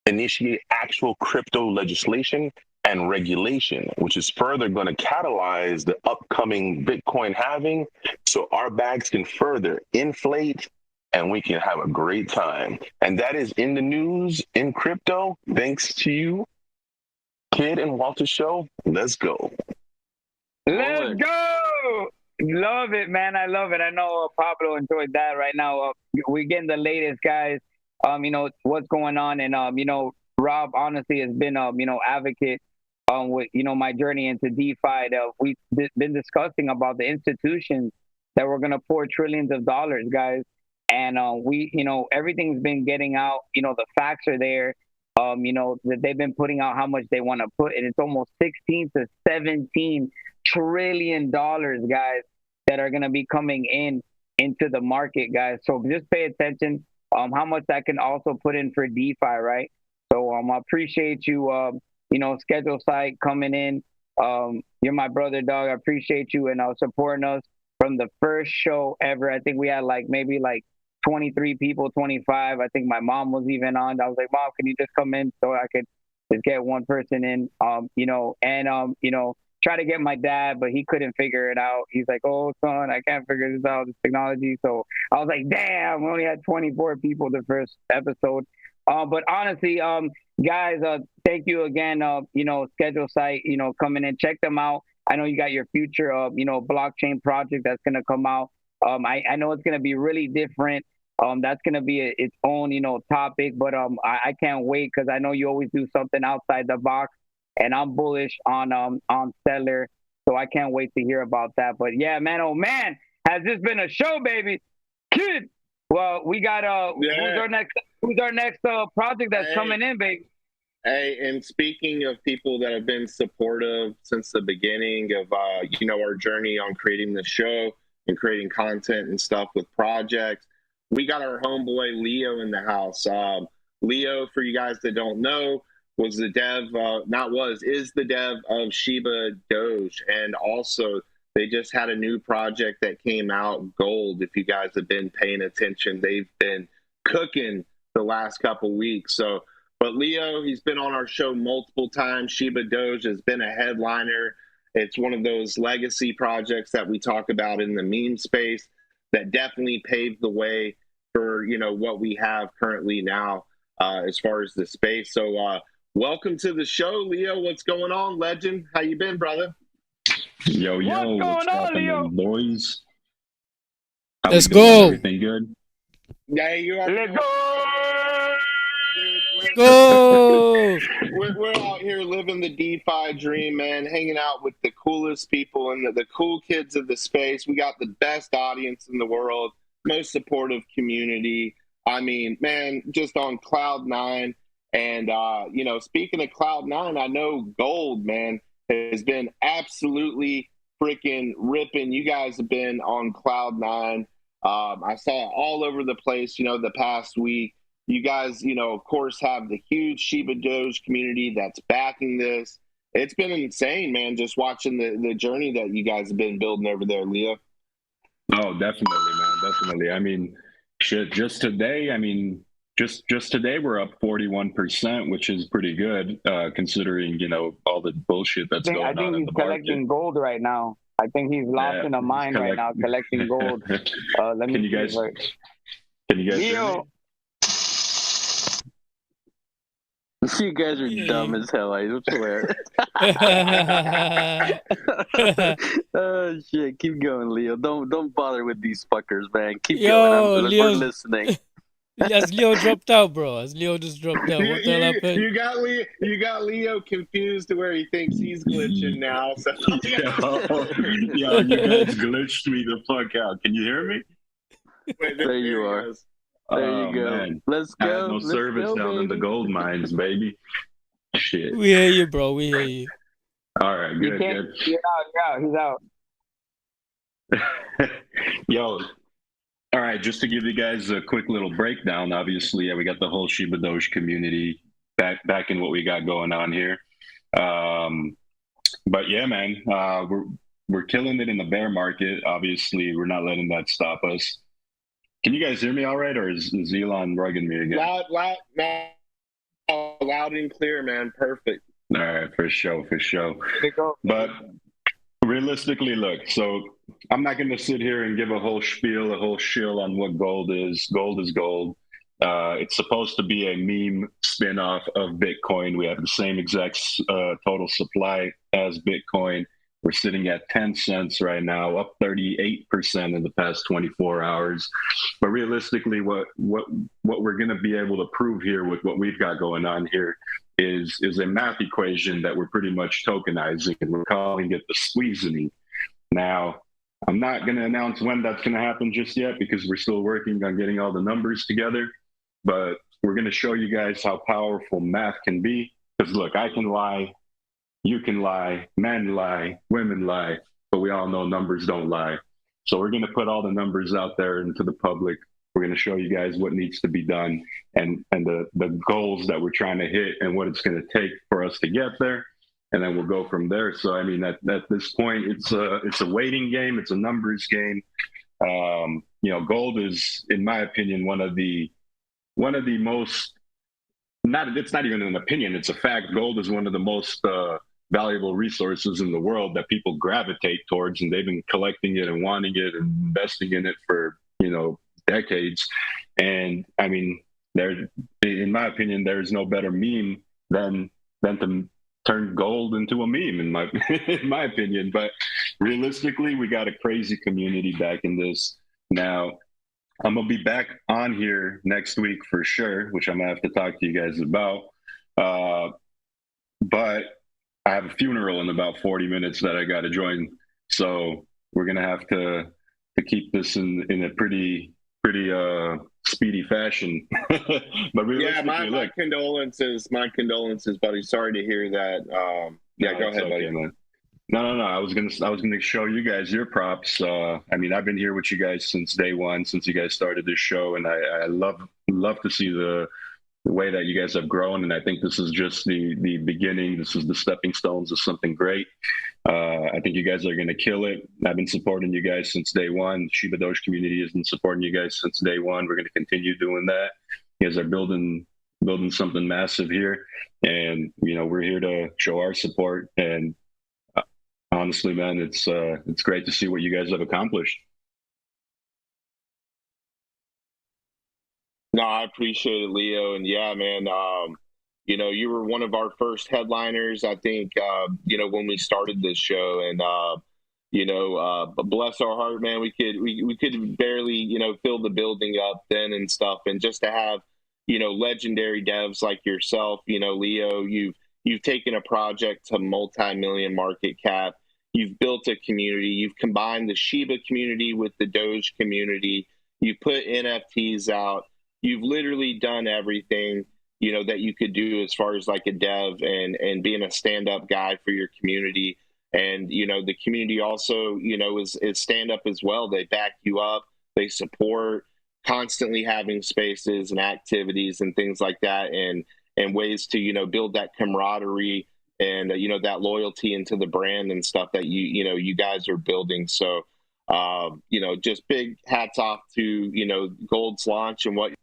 Speaker 7: initiate actual crypto legislation and regulation, which is further going to catalyze the upcoming Bitcoin halving, so our bags can further inflate and we can have a great time. And that is in the news in crypto. Thanks to you, Kid and Walter Show. Let's go.
Speaker 3: Let's go. Love it, man. I love it. I know Pablo enjoyed that. Right now, we're getting the latest, guys. What's going on. And, Rob honestly has been, advocate with, my journey into DeFi. We've been discussing about the institutions that we're going to pour trillions of dollars, guys. And everything's been getting out. The facts are there. That they've been putting out how much they want to put, and it's almost 16 to 17 trillion dollars, guys, that are going to be coming into the market, guys. So just pay attention how much that can also put in for DeFi, right? So I appreciate you schedule site coming in. You're my brother, dog. I appreciate you and supporting us from the first show ever. I think we had maybe 23 people, 25. I think my mom was even on. I was like, Mom, can you just come in so I could just get one person in? Try to get my dad, but he couldn't figure it out. He's like, oh, son, I can't figure this out, this technology. So I was like, damn, we only had 24 people the first episode. But honestly, guys, thank you again. Schedule site, coming in, check them out. I know you got your future, blockchain project that's going to come out. I know it's going to be really different. That's going to be its own, topic, but I can't wait because I know you always do something outside the box. And I'm bullish on Stellar, so I can't wait to hear about that. But yeah, man, oh man, has this been a show, baby? Kid. Well, we got who's our next project that's coming in, baby?
Speaker 2: Hey, and speaking of people that have been supportive since the beginning of our journey on creating the show and creating content and stuff with projects, we got our homeboy Leo in the house. Leo, for you guys that don't know, is the dev of ShibaDoge, and also they just had a new project that came out, Gold. If you guys have been paying attention, they've been cooking the last couple weeks. So, but Leo, he's been on our show multiple times. ShibaDoge has been a headliner. It's one of those legacy projects that we talk about in the meme space that definitely paved the way for what we have currently now as far as the space. So welcome to the show, Leo. What's going on, legend? How you been, brother?
Speaker 8: Yo, what's happening, Leo? Boys?
Speaker 9: Let's go.
Speaker 8: Everything good?
Speaker 2: Yeah, you are.
Speaker 3: Let's go.
Speaker 9: Let's go.
Speaker 2: We're out here living the DeFi dream, man. Hanging out with the coolest people and the cool kids of the space. We got the best audience in the world, most supportive community. I mean, man, just on cloud nine. And, speaking of Cloud9, I know Gold, man, has been absolutely freaking ripping. You guys have been on Cloud9. I saw it all over the place, the past week. You guys, of course, have the huge ShibaDoge community that's backing this. It's been insane, man, just watching the journey that you guys have been building over there, Leo.
Speaker 8: Oh, definitely, man, definitely. I mean, shit, just today, Just today we're up 41%, which is pretty good, considering all the bullshit that's going on in the market.
Speaker 3: I think he's collecting gold right now. I think he's lost in a mine right now, collecting gold. Can you guys
Speaker 4: Leo. You guys are dumb as hell, I swear. Oh shit, keep going, Leo. Don't bother with these fuckers, man. Keep going. We're listening.
Speaker 9: As Leo dropped out, bro. As Leo just dropped out. What the hell happened?
Speaker 2: You got Leo confused to where he thinks he's glitching now. So.
Speaker 8: Yo, you guys glitched me the fuck out. Can you hear me?
Speaker 2: Wait,
Speaker 4: there you are. There you go.
Speaker 8: Man.
Speaker 4: Let's go.
Speaker 8: I have no service down in the gold mines, baby. Shit.
Speaker 9: We hear you, bro. We hear you.
Speaker 8: All right, good.
Speaker 3: You're out. He's out.
Speaker 8: Yo. All right, just to give you guys a quick little breakdown, obviously, we got the whole ShibaDoge community back in what we got going on here. But yeah, man, we're killing it in the bear market. Obviously, we're not letting that stop us. Can you guys hear me all right, or is Elon rugging me again?
Speaker 2: Loud and clear, man. Perfect.
Speaker 8: All right, for sure. But realistically, look, so I'm not going to sit here and give a whole shill on what gold is. Gold is gold. It's supposed to be a meme spin-off of Bitcoin. We have the same exact total supply as Bitcoin. We're sitting at 10 cents right now, up 38% in the past 24 hours. But realistically, what we're going to be able to prove here with what we've got going on here is a math equation that we're pretty much tokenizing, and we're calling it the squeezing. Now, I'm not going to announce when that's going to happen just yet because we're still working on getting all the numbers together, but we're going to show you guys how powerful math can be. Because look, I can lie, you can lie, men lie, women lie, but we all know numbers don't lie. So we're going to put all the numbers out there into the public We're going to show you guys what needs to be done and the goals that we're trying to hit and what it's going to take for us to get there. And then we'll go from there. So, I mean, at this point, it's a waiting game. It's a numbers game. Gold is, in my opinion, one of the most, it's not even an opinion, it's a fact. Gold is one of the most valuable resources in the world that people gravitate towards, and they've been collecting it and wanting it and investing in it for, decades. And I mean, in my opinion, there's no better meme than to turn gold into a meme, in my opinion. But realistically, we got a crazy community back in this. Now, I'm gonna be back on here next week for sure, which I'm gonna have to talk to you guys about. But I have a funeral in about 40 minutes that I got to join, so we're gonna have to keep this in a pretty speedy fashion. But
Speaker 2: yeah, my condolences, buddy. Sorry to hear that. Yeah, go ahead, buddy.
Speaker 8: Man. No. I was gonna show you guys your props. I mean, I've been here with you guys since day one, since you guys started this show, and I love to see the way that you guys have grown. And I think this is just the beginning. This is the stepping stones of something great. I think you guys are going to kill it. I've been supporting you guys since day one. ShibaDoge community has been supporting you guys since day one. We're going to continue doing that. You guys are building something massive here, and we're here to show our support. And honestly, man, it's great to see what you guys have accomplished.
Speaker 2: No, I appreciate it, Leo. And yeah, man, you were one of our first headliners, I think, when we started this show. And, bless our heart, man, we could barely, fill the building up then and stuff. And just to have, legendary devs like yourself, Leo, you've taken a project to multi-million market cap. You've built a community. You've combined the Shiba community with the Doge community. You put NFTs out. You've literally done everything, that you could do as far as like a dev and being a stand-up guy for your community. And, the community also, is stand up as well. They back you up. They support, constantly having spaces and activities and things like that, and ways to, build that camaraderie and, that loyalty into the brand and stuff that you guys are building. So, just big hats off to, Gold's launch and what,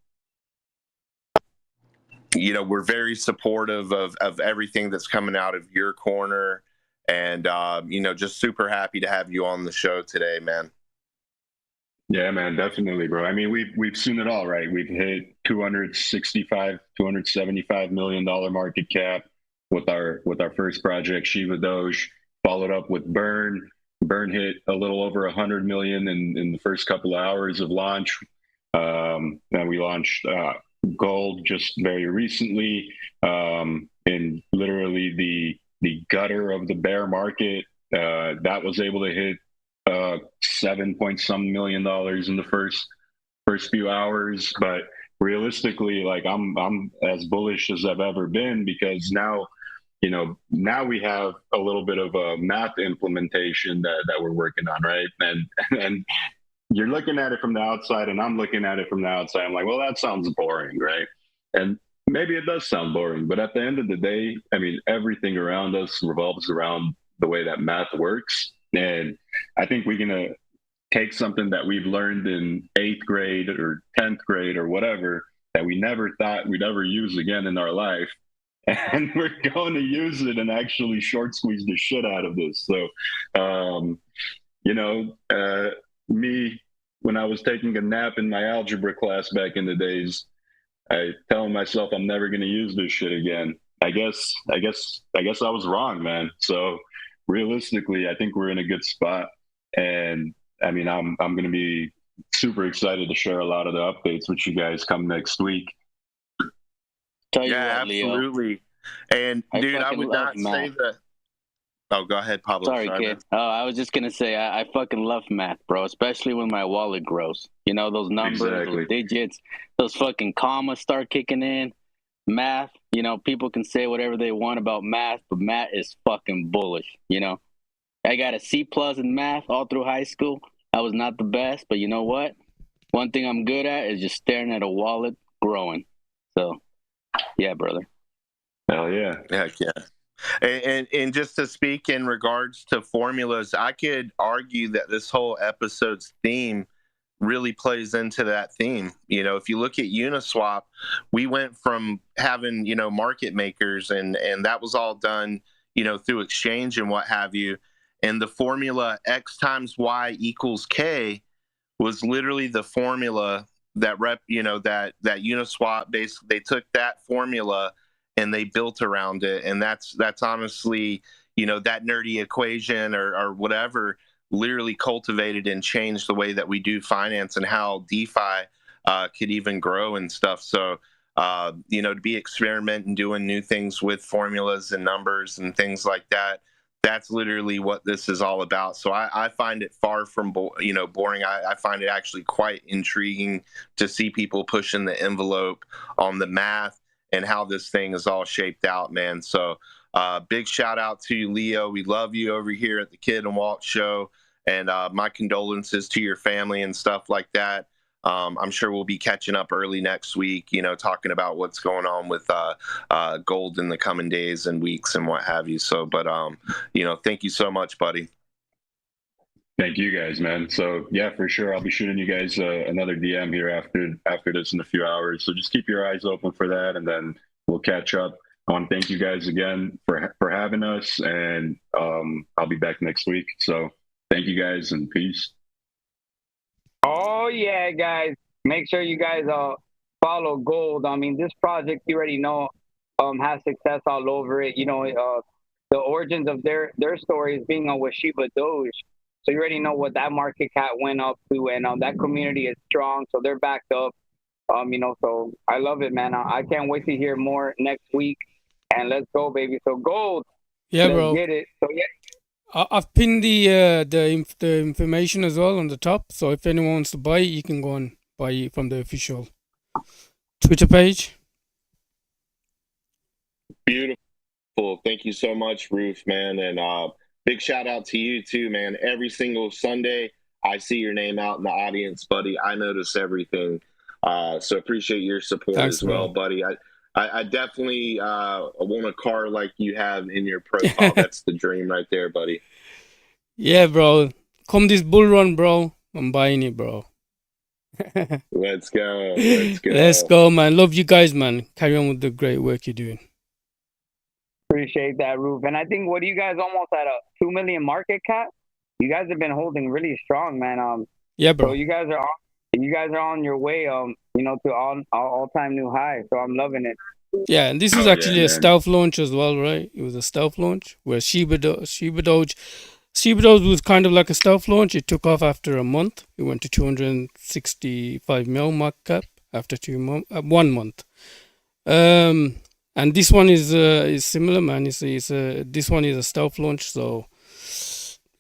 Speaker 2: we're very supportive of everything that's coming out of your corner, and, just super happy to have you on the show today, man.
Speaker 8: Yeah, man, definitely, bro. I mean, we've seen it all, right? We've hit $275 million market cap with our first project, ShibaDoge, followed up with Burn. Burn hit a little over 100 million in the first couple of hours of launch. And we launched Gold just very recently, in literally the gutter of the bear market. That was able to hit $7 million in the first few hours. But realistically, like I'm as bullish as I've ever been, because now we have a little bit of a math implementation that we're working on, right? And you're looking at it from the outside, and I'm looking at it from the outside. I'm like, well, that sounds boring, right? And maybe it does sound boring, but at the end of the day, I mean, everything around us revolves around the way that math works. And I think we're going to take something that we've learned in 8th grade or 10th grade or whatever, that we never thought we'd ever use again in our life, and we're going to use it and actually short squeeze the shit out of this. So, me, when I was taking a nap in my algebra class back in the days, I telling myself I'm never going to use this shit again. I guess I was wrong, man. So realistically, I think we're in a good spot. And I mean, I'm going to be super excited to share a lot of the updates with you guys come next week.
Speaker 2: Yeah, absolutely. And dude, I would not say that. Oh, go ahead, Pablo.
Speaker 4: Sorry, kid. Oh, I was just gonna say I fucking love math, bro. Especially when my wallet grows. Those numbers, those digits, those fucking commas start kicking in. Math. People can say whatever they want about math, but math is fucking bullish. I got a C+ in math all through high school. I was not the best, but you know what? One thing I'm good at is just staring at a wallet growing. So, yeah, brother.
Speaker 8: Hell yeah.
Speaker 10: Heck yeah. And just to speak in regards to formulas, I could argue that this whole episode's theme really plays into that theme. You know, if you look at Uniswap, we went from having, you know, market makers and that was all done, you know, through exchange and what have you. And the formula X times Y equals K was literally the formula that that Uniswap basically, they took that formula and they built around it. And that's honestly, you know, that nerdy equation or whatever literally cultivated and changed the way that we do finance and how DeFi could even grow and stuff. So, you know, to be experimenting, doing new things with formulas and numbers and things like that, that's literally what this is all about. So I find it far from boring. I find it actually quite intriguing to see people pushing the envelope on the math and how this thing is all shaped out, man. So big shout out to you, Leo. We love you over here at the Kid and Walt Show, and my condolences to your family and stuff like that. I'm sure we'll be catching up early next week, you know, talking about what's going on with gold in the coming days and weeks and what have you. So, but, you know, thank you so much, buddy.
Speaker 8: Thank you guys, man. So yeah, for sure. I'll be shooting you guys another DM here after this in a few hours. So just keep your eyes open for that, and then we'll catch up. I want to thank you guys again for having us, and I'll be back next week. So thank you guys, and peace.
Speaker 3: Oh yeah, guys! Make sure you guys follow Gold. I mean, this project you already know has success all over it. You know, the origins of their story is being with ShibaDoge. So you already know what that market cap went up to, and that community is strong, so they're backed up. You know, so I love it, man. I can't wait to hear more next week, and let's go, baby. So Gold,
Speaker 9: Yeah,
Speaker 3: let's
Speaker 9: bro.
Speaker 3: get it. So yeah.
Speaker 9: I've pinned the information as well on the top. So if anyone wants to buy it, you can go and buy it from the official Twitter page.
Speaker 2: Beautiful. Thank you so much, Roof, man. And big shout out to you too, man. Every single Sunday, I see your name out in the audience, buddy. I notice everything. So appreciate your support. Thanks, as well, bro. Buddy. I definitely want a car like you have in your profile. That's the dream right there, buddy.
Speaker 9: Yeah, bro. Come this bull run, bro. I'm buying it, bro.
Speaker 2: Let's go. Let's go.
Speaker 9: Let's go, man. Love you guys, man. Carry on with the great work you're doing.
Speaker 3: Appreciate that, Roof. And I think, what are you guys almost at a 2 million market cap? You guys have been holding really strong, man.
Speaker 9: Yeah, bro.
Speaker 3: So you guys are on your way, you know, to all-time new high. So I'm loving it.
Speaker 9: Yeah, and this was actually a stealth launch as well, right? It was a stealth launch where ShibaDoge was kind of like a stealth launch. It took off after a month. It went to 265 mil market cap after 1 month. And this one is similar, man. This one is a stealth launch, so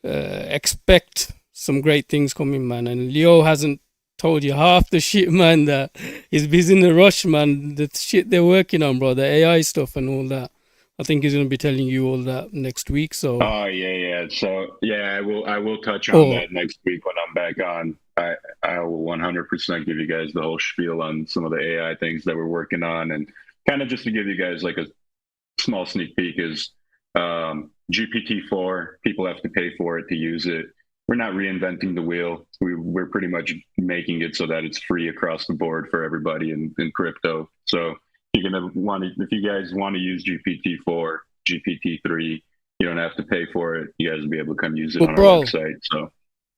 Speaker 9: expect some great things coming, man. And Leo hasn't told you half the shit, man, that he's busy in the rush, man. The shit they're working on, bro, the AI stuff and all that. I think he's gonna be telling you all that next week. So.
Speaker 8: Oh yeah. So yeah, I will touch on that next week when I'm back on. I will 100% give you guys the whole spiel on some of the AI things that we're working on, and kind of just to give you guys like a small sneak peek is GPT-4. People have to pay for it to use it. We're not reinventing the wheel. We're pretty much making it so that it's free across the board for everybody in crypto. So if you guys want to use GPT-4, GPT-3, you don't have to pay for it. You guys will be able to come use it on our website. So,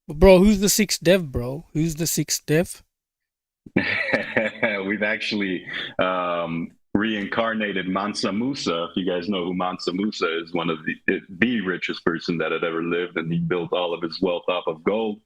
Speaker 9: bro, who's the sixth dev, bro? Who's the sixth dev?
Speaker 8: We've actually reincarnated Mansa Musa. If you guys know who Mansa Musa is, one of the richest person that had ever lived, and he built all of his wealth off of gold.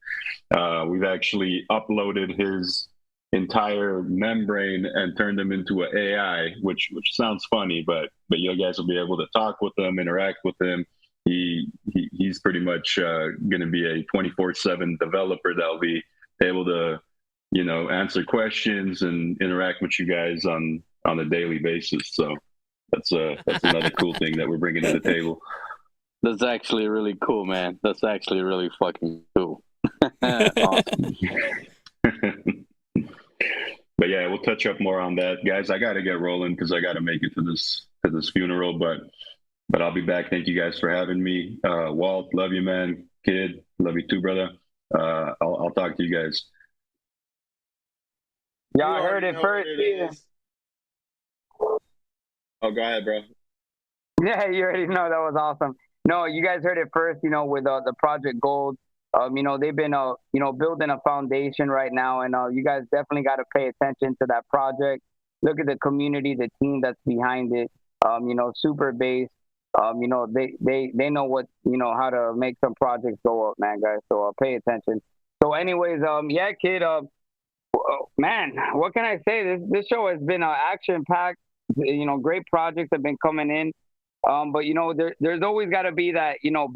Speaker 8: We've actually uploaded his entire membrane and turned him into an AI, which sounds funny, but you guys will be able to talk with him, interact with him. He's pretty much going to be a 24/7 developer that'll be able to, you know, answer questions and interact with you guys on a daily basis. So that's another cool thing that we're bringing to the table.
Speaker 4: That's actually really cool, man. That's actually really fucking cool. Awesome.
Speaker 8: But yeah, we'll touch up more on that, guys. I got to get rolling because I got to make it to this funeral. But I'll be back. Thank you guys for having me. Walt, love you, man. Kid, love you too, brother. I'll talk to you guys.
Speaker 3: Y'all heard it first.
Speaker 2: Oh, go ahead, bro.
Speaker 3: Yeah, you already know that was awesome. No, you guys heard it first. You know, with the Project Gold. You know, they've been you know, building a foundation right now, and you guys definitely got to pay attention to that project. Look at the community, the team that's behind it. You know, super based. You know, they know what, you know, how to make some projects go up, man, guys. So pay attention. So, anyways, yeah, kid. Man, what can I say? This show has been action packed. You know, great projects have been coming in. But you know, there's always got to be that, you know,